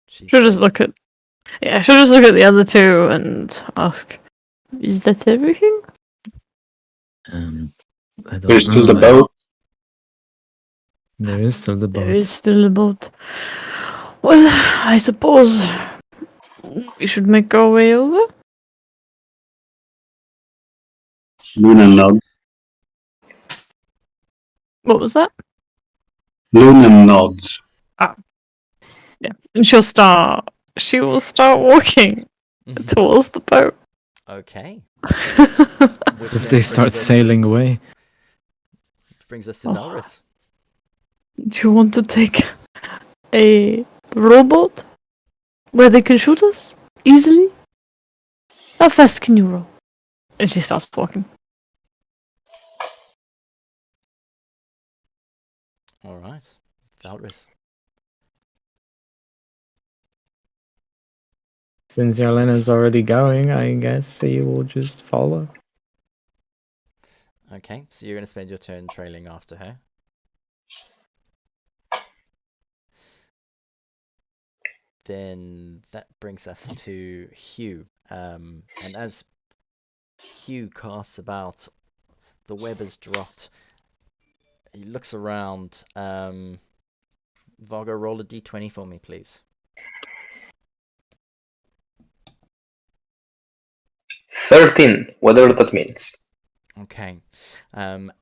She's She'll just look at the other two and ask, "Is that everything?" I don't There's still know. the boat. There is still the boat. There is still a boat. Well, I suppose we should make our way over. Luna nods. What was that? Luna nods. Yeah, and she will start walking towards the boat. Okay. Which If then they start brings us- sailing away. Brings us to Oh. Dalris. Do you want to take a rowboat where they can shoot us easily? How fast can you row? And she starts walking. All right, Dalris. Since Yelena's already going, I guess he will just follow. Okay, so you're going to spend your turn trailing after her. Then that brings us to Hugh. And as Hugh casts about, the web has dropped. He looks around. Vargo, roll a d20 for me, please. 13, whatever that means. Okay.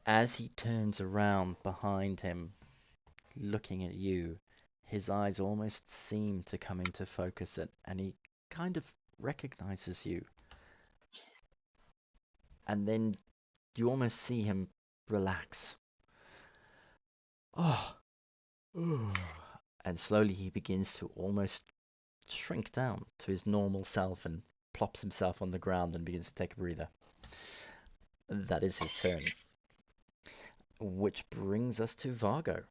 As he turns around behind him, looking at you, his eyes almost seem to come into focus, and he kind of recognizes you. And then you almost see him relax. Oh. And slowly he begins to almost shrink down to his normal self and plops himself on the ground and begins to take a breather. That is his turn. Which brings us to Vargo.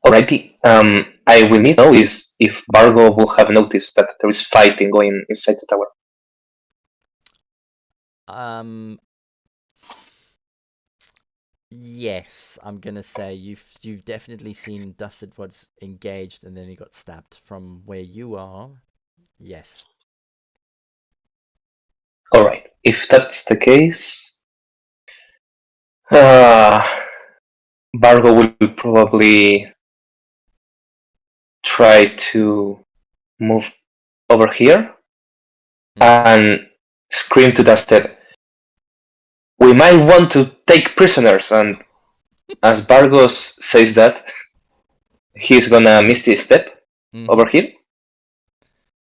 Alrighty. I will need to know is if Vargo will have noticed that there is fighting going inside the tower. Yes, I'm gonna say you've definitely seen Dusted was engaged and then he got stabbed from where you are. Yes. Alright, if that's the case, Vargo will probably try to move over here and scream to Dusted, "We might want to take prisoners," and as Vargos says that, he's gonna Misty Step over here.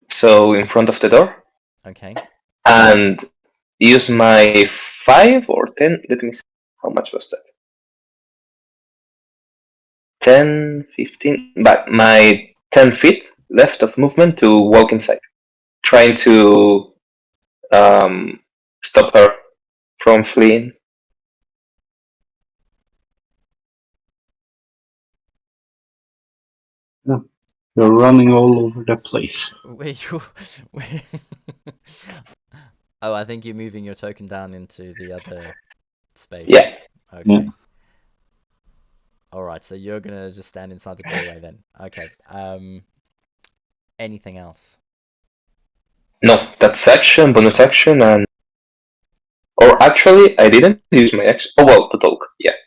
So in front of the door. Okay. And use my 5 or 10. Let me see. How much was that? 10, 15. But my 10 feet left of movement to walk inside. Trying to stop her from fleeing. You're running all over the place. Where you? Oh, I think you're moving your token down into the other space. Yeah. Okay. Yeah. All right. So you're gonna just stand inside the doorway then. Okay. Anything else? No, that's action, bonus action, and. Or actually, I didn't use my action. Oh well, to talk. Yeah.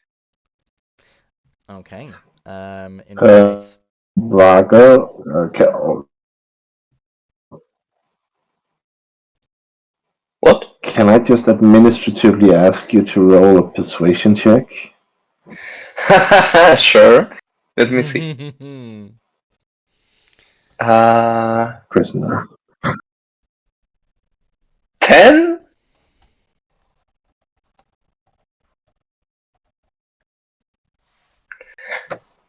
Okay. In which case. Vargo. Okay. What? Can I just administratively ask you to roll a persuasion check? Sure. Let me see. Prisoner. 10?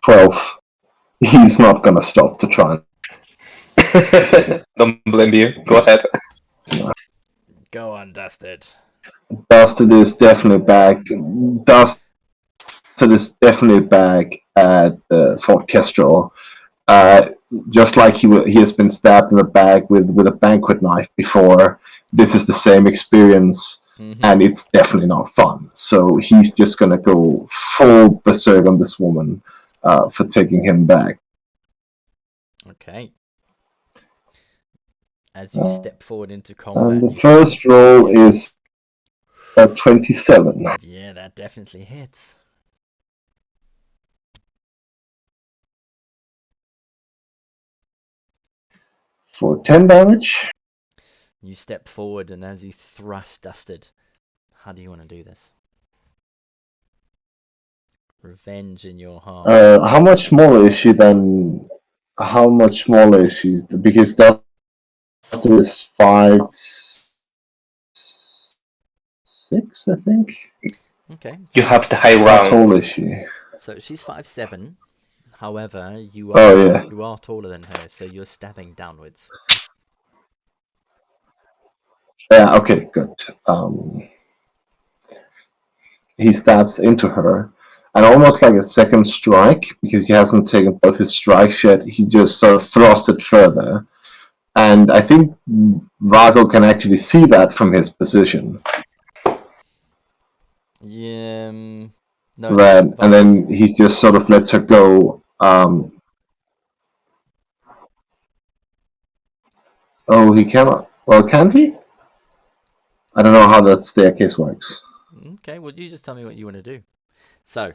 12. He's not gonna stop to try. Don't blame you. Go ahead. Go on, Dusted. Dusted is definitely back. Dusted is definitely back at Fort Kestrel. Just like he has been stabbed in the back with a banquet knife before. This is the same experience, and it's definitely not fun. So he's just gonna go full berserk on this woman for taking him back. Okay. As you step forward into combat. And the you- first roll is a 27 Yeah, that definitely hits. for 10 damage. You step forward, and as you thrust Dusted, how do you want to do this? Revenge in your heart. How much smaller is she than? How much smaller is she? Because Dusted is 5'6", I think. Okay. You have the high How tall ground. is she? So she's 5'7". However, you Oh yeah. are taller than her, so you're stabbing downwards. Yeah. Okay. Good. He stabs into her, and almost like a second strike, because he hasn't taken both his strikes yet. He just sort of thrusts it further, and I think Vargo can actually see that from his position. Yeah. No. Right, and Vargo's- then he just sort of lets her go. Oh, he cannot. Well, can't he? I don't know how that staircase works. Okay. Well, you just tell me what you want to do. So.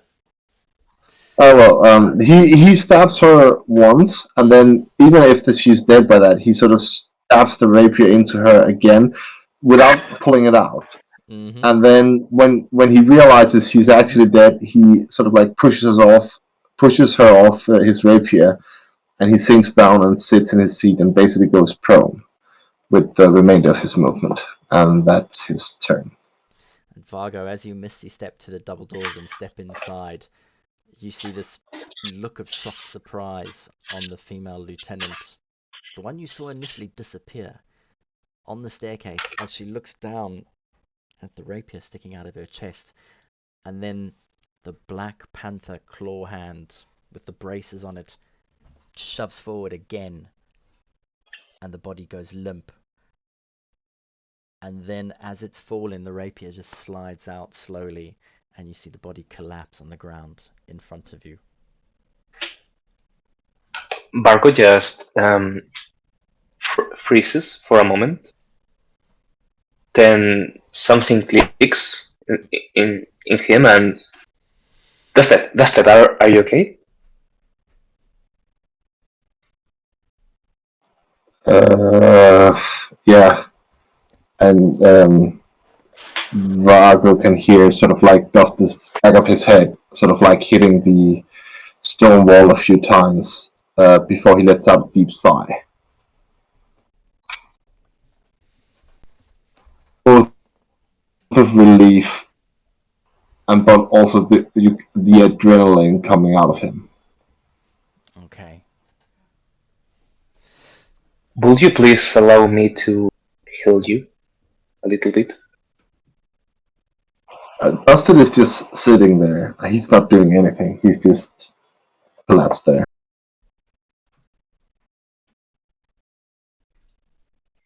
Oh well, he stabs her once, and then even if she's dead by that, he sort of stabs the rapier into her again, without pulling it out. Mhm. And then when he realizes she's actually dead, he sort of like pushes her off his rapier, and he sinks down and sits in his seat and basically goes prone with the remainder of his movement, and that's his turn. And Vargo, as you misty step to the double doors and step inside, you see this look of shocked surprise on the female lieutenant, the one you saw initially disappear, on the staircase as she looks down at the rapier sticking out of her chest, and then the Black Panther claw hand with the braces on it shoves forward again, and the body goes limp. And then as it's falling, the rapier just slides out slowly, and you see the body collapse on the ground in front of you. Barco just freezes for a moment. Then something clicks in him, and that's it. Are you okay? Yeah, and Vargo can hear sort of like dust this back of his head, sort of like hitting the stone wall a few times before he lets out a deep sigh. Both of relief and but also the adrenaline coming out of him. Okay. Would you please allow me to heal you a little bit? Dustin is just sitting there. He's not doing anything. He's just collapsed there.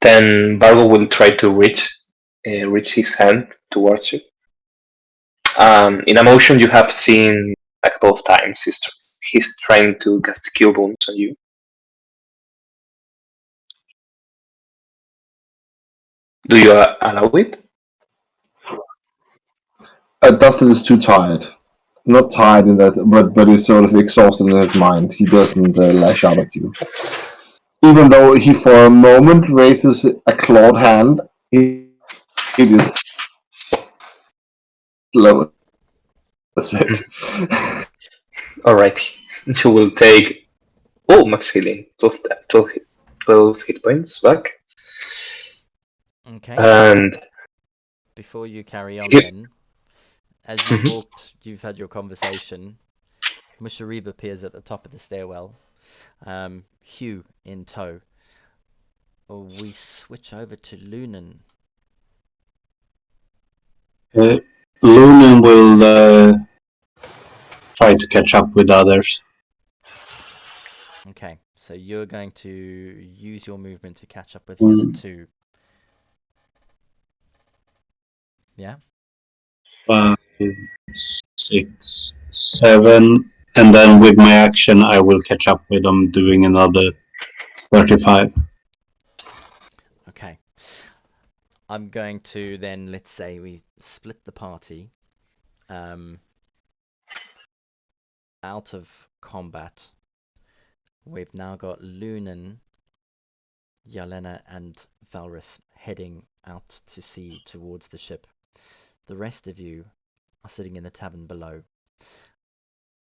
Then Bargo will try to reach his hand towards you. In a motion you have seen a couple of times, he's trying to cast Cure Wounds on you. Do you allow it? Dustin is too tired. Not tired in that, but he's sort of exhausted in his mind. He doesn't lash out at you. Even though he for a moment raises a clawed hand, it is low. That's it. Alright, you will take max healing, 12 hit points back. Okay. And Before you carry on Yep. then, as you've had your conversation, Musharib appears at the top of the stairwell. Hugh in tow. We switch over to Lunan. Lunan will try to catch up with others. Okay, so you're going to use your movement to catch up with the other two. Yeah? 5, 6, 7, and then with my action I will catch up with them doing another 35. Okay. I'm going to then, let's say we split the party out of combat. We've now got Lunan, Yelena, and Valrus heading out to sea towards the ship. The rest of you are sitting in the tavern below.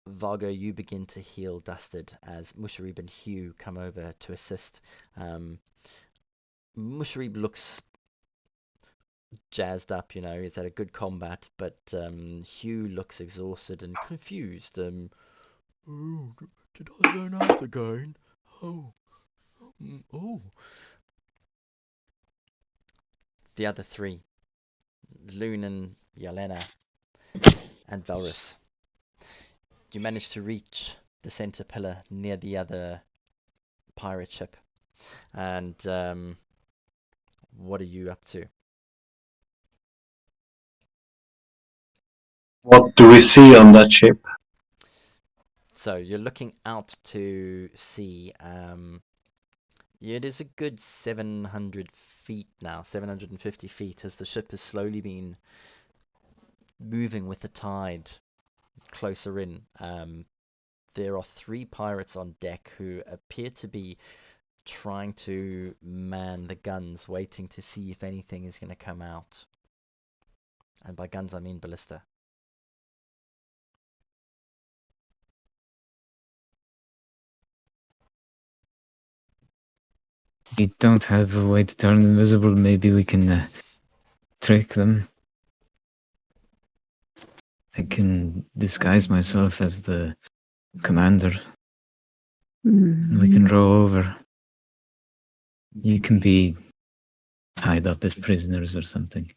Vargo, you begin to heal Dusted as Musharib and Hugh come over to assist. Musharib looks jazzed up, he's had a good combat, but Hugh looks exhausted and confused. Oh, did I zone out again? Oh. The other three, Lunan, Yelena, and Valrus. You manage to reach the center pillar near the other pirate ship. And what are you up to? What do we see on that ship? So you're looking out to sea. It is a good 700 feet now, 750 feet, as the ship has slowly been moving with the tide closer in. There are 3 pirates on deck who appear to be trying to man the guns, waiting to see if anything is going to come out. And by guns, I mean ballista. We don't have a way to turn invisible. Maybe we can trick them. I can disguise myself as the commander. And we can row over. You can be tied up as prisoners or something.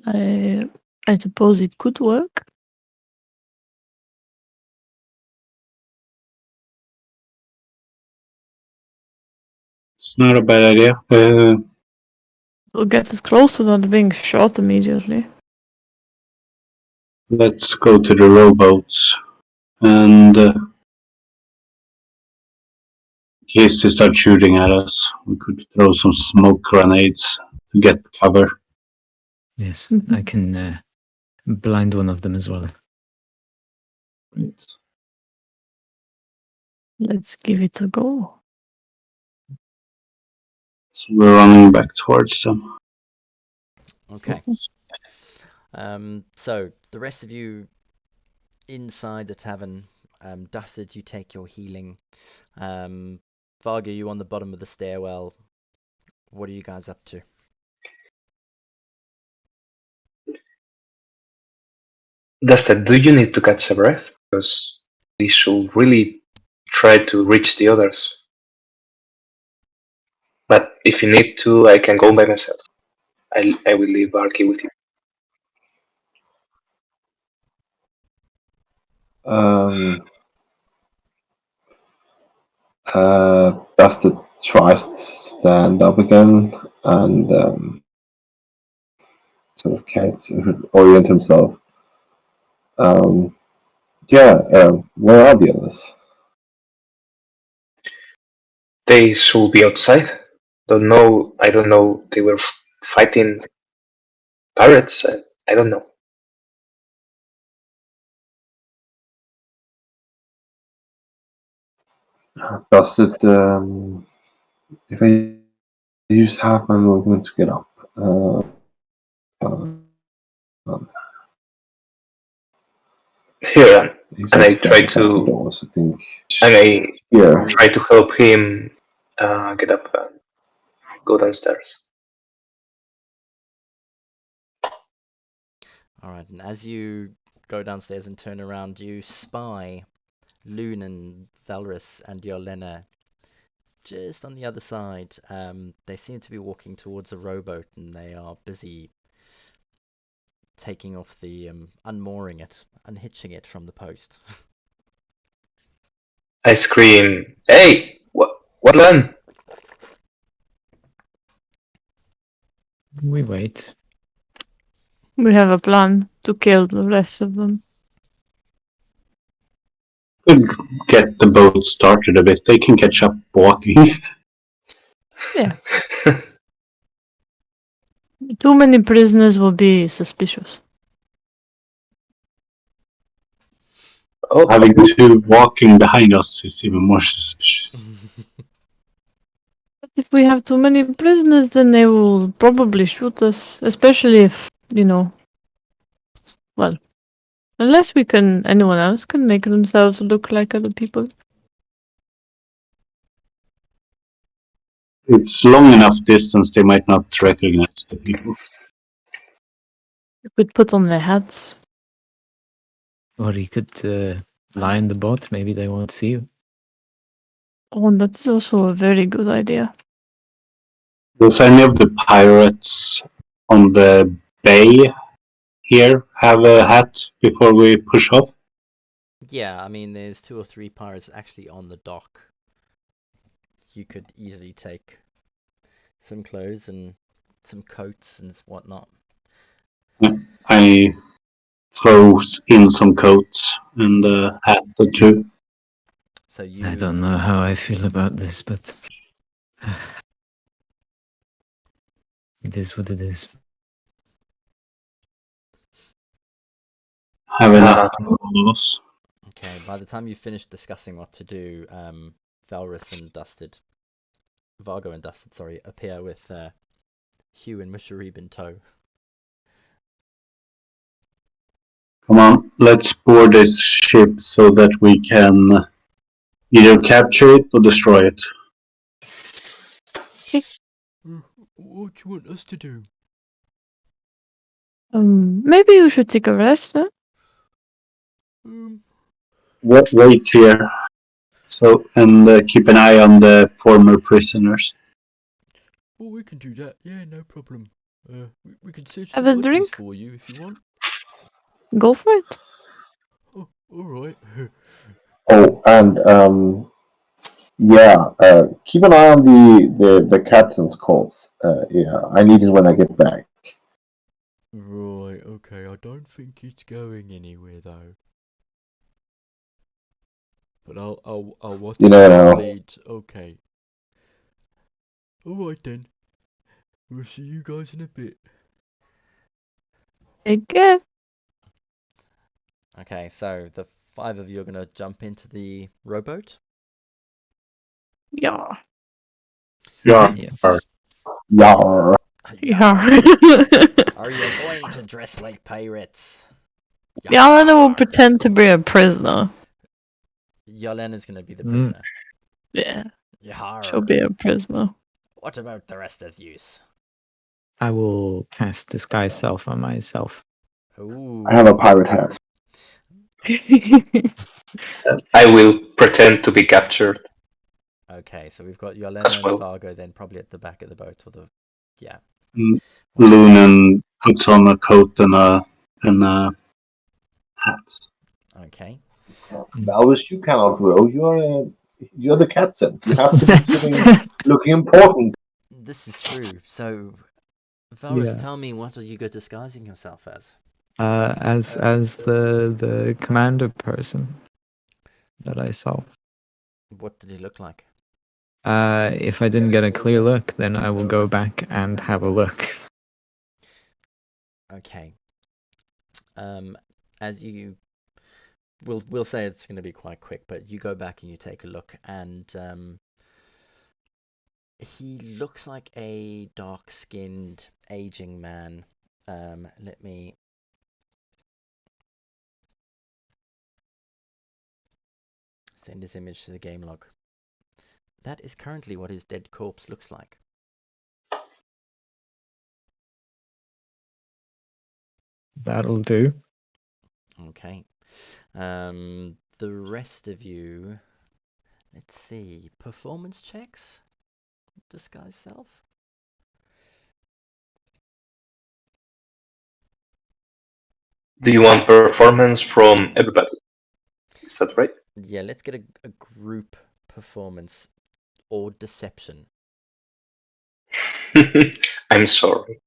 I suppose it could work. It's not a bad idea. We'll get as close without being shot immediately. Let's go to the rowboats and in case they start shooting at us, we could throw some smoke grenades to get cover. Yes, I can blind one of them as well. Right. Let's give it a go. So we're running back towards them. Okay. So the rest of you inside the tavern, Dusted, you take your healing. Varga, you on the bottom of the stairwell. What are you guys up to? Dustin, do you need to catch a breath? Because we should really try to reach the others. But if you need to, I can go by myself. I will leave Arky with you. Dustin tries to stand up again and sort of can't orient himself. Where are the others? They should be outside. Don't know. I don't know. They were fighting pirates. I don't know. Dustin, if I use half my movement to get up. Here, He's and I just try standing by the to, doors, I think. and I Yeah. try to help him get up and go downstairs. All right, and as you go downstairs and turn around, you spy Loon and Valrus and Yolena just on the other side. They seem to be walking towards a rowboat, and they are busy taking off the unmooring it, unhitching it from the post. I scream, "Hey, what then?" We wait. We have a plan to kill the rest of them. Could get the boat started a bit. They can catch up walking. Too many prisoners will be suspicious. Oh, Having two walking behind us is even more suspicious. But if we have too many prisoners, then they will probably shoot us, especially if, well, unless anyone else can make themselves look like other people. It's long enough distance they might not recognize the people. You could put on their hats. Or you could lie in the boat. Maybe they won't see you. Oh, and that's also a very good idea. Does any of the pirates on the bay here have a hat before we push off? Yeah, I mean, there's 2 or 3 pirates actually on the dock. You could easily take some clothes and some coats and whatnot. I throw in some coats and a hat or two. So you. I don't know how I feel about this, but it is what it is. Have enough for all of us. Okay, by the time you finish discussing what to do, Valrus and Vargo and Dusted, sorry, appear with Hugh and Musharib in tow. Come on, let's board this ship so that we can either capture it or destroy it. What do you want us to do? Maybe you should take a rest, huh? Wait here. So and keep an eye on the former prisoners. Oh, we can do that. Yeah, no problem. We can search Have the a bodies drink? for you if you want. Go for it. Oh, all right. Oh, and keep an eye on the captain's corpse. Yeah, I need it when I get back. Right. Okay. I don't think it's going anywhere though. But I'll watch You never the know. bleed. Okay. All right then. We'll see you guys in a bit. Take care. Okay, so the 5 of you are gonna jump into the rowboat. Yeah. Yeah. Yes. Yar. Yeah. Are you going to dress like pirates? Yalena will pretend to be a prisoner. Yolena's gonna be the prisoner. Yeah. Yar. She'll be a prisoner. What about the rest of yous? I will cast disguise self on myself. Ooh. I have a pirate hat. I will pretend to be captured. Okay, so we've got Yolena As well. and Vargo then probably at the back of the boat, or Lunan puts on a coat and a hat. Okay. Valrus, you cannot row. You're the captain. You have to be sitting, looking important. This is true. So, Valrus, Yeah. tell me, what are you disguising yourself as? As the commander person that I saw. What did he look like? If I didn't get a clear look, then I will go back and have a look. Okay. As you, we'll say it's going to be quite quick, but you go back and you take a look, and he looks like a dark-skinned, aging man. Let me. Send his image to the game log. That is currently what his dead corpse looks like. That'll do. Okay. The rest of you, let's see, performance checks? Disguise self? Do you want performance from everybody? Is that right? Yeah, let's get a group performance or deception. I'm sorry.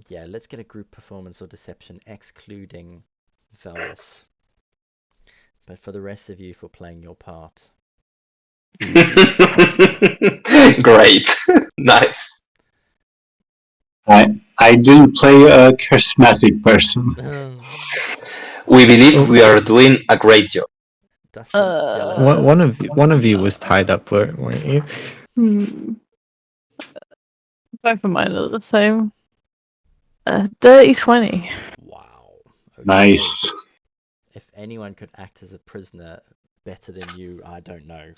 Yeah, let's get a group performance or deception, excluding Valrus. But for the rest of you, for playing your part. Great. Nice. I do play a charismatic person. We believe we are doing a great job. Dustin, One of you was tied up, weren't you? Both of mine are the same. Dirty 20. Wow. Okay. Nice. If anyone could act as a prisoner better than you, I don't know.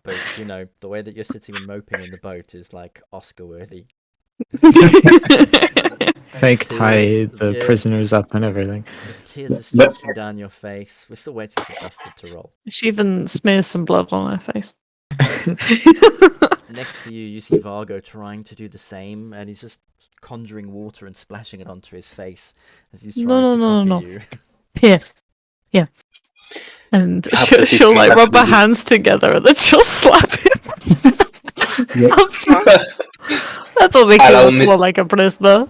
But, you know, the way that you're sitting and moping in the boat is like Oscar worthy. Fake tie Tears, the yeah. prisoners up and everything. The tears are streaming down your face. We're still waiting for Dustin to roll. She even smears some blood on her face. Next to you, you see Vargo trying to do the same, and he's just conjuring water and splashing it onto his face as he's trying to copy you. Here. Yeah. And You have to teach she'll me like how rub to her do this. hands together and then she'll slap him. I'm sorry. That'll make Allow you look me- more like a prisoner.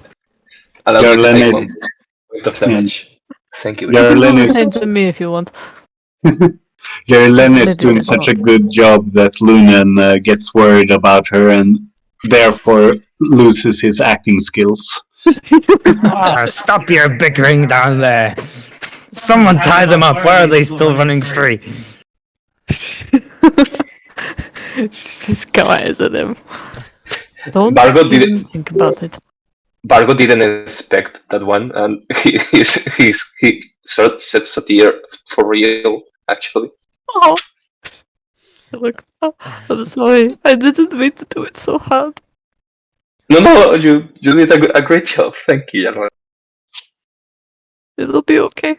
Allow me to Jarlen take is 1 point of damage. Thank you. You can Jarlen do the same is to me if you want. Jarlen is Maybe doing not. such a good job that Lunan gets worried about her and therefore loses his acting skills. Stop your bickering down there. Someone tie them up. Why are they still running free? She just glares at him. Don't Vargo even didn't. think about it. Vargo didn't expect that one, and he sets a tear for real. Actually, Oh. Look, I'm sorry. I didn't mean to do it so hard. no, you did a great job. Thank you, Jarlen. It'll be okay.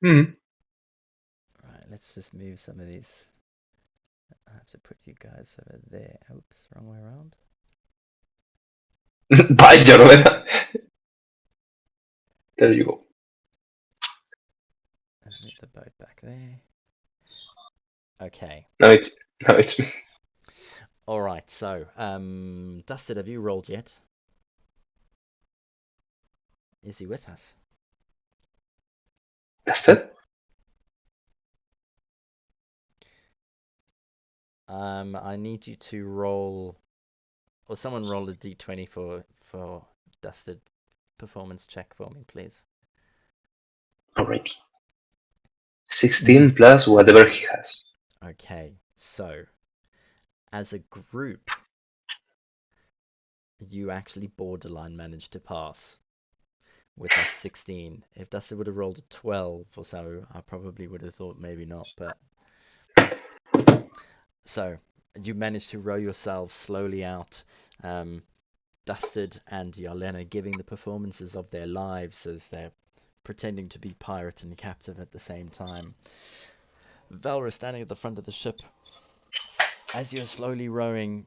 Hmm. Right, let's just move some of these. I have to put you guys over there. Oops, wrong way around. Bye, Jarlen. There you go. Let's move the boat back there. Okay. Now it's me. Alright, so, Dustin, have you rolled yet? Is he with us? That's it. I need you to roll, or someone roll a d20 for Dustin. Performance check for me, please. Alrighty. 16 plus whatever he has. Okay, so, as a group, you actually borderline managed to pass with that 16. If Dustin would have rolled a 12 or so, I probably would have thought maybe not, but... So, you managed to row yourselves slowly out, Dusted and Jarlena giving the performances of their lives as they're pretending to be pirate and captive at the same time. Valra standing at the front of the ship. As you're slowly rowing,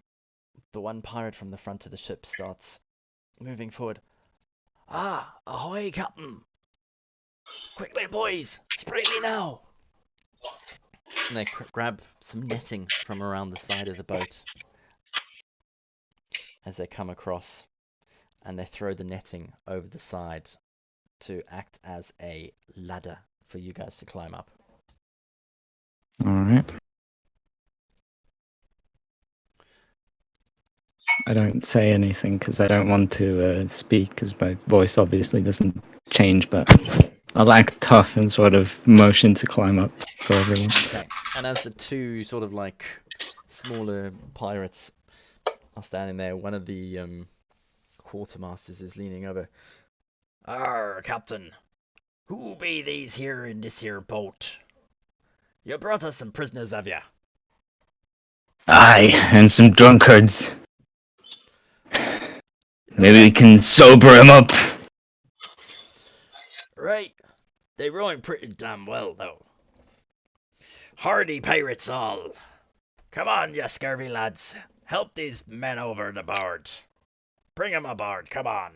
the one pirate from the front of the ship starts moving forward. Ah, ahoy, Captain! Quickly, boys! Spray me now! And they grab some netting from around the side of the boat as they come across, and they throw the netting over the side to act as a ladder for you guys to climb up. Alright. I don't say anything because I don't want to speak because my voice obviously doesn't change, but I'll act tough and sort of motion to climb up for everyone. Okay. And as the two sort of like smaller pirates are standing there, one of the quartermasters is leaning over. Arr, Captain, who be these here in this here boat? You brought us some prisoners, have ya? Aye, and some drunkards. Maybe we can sober him up. Right. They're rowing pretty damn well, though. Hardy pirates all. Come on, you scurvy lads. Help these men over the board. Bring 'em aboard, come on.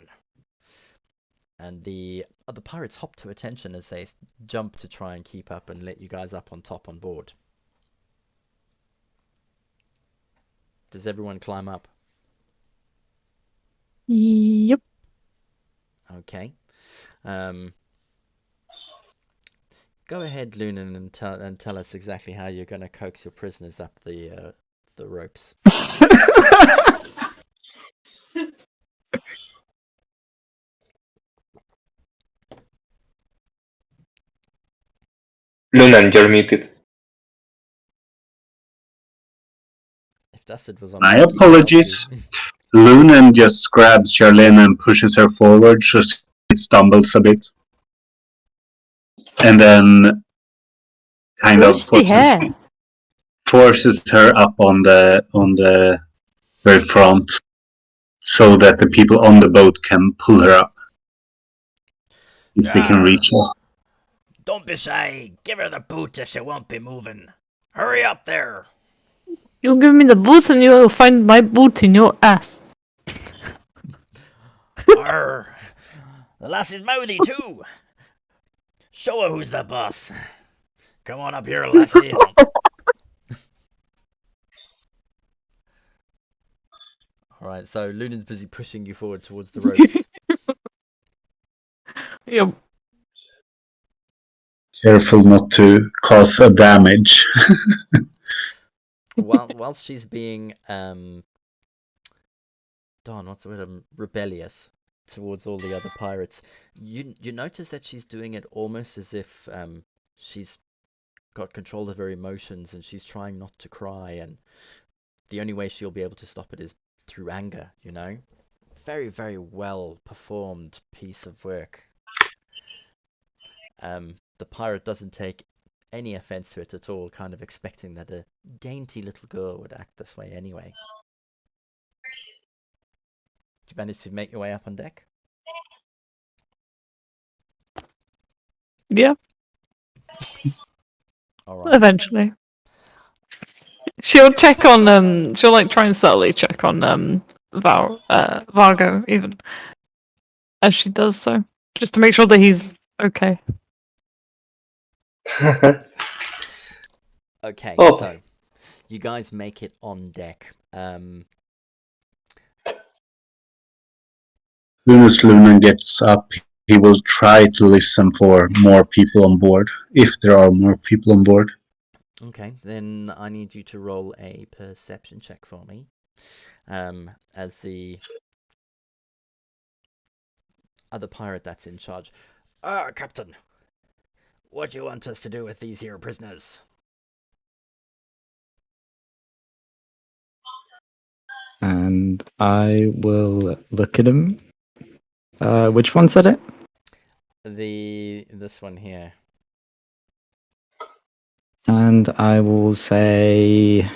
And the other pirates hop to attention as they jump to try and keep up and let you guys up on top on board. Does everyone climb up? Yep. Okay. Go ahead, Lunan, and tell us exactly how you're going to coax your prisoners up the ropes. Lunan, you're muted. If Dusted was on My mic, he could apologies. help you. Lunan just grabs Charlene and pushes her forward, so she stumbles a bit. And then kind of Where's the hair? forces her up on the very front so that the people on the boat can pull her up. If they can reach her. Don't be shy. Give her the boot if she won't be moving. Hurry up there. You give me the boots and you'll find my boot in your ass. Arr. The lassie's mouthy too. Show her who's the boss. Come on up here, lassie. Alright, so Lunan's busy pushing you forward towards the ropes. Yep. Careful not to cause a damage. Whilst she's being what's the word? Rebellious towards all the other pirates, you notice that she's doing it almost as if she's got control of her emotions and she's trying not to cry, and the only way she'll be able to stop it is through anger, you know? Very, very well performed piece of work. The pirate doesn't take any offense to it at all, kind of expecting that a dainty little girl would act this way anyway. Did you manage to make your way up on deck? Yeah, Alright. eventually. She'll check on she'll like try and subtly check on Vargo even as she does so. Just to make sure that he's okay. Okay, Oh. so you guys make it on deck. As soon as Lunan gets up, he will try to listen for more people on board, if there are more people on board. Okay, then I need you to roll a perception check for me. As the other pirate that's in charge. Captain, what do you want us to do with these here prisoners? And I will look at him. Which one said it? This one here. And I will say,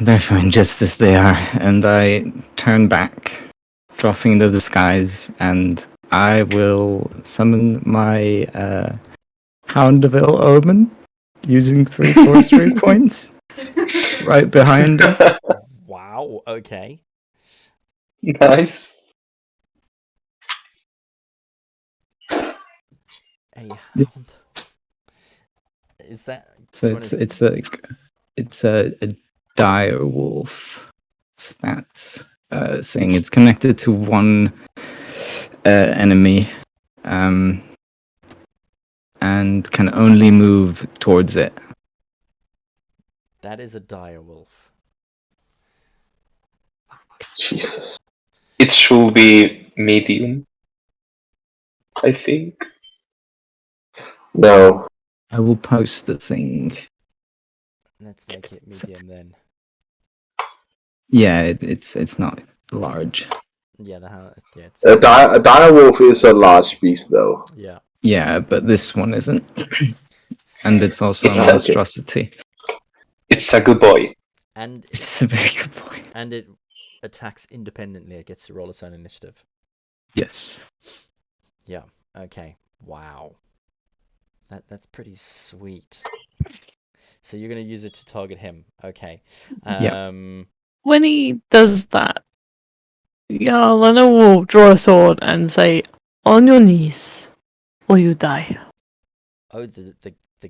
they're fine just as they are. And I turn back, dropping the disguise, and I will summon my Houndeville Omen using 3 sorcery points right behind him. Wow, okay. Nice. A Yeah. hound. Is that... So it's a dire wolf stats thing. It's connected to one enemy, and can only move towards it. That is a dire wolf. Jesus. It should be medium, I think. No. I will post the thing. Let's make it medium then. Yeah, it's not large. Yeah, yeah, it's... A dire wolf is a large beast, though. Yeah. Yeah, but this one isn't, and it's also a It's monstrosity. It's a good boy. And It's a very good point. and it attacks independently. It gets to roll its own initiative. Yes. Yeah. Okay. Wow. That's pretty sweet. So you're gonna use it to target him. Okay. Yep. When he does that, Lena will draw a sword and say, "On your knees, or you die." Oh, the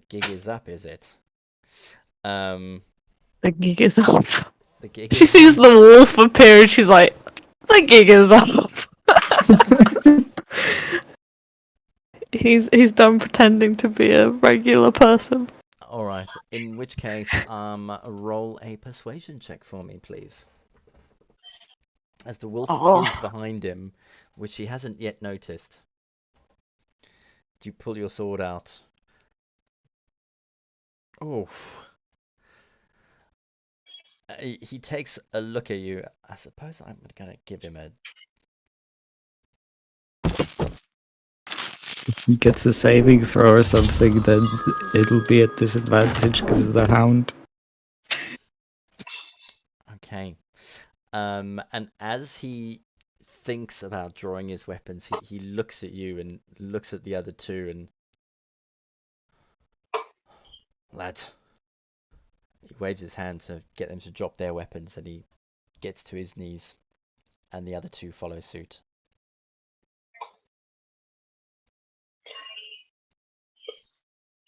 gig is up, is it? Um, The gig is up. the gig She is sees up. the wolf appear and she's like, "The gig is up." He's done pretending to be a regular person. All right. In which case, roll a persuasion check for me, please. As the wolf is behind him, which he hasn't yet noticed. You pull your sword out. Oh. He takes a look at you. I suppose I'm gonna give him a. If he gets a saving throw or something, then it'll be at disadvantage because of the hound. Okay. And as he thinks about drawing his weapons, he looks at you and looks at the other two and. Lad. He waves his hand to get them to drop their weapons and he gets to his knees. And the other two follow suit.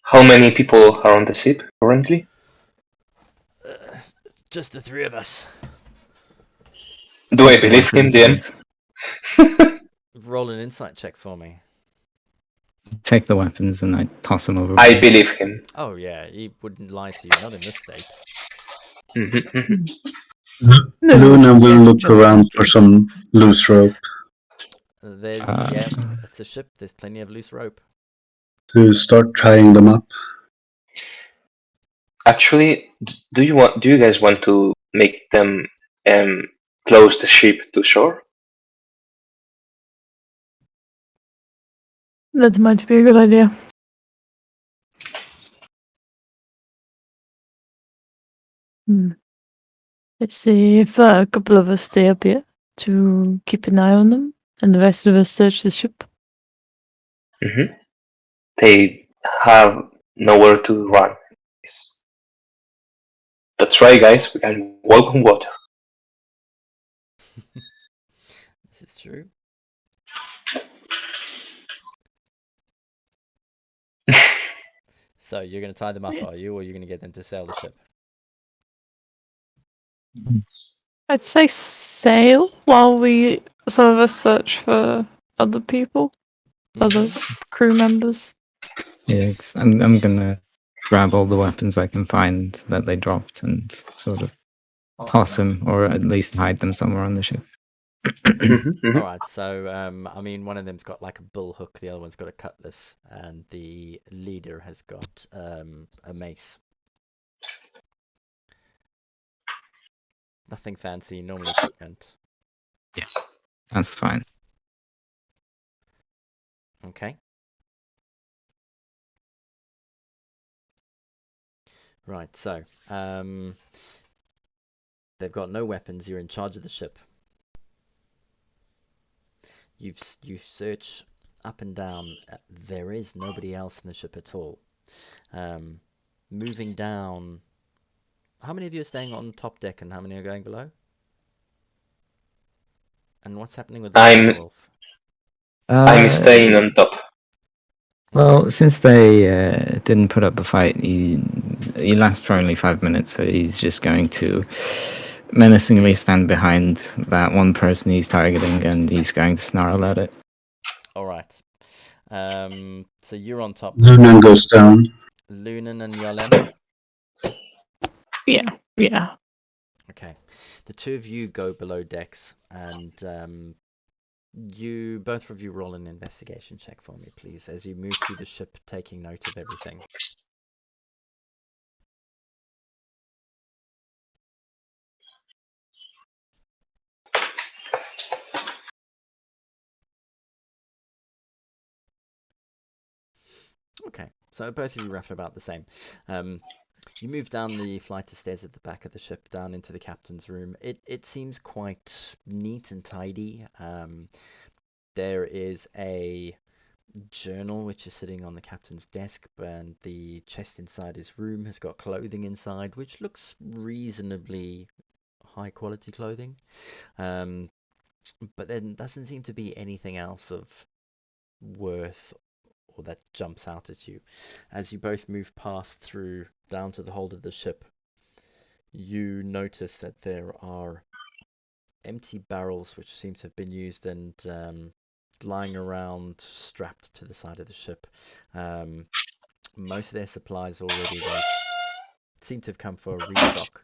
How many people are on the ship currently? Just the three of us. Do I Take the believe him, weapons DM? Roll an insight check for me. Take the weapons and I toss them over. I believe him. Oh yeah, he wouldn't lie to you, not in this state. Mhm. Luna will look just around in for case. some loose rope There's it's a ship. There's plenty of loose rope. to start tying them up. Actually, do you guys want to make them close the ship to shore? That might be a good idea. Let's see if a couple of us stay up here to keep an eye on them, and the rest of us search the ship. Mm-hmm. They have nowhere to run. That's right, guys. We can walk on water. This is true. So you're gonna tie them up, are you, or you're gonna get them to sail the ship? I'd say sail while some of us search for other people, other crew members. Yeah, 'cause I'm gonna grab all the weapons I can find that they dropped and sort of toss them, or at least hide them somewhere on the ship. All right. So I mean, one of them's got like a bull hook, the other one's got a cutlass, and the leader has got a mace. Nothing fancy, normal equipment. Yeah, that's fine. Okay. Right. So they've got no weapons. You're in charge of the ship. You search up and down. There is nobody else in the ship at all. Moving down. How many of you are staying on top deck, and how many are going below? And what's happening with the wolf? I'm staying on top. Well, since they didn't put up a fight, he lasts for only 5 minutes, so he's just going to menacingly stand behind that one person he's targeting, and he's going to snarl at it. All right. So you're on top. Luna goes down. Lunan and Yarlem. Yeah. Okay. The two of you go below decks, and you both of you roll an investigation check for me, please, as you move through the ship, taking note of everything. Okay, so both of you roughly about the same. You move down the flight of stairs at the back of the ship, down into the captain's room. It seems quite neat and tidy. There is a journal which is sitting on the captain's desk, and the chest inside his room has got clothing inside, which looks reasonably high quality clothing. But then doesn't seem to be anything else of worth or that jumps out at you. As you both move past through down to the hold of the ship, you notice that there are empty barrels which seem to have been used and lying around strapped to the side of the ship. Most of their supplies already, they seem to have come for a restock.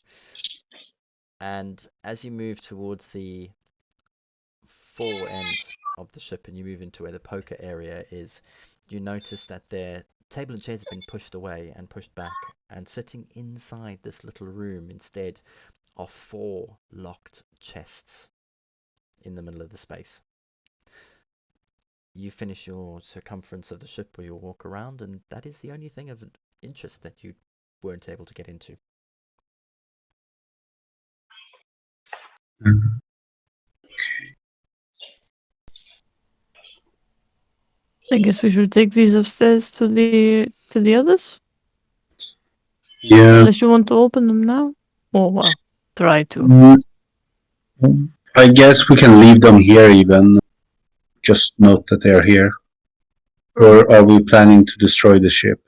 And as you move towards the fore end of the ship and you move into where the poker area is, you notice that their table and chairs have been pushed away and pushed back, and sitting inside this little room instead are 4 locked chests in the middle of the space. You finish your circumference of the ship or your walk around, and that is the only thing of interest that you weren't able to get into. I guess we should take these upstairs to the others. Yeah. Unless you want to open them now. Or well, try to. I guess we can leave them here even. Just note that they are here. Or are we planning to destroy the ship?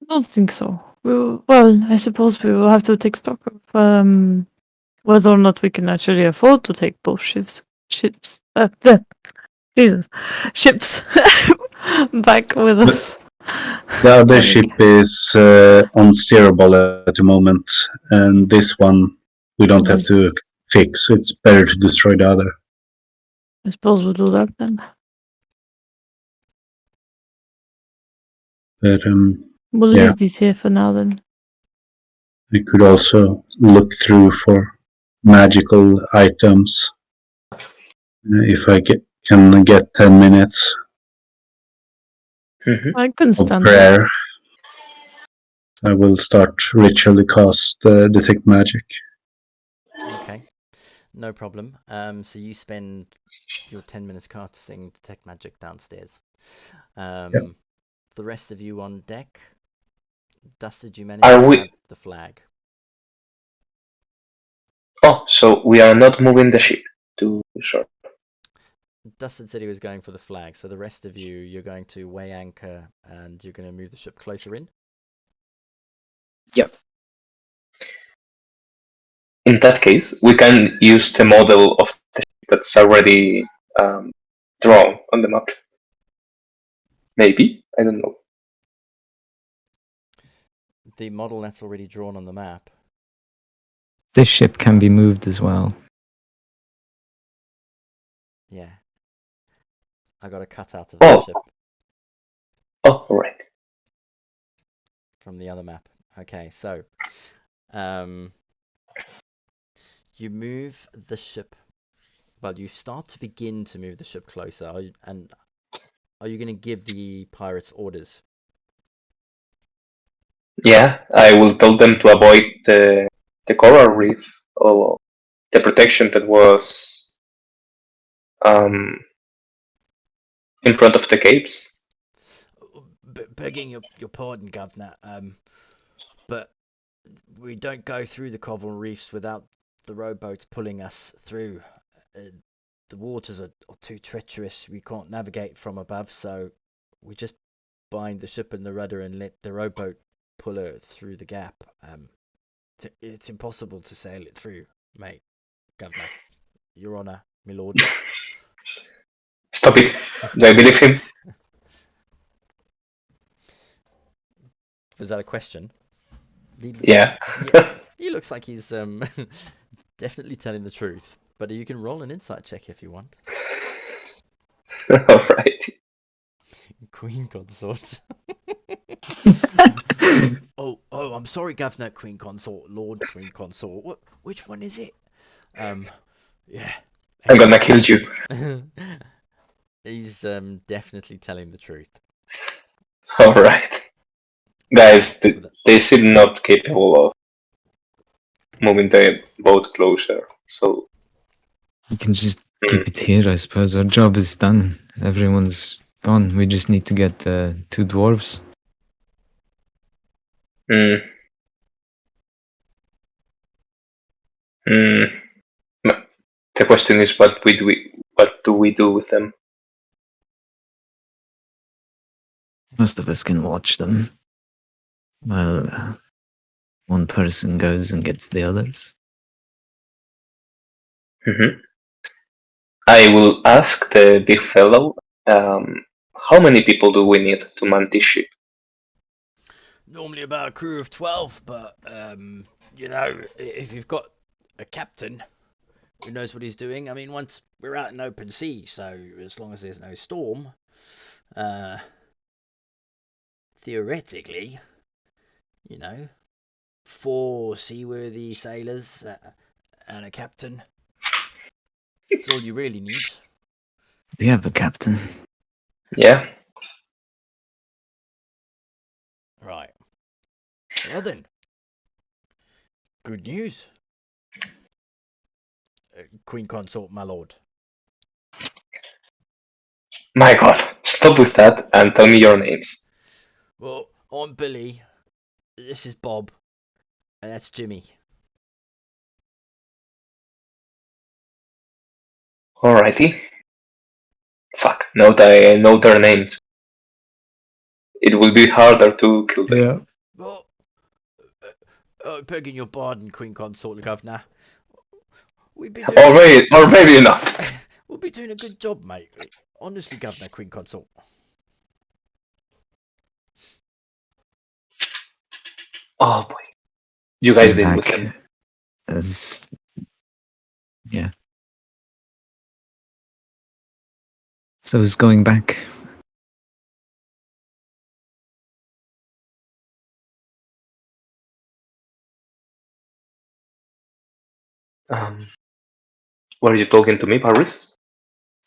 I don't think so. Well, I suppose we will have to take stock of whether or not we can actually afford to take both ships back with us. The other Sorry. ship is unsteerable at the moment, and this one we don't have to fix. It's better to destroy the other. I suppose we'll do that then. But We'll Yeah. leave these here for now then. we could also look through for magical items. If I can get 10 minutes I couldn't of stand that. prayer, I will start ritually cast detect magic. Okay, no problem. So you spend your 10 minutes casting detect magic downstairs. The rest of you on deck, Dusted, you managed Are to we- grab the flag. Oh, so we are not moving the ship to shore. Dustin said he was going for the flag, so the rest of you, you're going to weigh anchor and you're going to move the ship closer in. In that case, we can use the model of the ship that's already drawn on the map. Maybe, I don't know. The model that's already drawn on the map. This ship can be moved as well. Yeah. I got a cutout of the Oh. ship Oh, alright. from the other map. Okay, so you move the ship. Well, you start to begin to move the ship closer. Are you going to give the pirates orders? Yeah, I will tell them to avoid the coral reef or the protection that was in front of the caves. Begging your pardon, Governor, but we don't go through the coral reefs without the rowboats pulling us through. The waters are too treacherous. We can't navigate from above, so we just bind the ship in the rudder and let the rowboat pull her through the gap. It's impossible to sail it through, mate. Governor, Your Honor, my lord. Stop it. Do I believe him? Was that a question? Yeah. He looks like he's definitely telling the truth. But you can roll an insight check if you want. Alright. Queen consort. oh, I'm sorry, Governor, Queen consort, Lord Queen consort. Which one is it? Yeah. I'm gonna kill you. He's definitely telling the truth. Alright. Guys, they seem not capable of moving the boat closer, so... You can just keep it here, I suppose. Our job is done. Everyone's Go on, we just need to get 2 dwarves. Hmm. Hmm. The question is, what do we do with them? Most of us can watch them. While one person goes and gets the others. Mm-hmm. I will ask the big fellow, how many people do we need to man this ship? Normally about a crew of 12, but you know, if you've got a captain who knows what he's doing, I mean, once we're out in open sea, so as long as there's no storm, theoretically, you know, 4 seaworthy sailors and a captain. That's all you really need. We have a captain. Yeah. Right. Well then, good news. Queen Consort, my lord. My God, stop with that and tell me your names. Well, I'm Billy. This is Bob. And that's Jimmy. Alrighty. Fuck, now that I know their names, it will be harder to kill them. Yeah. Well, begging your pardon, Queen Consort, the Governor. We've been doing... Or maybe not. We'll be doing a good job, mate. Honestly, Governor, Queen Consort. Oh boy. You guys did with them. As yeah. So who's going back? Were you talking to me, Paris?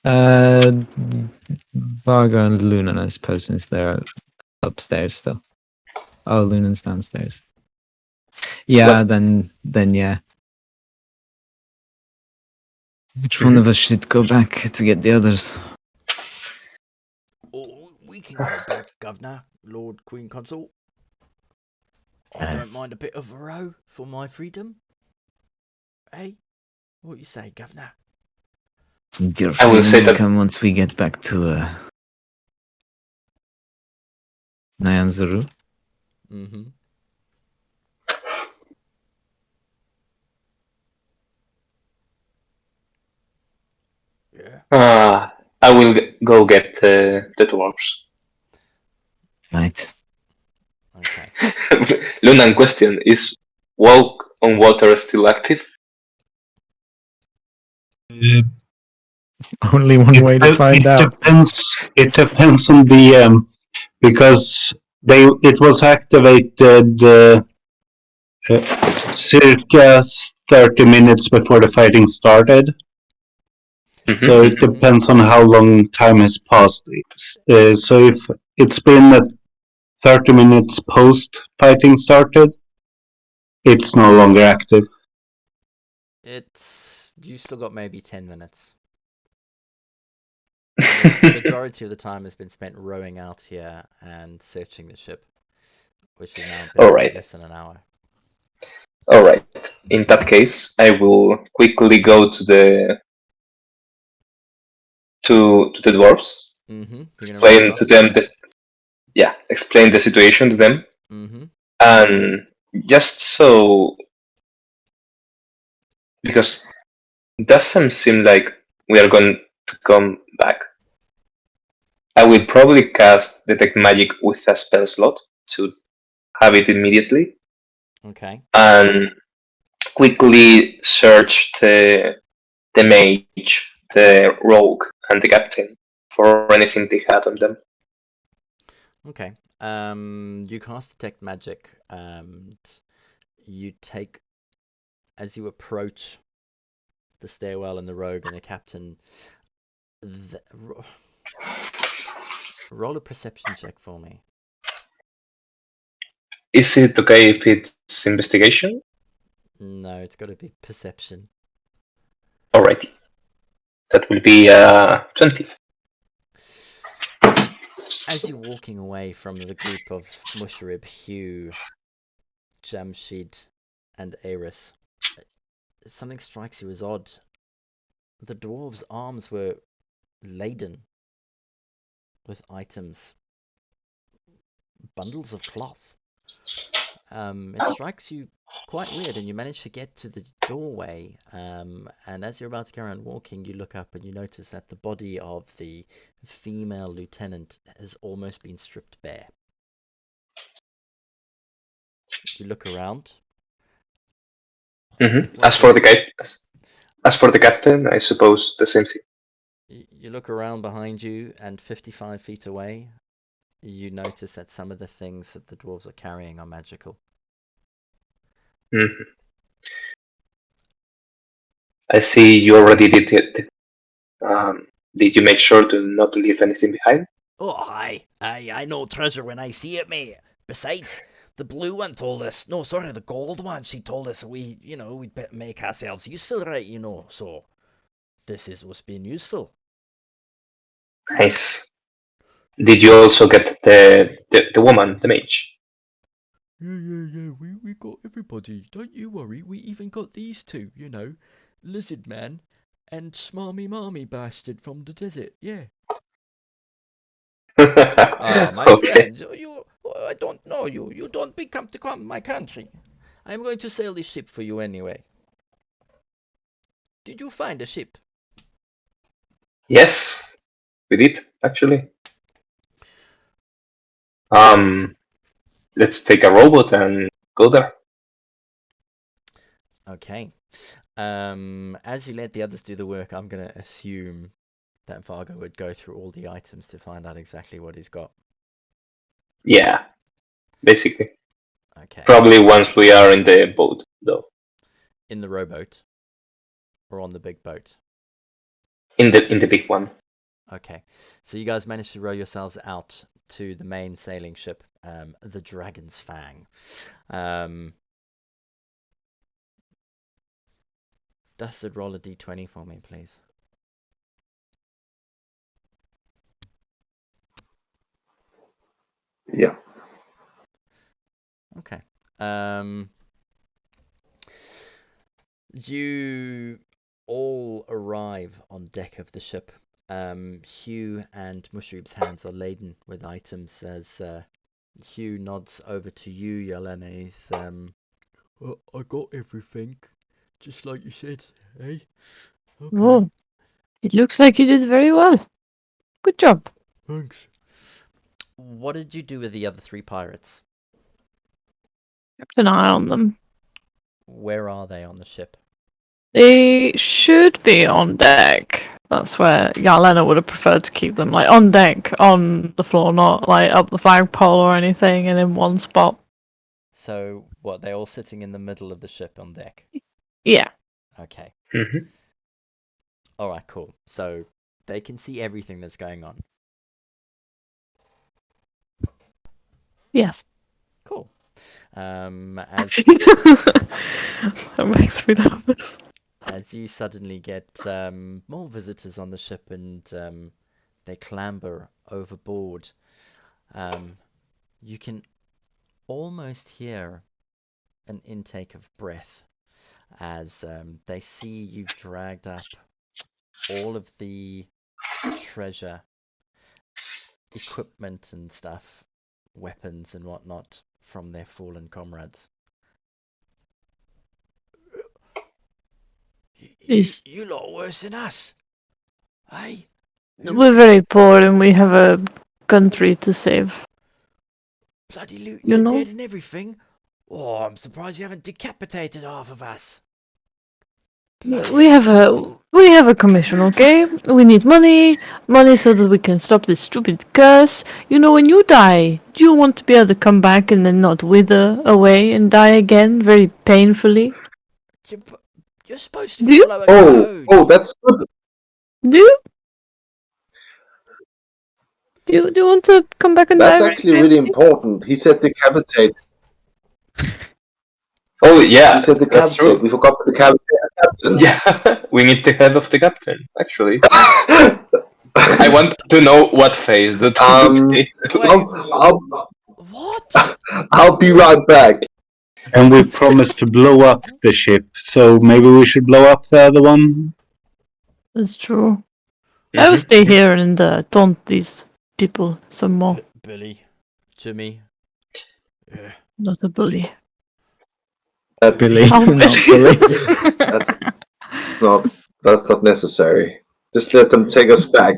Varga and Lunan, I suppose, since they're upstairs still. Oh, Lunan's downstairs. Yeah, What? then yeah. Which one of us should go back to get the others? Oh, we can go back, Governor, Lord Queen Consort. I don't mind a bit of a row for my freedom. Hey, what you say, Governor? Your I will say freedom will that- come once we get back to Nyanzaru. Mm-hmm. Yeah. I will go get the dwarves. Right. Okay. Lunan, question, is walk on water still active? Only one way to find out. It depends on BM because it was activated circa 30 minutes before the fighting started. Mm-hmm. So it depends on how long time has passed. So if it's been 30 minutes post fighting started, it's no longer active. You still got maybe 10 minutes. The majority of the time has been spent rowing out here and searching the ship, which has now been Alright. less than an hour. Alright. In that case, I will quickly go to the dwarves. Mm-hmm. Explain to them explain the situation to them. Mm-hmm. And just so, because it doesn't seem like we are going to come back, I will probably cast Detect Magic with a spell slot to have it immediately. Okay. And quickly search the mage, the rogue, and the captain for anything they had on them. Okay. You cast Detect Magic, and you take, as you approach the stairwell and the rogue and the captain, roll a perception check for me. Is it okay if it's investigation? No, it's got to be perception. Alrighty. That will be 20. as you're walking away from the group of Musharib, Hugh, Jamshid, and Aris, something strikes you as odd. The dwarves' arms were laden with items, bundles of cloth. It strikes you quite weird, and you manage to get to the doorway. And as you're about to carry on walking, you look up and you notice that the body of the female lieutenant has almost been stripped bare. You look around. As for the captain, I suppose the same thing. You look around behind you, and 55 feet away, you notice that some of the things that the dwarves are carrying are magical. I see you already did it. Did you make sure to not leave anything behind? Oh, aye. I know treasure when I see it, mate. Besides, the blue one told us. No, sorry, the gold one. She told us we'd better make ourselves useful, right? So this is what's being useful. Nice. Did you also get the woman, the mage? Yeah. We got everybody. Don't you worry. We even got these two, Lizard Man and Smarmy Marmy bastard from the desert. Yeah. My Okay. friends, I don't know you. You don't come to my country. I'm going to sail this ship for you anyway. Did you find a ship? Yes, we did actually. Let's take a robot and go there. Okay. As you let the others do the work, I'm gonna assume that Vargo would go through all the items to find out exactly what he's got. Yeah, basically. Okay. Probably once we are in the boat, though. In the rowboat? Or on the big boat? In the big one. Okay. So you guys managed to row yourselves out to the main sailing ship, the Dragon's Fang. Dusted, roll a d20 for me, please. Yeah. Okay. You all arrive on deck of the ship. Hugh and Mushrib's hands are laden with items as Hugh nods over to you, Yelena. He's, I got everything, just like you said, eh? Okay. Oh, it looks like you did very well. Good job. Thanks. What did you do with the other 3 pirates? Kept an eye on them. Where are they on the ship? They should be on deck. That's where Yelena would have preferred to keep them, like on deck, on the floor, not like up the flagpole or anything, and in one spot. So, what, they're all sitting in the middle of the ship on deck? Yeah. Okay. Mm-hmm. Alright, cool. So, they can see everything that's going on. Yes. Cool. As That makes me nervous. as you suddenly get more visitors on the ship and they clamber overboard, you can almost hear an intake of breath as they see you've dragged up all of the treasure, equipment and stuff, weapons and whatnot from their fallen comrades. You lot are worse than us. Aye. We're very poor and we have a country to save. Bloody looting You the know? dead and everything. Oh, I'm surprised you haven't decapitated half of us. We have a commission, okay? We need money so that we can stop this stupid curse. When you die, do you want to be able to come back and then not wither away and die again very painfully? You're supposed to Do you? follow a code. Oh, that's good. Do you? Do you want to come back and That's die? actually really important. He said decapitate. Oh yeah, He said that's decapitate. true. We forgot to decapitate the captain. Yeah, we need the head of the captain, actually. I want to know what phase the Wait, what? I'll be right back. And we promised to blow up the ship, so maybe we should blow up the other one? That's true. I will stay here and taunt these people some more. Billy, Jimmy. Not a bully. Billy, Oh, not Billy. That's not necessary. Just let them take us back.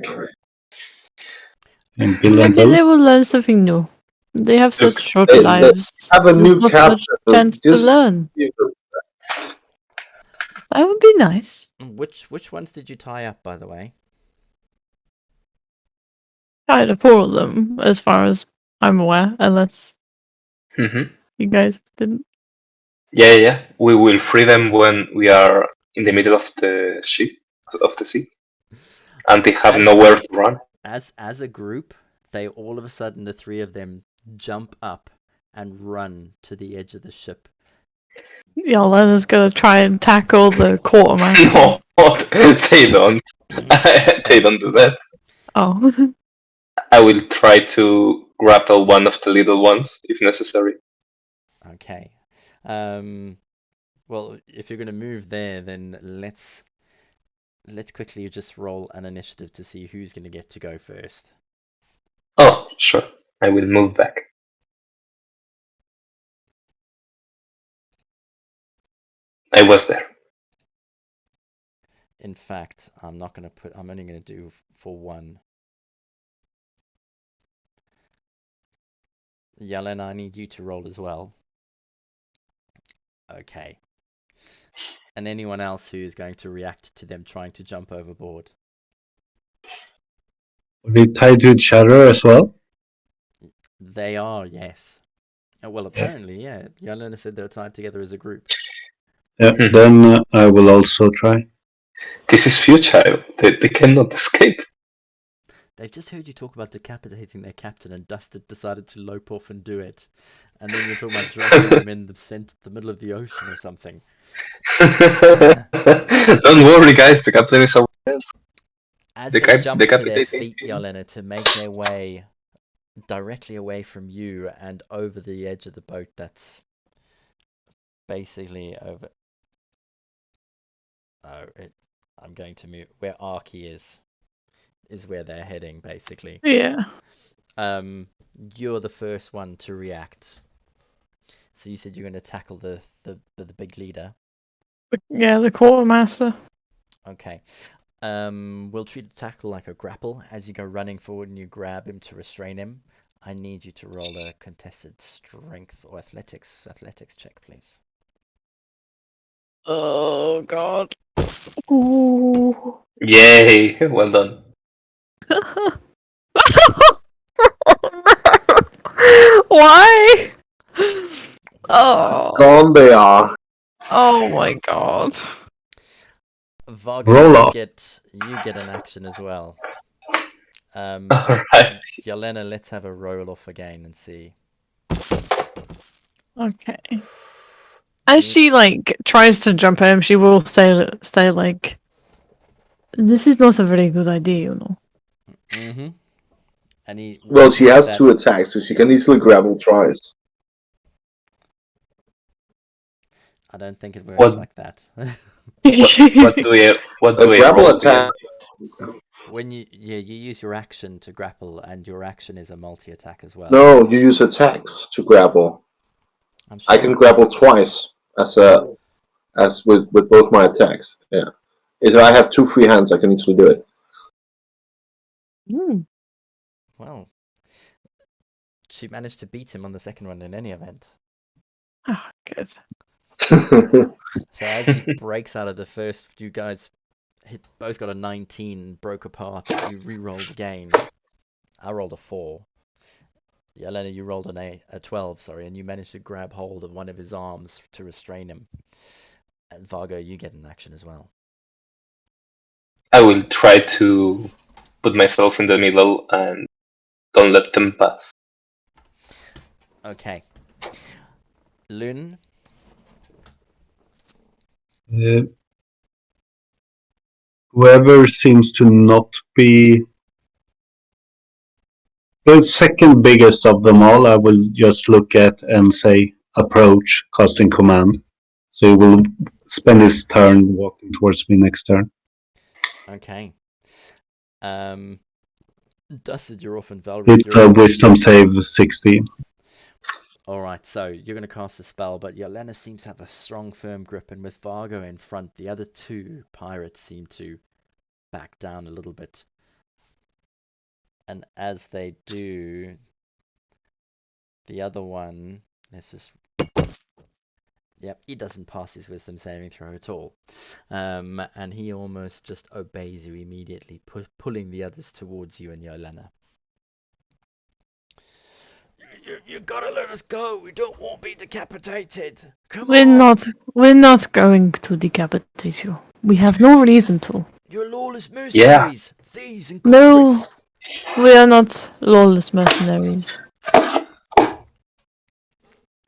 And Bill and Maybe Bill? they will learn something new. They have such short they lives. have a There's new not captain. much chance to Just- learn. That would be nice. Which ones did you tie up, by the way? Kind of four of them, as far as I'm aware, unless Mhm. you guys didn't. Yeah. We will free them when we are in the middle of the ship, of the sea, and they have nowhere to run. As a group, they all of a sudden, the three of them jump up and run to the edge of the ship. Yelena's gonna try and tackle the quartermaster. No, they don't. They don't do that. Oh. I will try to grapple one of the little ones if necessary. Okay. Well, if you're gonna move there, then let's quickly just roll an initiative to see who's gonna get to go first. Oh, sure. I will move back. I was there. In fact, I'm not gonna put. I'm only gonna do for one. Yelena, I need you to roll as well. Okay. And anyone else who is going to react to them trying to jump overboard. Are they tied to each other as well? They are, yes. Well, apparently, yeah. Yelena said they were tied together as a group. Yeah, then I will also try. This is futile. They cannot escape. They've just heard you talk about decapitating their captain, and Dusted decided to lope off and do it. And then you're talking about dropping them in the middle of the ocean or something. Don't worry, guys. The captain is somewhere else. As The they cap- jump to their decapitating feet, him. Yelena, to make their way directly away from you and over the edge of the boat that's basically over. I'm going to move where Arky is where they're heading, basically. Yeah. You're the first one to react. So you said you're going to tackle the big leader. Yeah, the quartermaster. Okay. We'll treat the tackle like a grapple. As you go running forward and you grab him to restrain him, I need you to roll a contested strength or athletics check, please. Oh god. Ooh. Yay! Well done. Why? Oh. Gone they are. Oh my god. Vargo, Roll you off. get an action as well. Alright. Yelena, let's have a roll off again and see. Okay. As she tries to jump home, she will say like, "This is not a very good idea, you know." Mm-hmm. And Well, she has 2 attacks, so she can easily grapple twice. I don't think it works What- like that. What do we A roll grapple attack. When you use your action to grapple, and your action is a multi-attack as well. No, you use attacks to grapple. I'm sure. I can grapple twice as with both my attacks. Yeah. If I have 2 free hands, I can easily do it. Hmm. Well, she managed to beat him on the second one in any event. Oh, good. So as he breaks out of the first, you guys both got a 19, broke apart. You re-rolled again. I rolled a 4. Yelena, you rolled a 12, sorry, and you managed to grab hold of one of his arms to restrain him. And Vargo, you get an action as well. I will try to put myself in the middle and don't let them pass. Okay. Lun, Whoever seems to not be The second biggest of them all, I will just look at and say approach, casting command. So he will spend his turn walking towards me next turn. Okay. Dusted, you're off, and Valrys, It's you're a up. wisdom save 16. Alright, so you're going to cast a spell, but Yelena seems to have a strong, firm grip, and with Vargo in front, the other two pirates seem to back down a little bit. And as they do, the other one, let's just... Yep, he doesn't pass his wisdom saving throw at all. And he almost just obeys you immediately, pulling the others towards you and Yelena. You gotta let us go. We don't want to be decapitated. Come on. We're not going to decapitate you. We have no reason to. You're lawless mercenaries, thieves and No, culprits. we are not lawless mercenaries.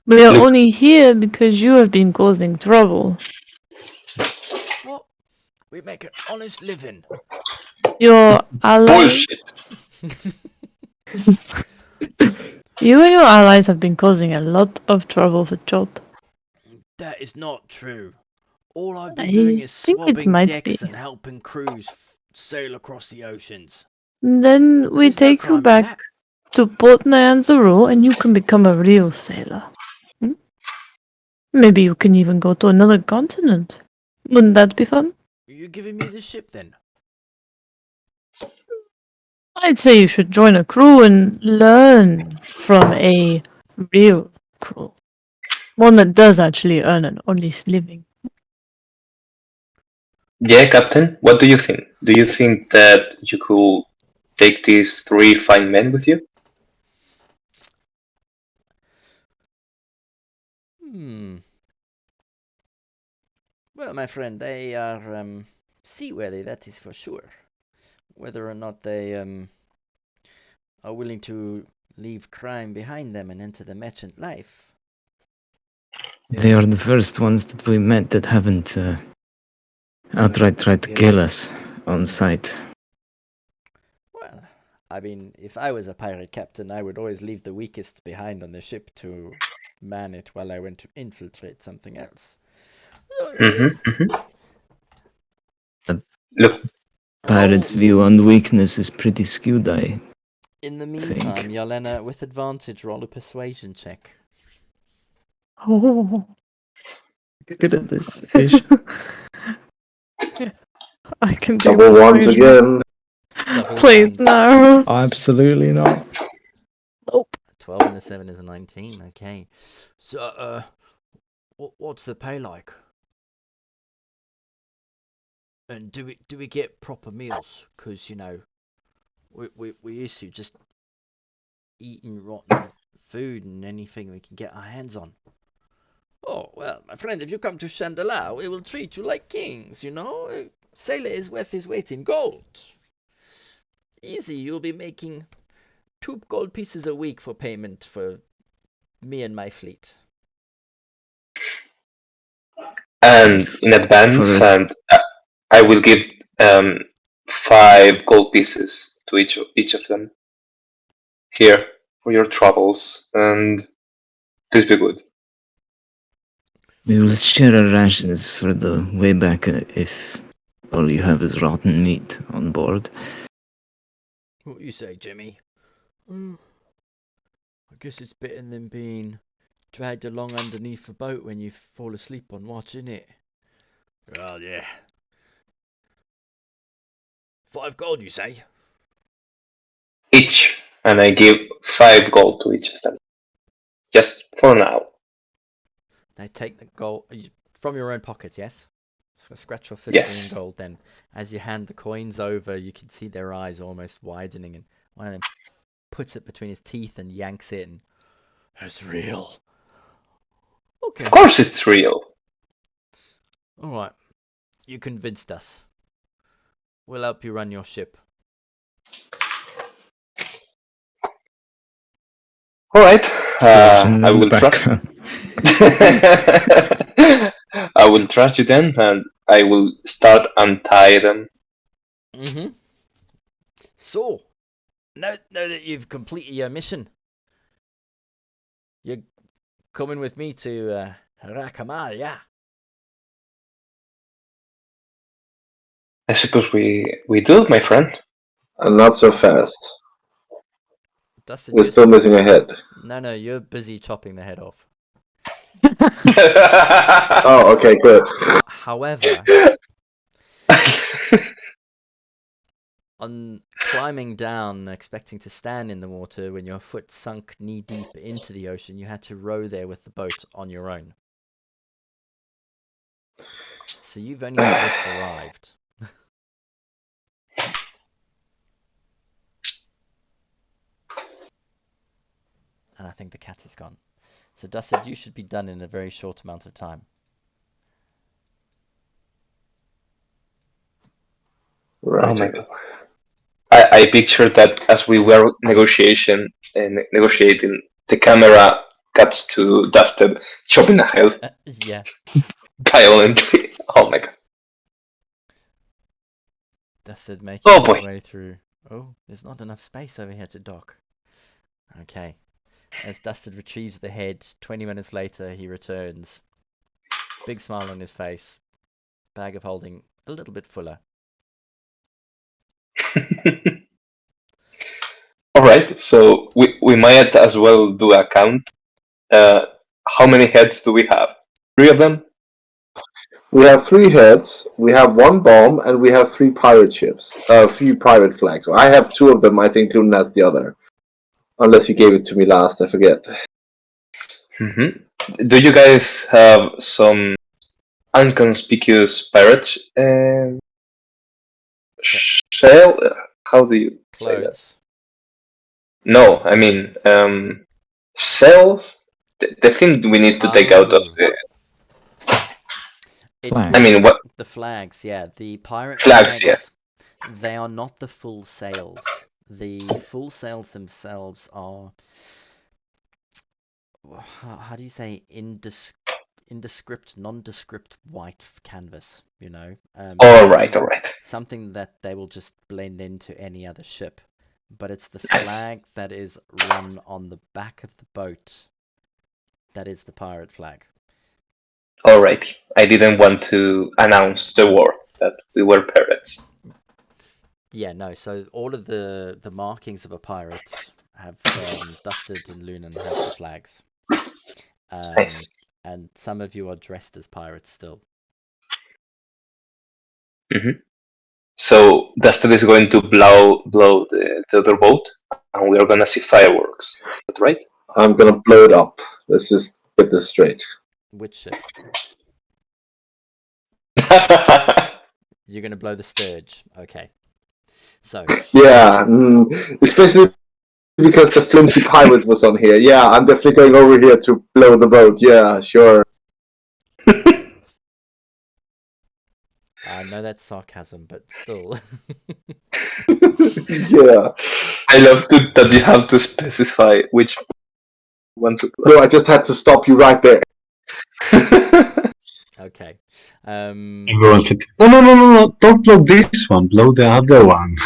We are Look. only here because you have been causing trouble. What? We make an honest living. Your allies. You and your allies have been causing a lot of trouble for Jot. That is not true. All I've been I doing is think it swabbing might decks be. and helping crews sail across the oceans. Then we There's no take crime you in back that. to Port Nyanzaru and you can become a real sailor. Hmm? Maybe you can even go to another continent. Wouldn't that be fun? Are you giving me the ship then? I'd say you should join a crew and learn from a real crew. One that does actually earn an honest living. Yeah, Captain. What do you think? Do you think that you could take these 3 fine men with you? Well, my friend, they are seaworthy, that is for sure. Whether or not they are willing to leave crime behind them and enter the merchant life. They are the first ones that we met that haven't outright tried to kill us on sight. Well, I mean, if I was a pirate captain, I would always leave the weakest behind on the ship to man it while I went to infiltrate something else. Look, Pirates' view on weakness is pretty skewed, I In the think. meantime, Yelena, with advantage, roll a persuasion check. Oh. Good at this fish. I can do Double ones persuasion. again. Double Please, ones. no. Absolutely not. Nope. 12 and a 7 is a 19, okay. So, what's the pay like? And do we get proper meals? Because, you know, we used to just eating rotten food and anything we can get our hands on. Oh, well, my friend, if you come to Chandala, we will treat you like kings, you know? A sailor is worth his weight in gold. Easy, you'll be making 2 gold pieces a week for payment for me and my fleet. and in advance, For- and I will give 5 gold pieces to each of them. Here for your troubles, and please be good. We will share our rations for the way back if all you have is rotten meat on board. What you say, Jimmy? I guess it's better than being dragged along underneath a boat when you fall asleep on watch, innit? Well, yeah. 5 gold, you say? Each, and I give 5 gold to each of them. Just for now. They take the gold from your own pocket, yes? So scratch your 15 Yes. gold then. As you hand the coins over, you can see their eyes almost widening, and one of them puts it between his teeth and yanks it, and it's real. Okay. Of course it's real. Alright. You convinced us. We'll help you run your ship. Alright, Explosion I in the will trust. background. I will trust you then, and I will start untie them. So, now that you've completed your mission, you're coming with me to Rakamal, yeah? I suppose we do, my friend. And not so fast. Dustin, We're still missing a head. No, you're busy chopping the head off. Oh, okay, good. However, on climbing down, expecting to stand in the water when your foot sunk knee deep into the ocean, you had to row there with the boat on your own. So you've only just arrived. And I think the cat is gone. So Dustin, you should be done in a very short amount of time. Right. Oh my god. I pictured that as we were negotiating, the camera cuts to Dustin chopping a head Yeah. violently. Oh my god. Dustin making Oh his boy. way through. Oh, there's not enough space over here to dock. Okay. As Dustin retrieves the head, 20 minutes later he returns. Big smile on his face. Bag of holding a little bit fuller. Alright, so we might as well do a count. How many heads do we have? 3 of them? We have 3 heads, we have 1 bomb, and we have 3 pirate ships. 3 pirate flags. I have 2 of them, I think Luna has the other. Unless you gave it to me last, I forget. Do you guys have some unconspicuous pirate shell? How do you say that? Clothes. No, I mean cells. The thing we need to take out of the. Flags. I mean, what? The flags, yeah. The pirate Flags, flags, they are not the full sails. The full sails themselves are, how do you say, nondescript white canvas, you know? Alright. Something that they will just blend into any other ship. But it's the Nice. flag that is run on the back of the boat that is the pirate flag. Alright. I didn't want to announce the war that we were pirates. Yeah, no, so all of the markings of a pirate have Dusted and Lunan have the flags. Nice. And some of you are dressed as pirates still. So Dustin is going to blow the other boat, and we are gonna see fireworks. Is that right? I'm gonna blow it up. Let's just get this straight. Which ship? You're gonna blow the Sturge. Okay. So. Yeah, especially because the flimsy pirate was on here. Yeah, I'm definitely going over here to blow the boat. Yeah, sure. I know that's sarcasm, but still. Yeah. I love that you have to specify which one to blow. No, I just had to stop you right there. Okay. Everyone's like, no, don't blow this one, blow the other one.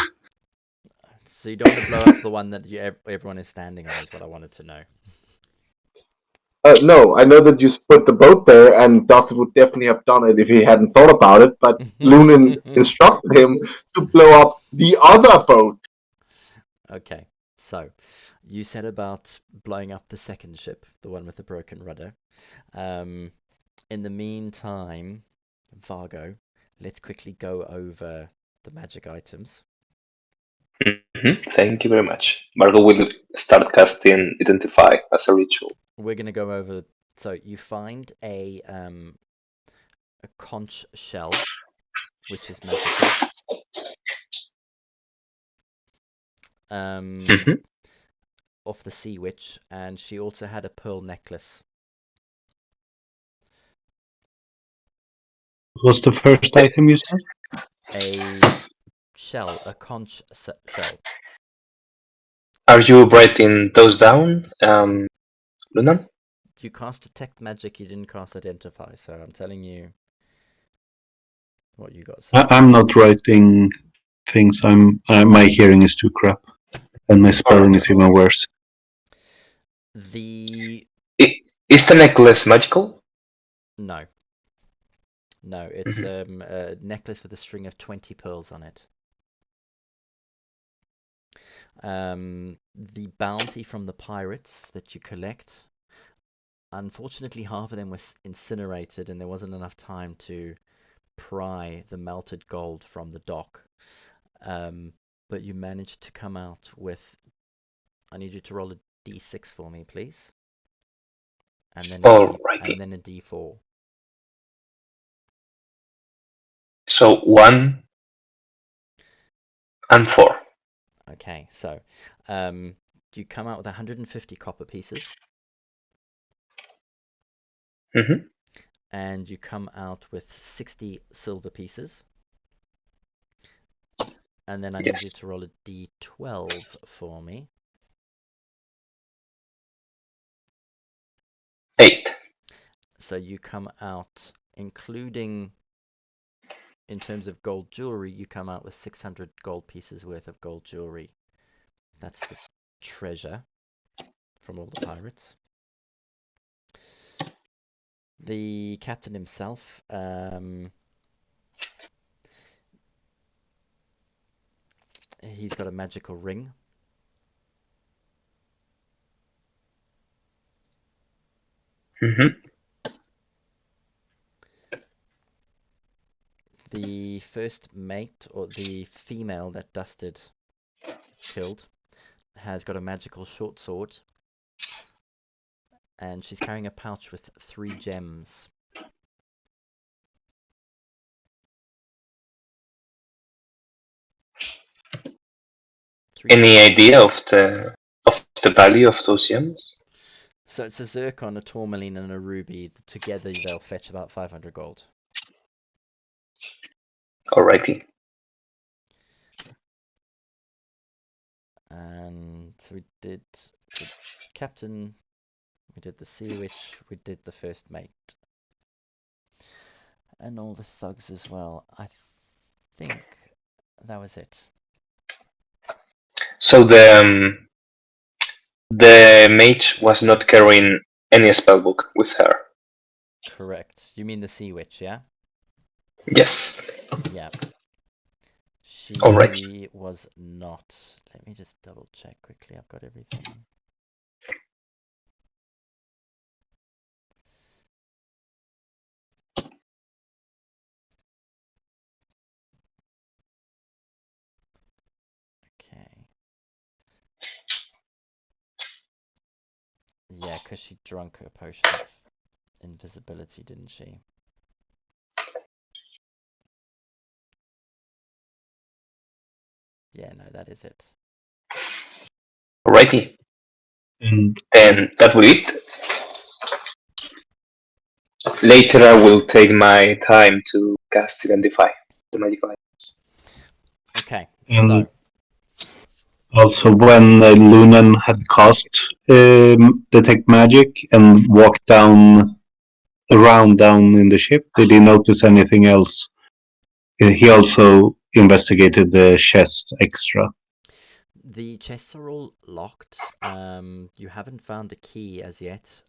So you don't want to blow up the one that everyone is standing on, is what I wanted to know. No, I know that you put the boat there, and Dustin would definitely have done it if he hadn't thought about it, but Lunan instructed him to blow up the other boat. Okay, so you said about blowing up the second ship, the one with the broken rudder. In the meantime, Vargo, let's quickly go over the magic items. Thank you very much. Margot will start casting Identify as a ritual. We're gonna go over. So you find a conch shell, which is magical. Off the Sea Witch, and she also had a pearl necklace. What's the first item you said? A shell, a conch shell. Are you writing those down, Lunan? You cast Detect Magic, you didn't cast Identify, so I'm telling you what you got. I'm not writing things. My hearing is too crap. And my spelling is even worse. The Is the necklace magical? no, it's a necklace with a string of 20 pearls on it. The bounty from the pirates that you collect, unfortunately half of them was incinerated and there wasn't enough time to pry the melted gold from the dock. But you managed to come out with, I need you to roll a d6 for me, please. And then Alrighty. a d4. So 1 and 4. Okay, so you come out with 150 copper pieces. Mm-hmm. And you come out with 60 silver pieces. And then I need you to roll a d12 for me. 8. So you come out, including in terms of gold jewelry, you come out with 600 gold pieces worth of gold jewelry. That's the treasure from all the pirates. The captain himself, he's got a magical ring. Mm-hmm. The first mate, or the female that Dusted killed, has got a magical short sword. And she's carrying a pouch with 3 gems. Any idea of the value of those gems? So it's a zircon, a tourmaline, and a ruby. Together they'll fetch about 500 gold. Alrighty. And so we did the captain, we did the sea witch, we did the first mate. And all the thugs as well. I think that was it. So the mage was not carrying any spellbook with her. Correct. You mean the sea witch, yeah? Yes. Yeah. She Alright. was not. Let me just double check quickly. I've got everything. Okay. Yeah, because she drank her potion of invisibility, didn't she? Yeah, no, that is it. Alrighty. And Then that will it. Later I will take my time to cast Identify the magical items. Okay, And so also, when Lunan had cast Detect Magic and walked around down in the ship, did he notice anything else? He also investigated the chest extra. the chests are all locked. You haven't found a key as yet.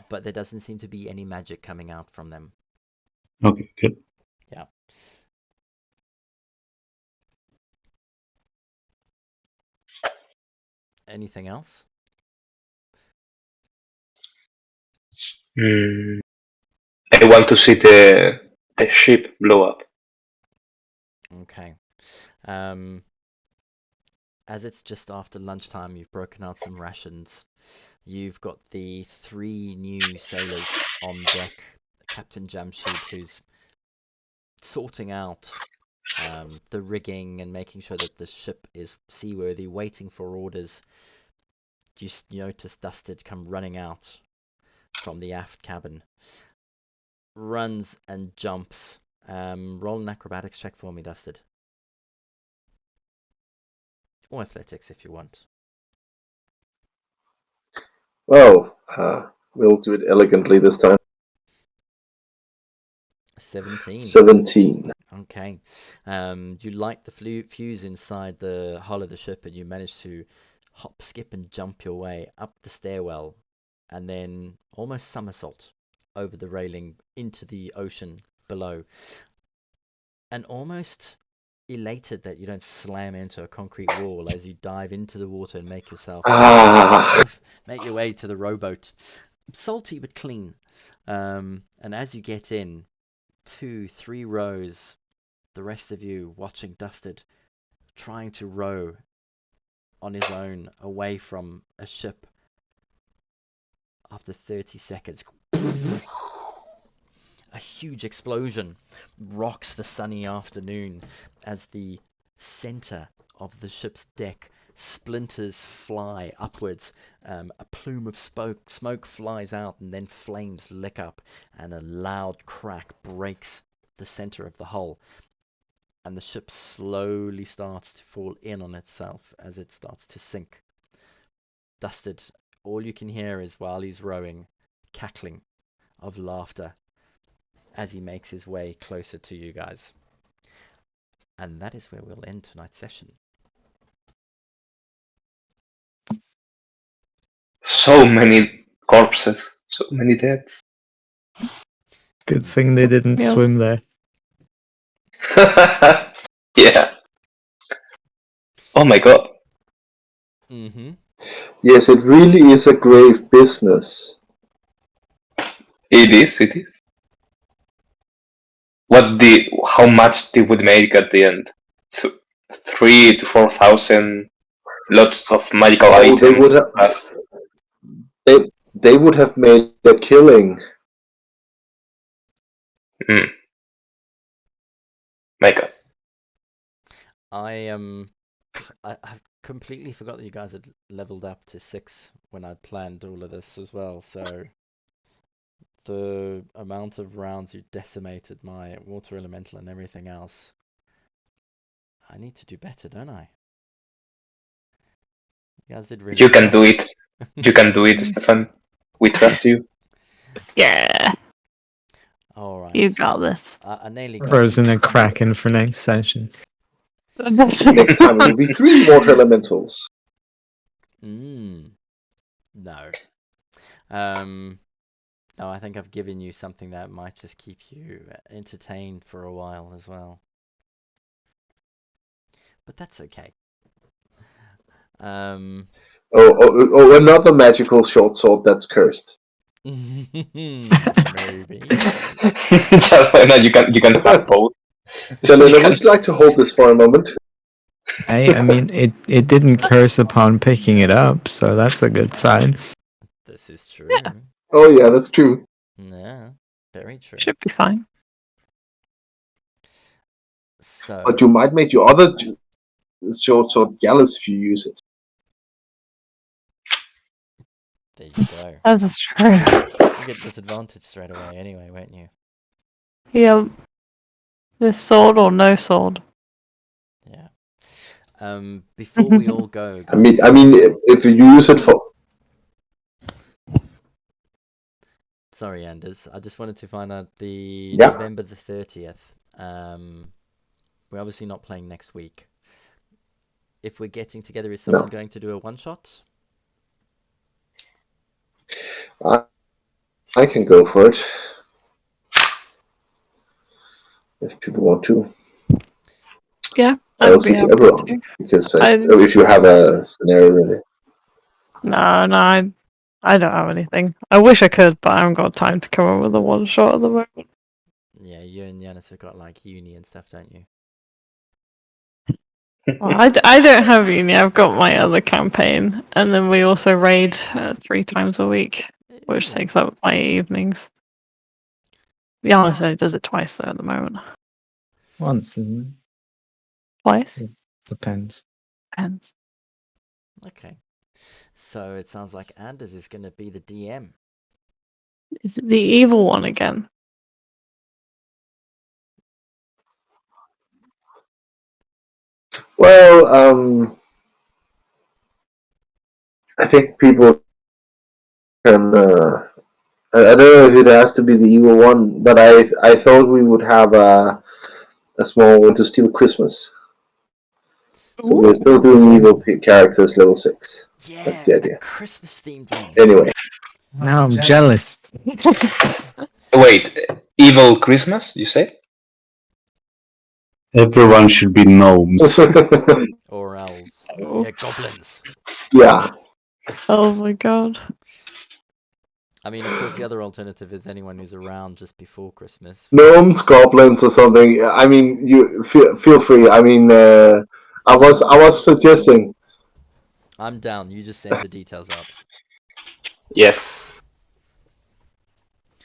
But there doesn't seem to be any magic coming out from them. Okay, good. Yeah. Anything else? I want to see the ship blow up. Okay. As it's just after lunchtime, you've broken out some rations. You've got the 3 new sailors on deck. Captain Jamshid, who's sorting out the rigging and making sure that the ship is seaworthy, waiting for orders. You notice Dusted come running out from the aft cabin. Runs and jumps. Roll an acrobatics check for me, Dusted. Or athletics if you want. Oh, we'll do it elegantly this time. 17. 17. Okay. You light the fuse inside the hull of the ship, and you manage to hop, skip, and jump your way up the stairwell, and then almost somersault over the railing into the ocean below. And almost elated that you don't slam into a concrete wall as you dive into the water and make your way to the rowboat. Salty but clean. And as you get in, 2-3 rows, the rest of you watching Dusted trying to row on his own away from a ship. After 30 seconds, a huge explosion rocks the sunny afternoon as the center of the ship's deck splinters fly upwards. A plume of smoke flies out, and then flames lick up, and a loud crack breaks the center of the hull. And the ship slowly starts to fall in on itself as it starts to sink. Dusted, all you can hear is, while he's rowing, cackling of laughter as he makes his way closer to you guys. And that is where we'll end tonight's session. So many corpses, so many deaths. Good thing they didn't Yeah. swim there. Yeah. Oh my god. Mm-hmm. Yes, it really is a grave business. It is. How much did we make at the end? 3,000 to 4,000, lots of magical Oh, items. they would have. Plus, They would have made a killing. my god. I've completely forgot that you guys had leveled up to 6 when I planned all of this as well, so the amount of rounds you decimated my water elemental and everything else, I need to do better, don't I? You guys did really You can well. do it. You can do it, Stefan. We trust you. Yeah, Alright. you got this. I nearly got Frozen a Kraken for next session. Next time it will be 3 water elementals. No. No, I think I've given you something that might just keep you entertained for a while as well. But that's okay. Oh, another magical short sword that's cursed. Maybe. Jalena, you can have both. Jalena, would you like to hold this for a moment? I mean, it didn't curse upon picking it up, so that's a good sign. This is true. Oh yeah, that's true. Yeah, very true. Should be fine. So, But you might make your other short sword jealous if you use it. there you go. That's true. You get disadvantage straight away anyway, won't you? Yeah. This sword or no sword? Yeah. Before we all go, I mean, if you use it for. Sorry, Anders. I just wanted to find out the Yeah. November the 30th. We're obviously not playing next week. If we're getting together, is someone going to do a one-shot? I can go for it. If people want to. Yeah, I I'd don't be speak happy everyone. to. Because I- if you have a scenario ready. No, I don't have anything. I wish I could, but I haven't got time to come up with a one shot at the moment. Yeah, you and Yanis have got like uni and stuff, don't you? Well, I don't have uni. I've got my other campaign, and then we also raid 3 times a week, which Yeah. takes up my evenings. To be honest, he does it twice though at the moment. Once, isn't it? Twice? Depends. Depends. Okay. So it sounds like Anders is going to be the DM. Is it the evil one again? Well, I think people can I don't know if it has to be the evil one, but I thought we would have a small one to steal Christmas. So we're still doing evil characters level 6. Yeah, That's the idea. a Christmas themed one. Anyway, Now I'm jealous. Wait, evil Christmas? You say? Everyone should be gnomes. Or elves. Yeah, goblins. yeah. Oh my god. I mean, of course, the other alternative is anyone who's around just before Christmas. Gnomes, goblins, or something. I mean, you feel free. I mean, I was suggesting. I'm down. You just send the details out. Yes.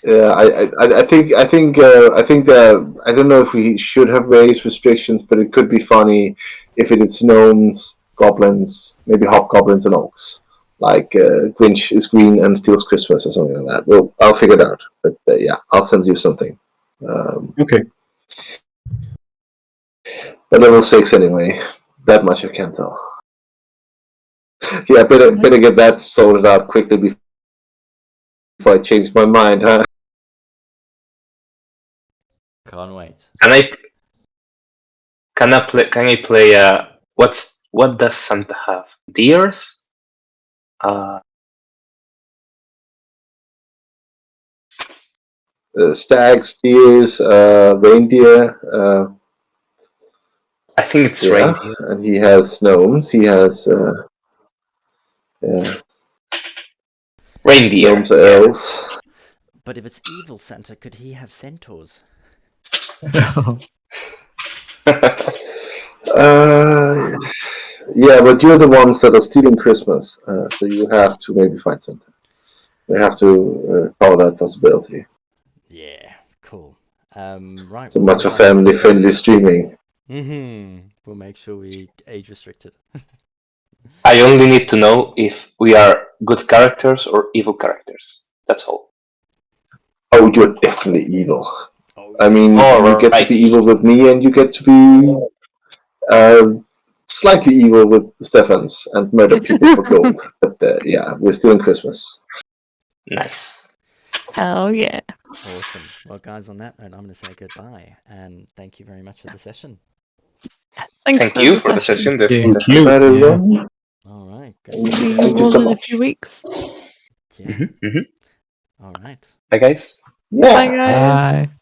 Yeah, I think that I don't know if we should have raised restrictions, but it could be funny if it's gnomes, goblins, maybe hobgoblins and orcs. Like Grinch is green and steals Christmas or something like that. Well, I'll figure it out. But yeah, I'll send you something. Okay. But level 6 anyway. That much I can tell. Yeah, better get that sorted out quickly before I change my mind, huh? Can't wait. Can I play what does Santa have? Deers? Stags, deers, reindeer. I think it's Yeah, reindeer. and he has gnomes. He has Reindeer. gnomes are elves. But if it's evil Santa, could he have centaurs? Yeah, but you're the ones that are stealing Christmas, so you have to maybe find something. We have to cover that possibility. Yeah, cool. Right. So we'll much see of what I can do. family-friendly streaming. We'll make sure we age restricted. I only need to know if we are good characters or evil characters. That's all. Oh, you're definitely evil. Oh, I mean, you get to Alright. be evil with me, and you get to be slightly evil with Stephans and murder people for gold. But yeah, we're still in Christmas. Nice. Hell yeah. awesome. Well, guys, on that note, I'm going to say goodbye and thank you very much for the session. Thank you for the session. Thank you. Thank you. Bye, Yeah. everyone. All right. See Good. you Thank you all so in a much. few weeks. Yeah. All right. Bye, guys. Yeah. Bye, guys. Bye.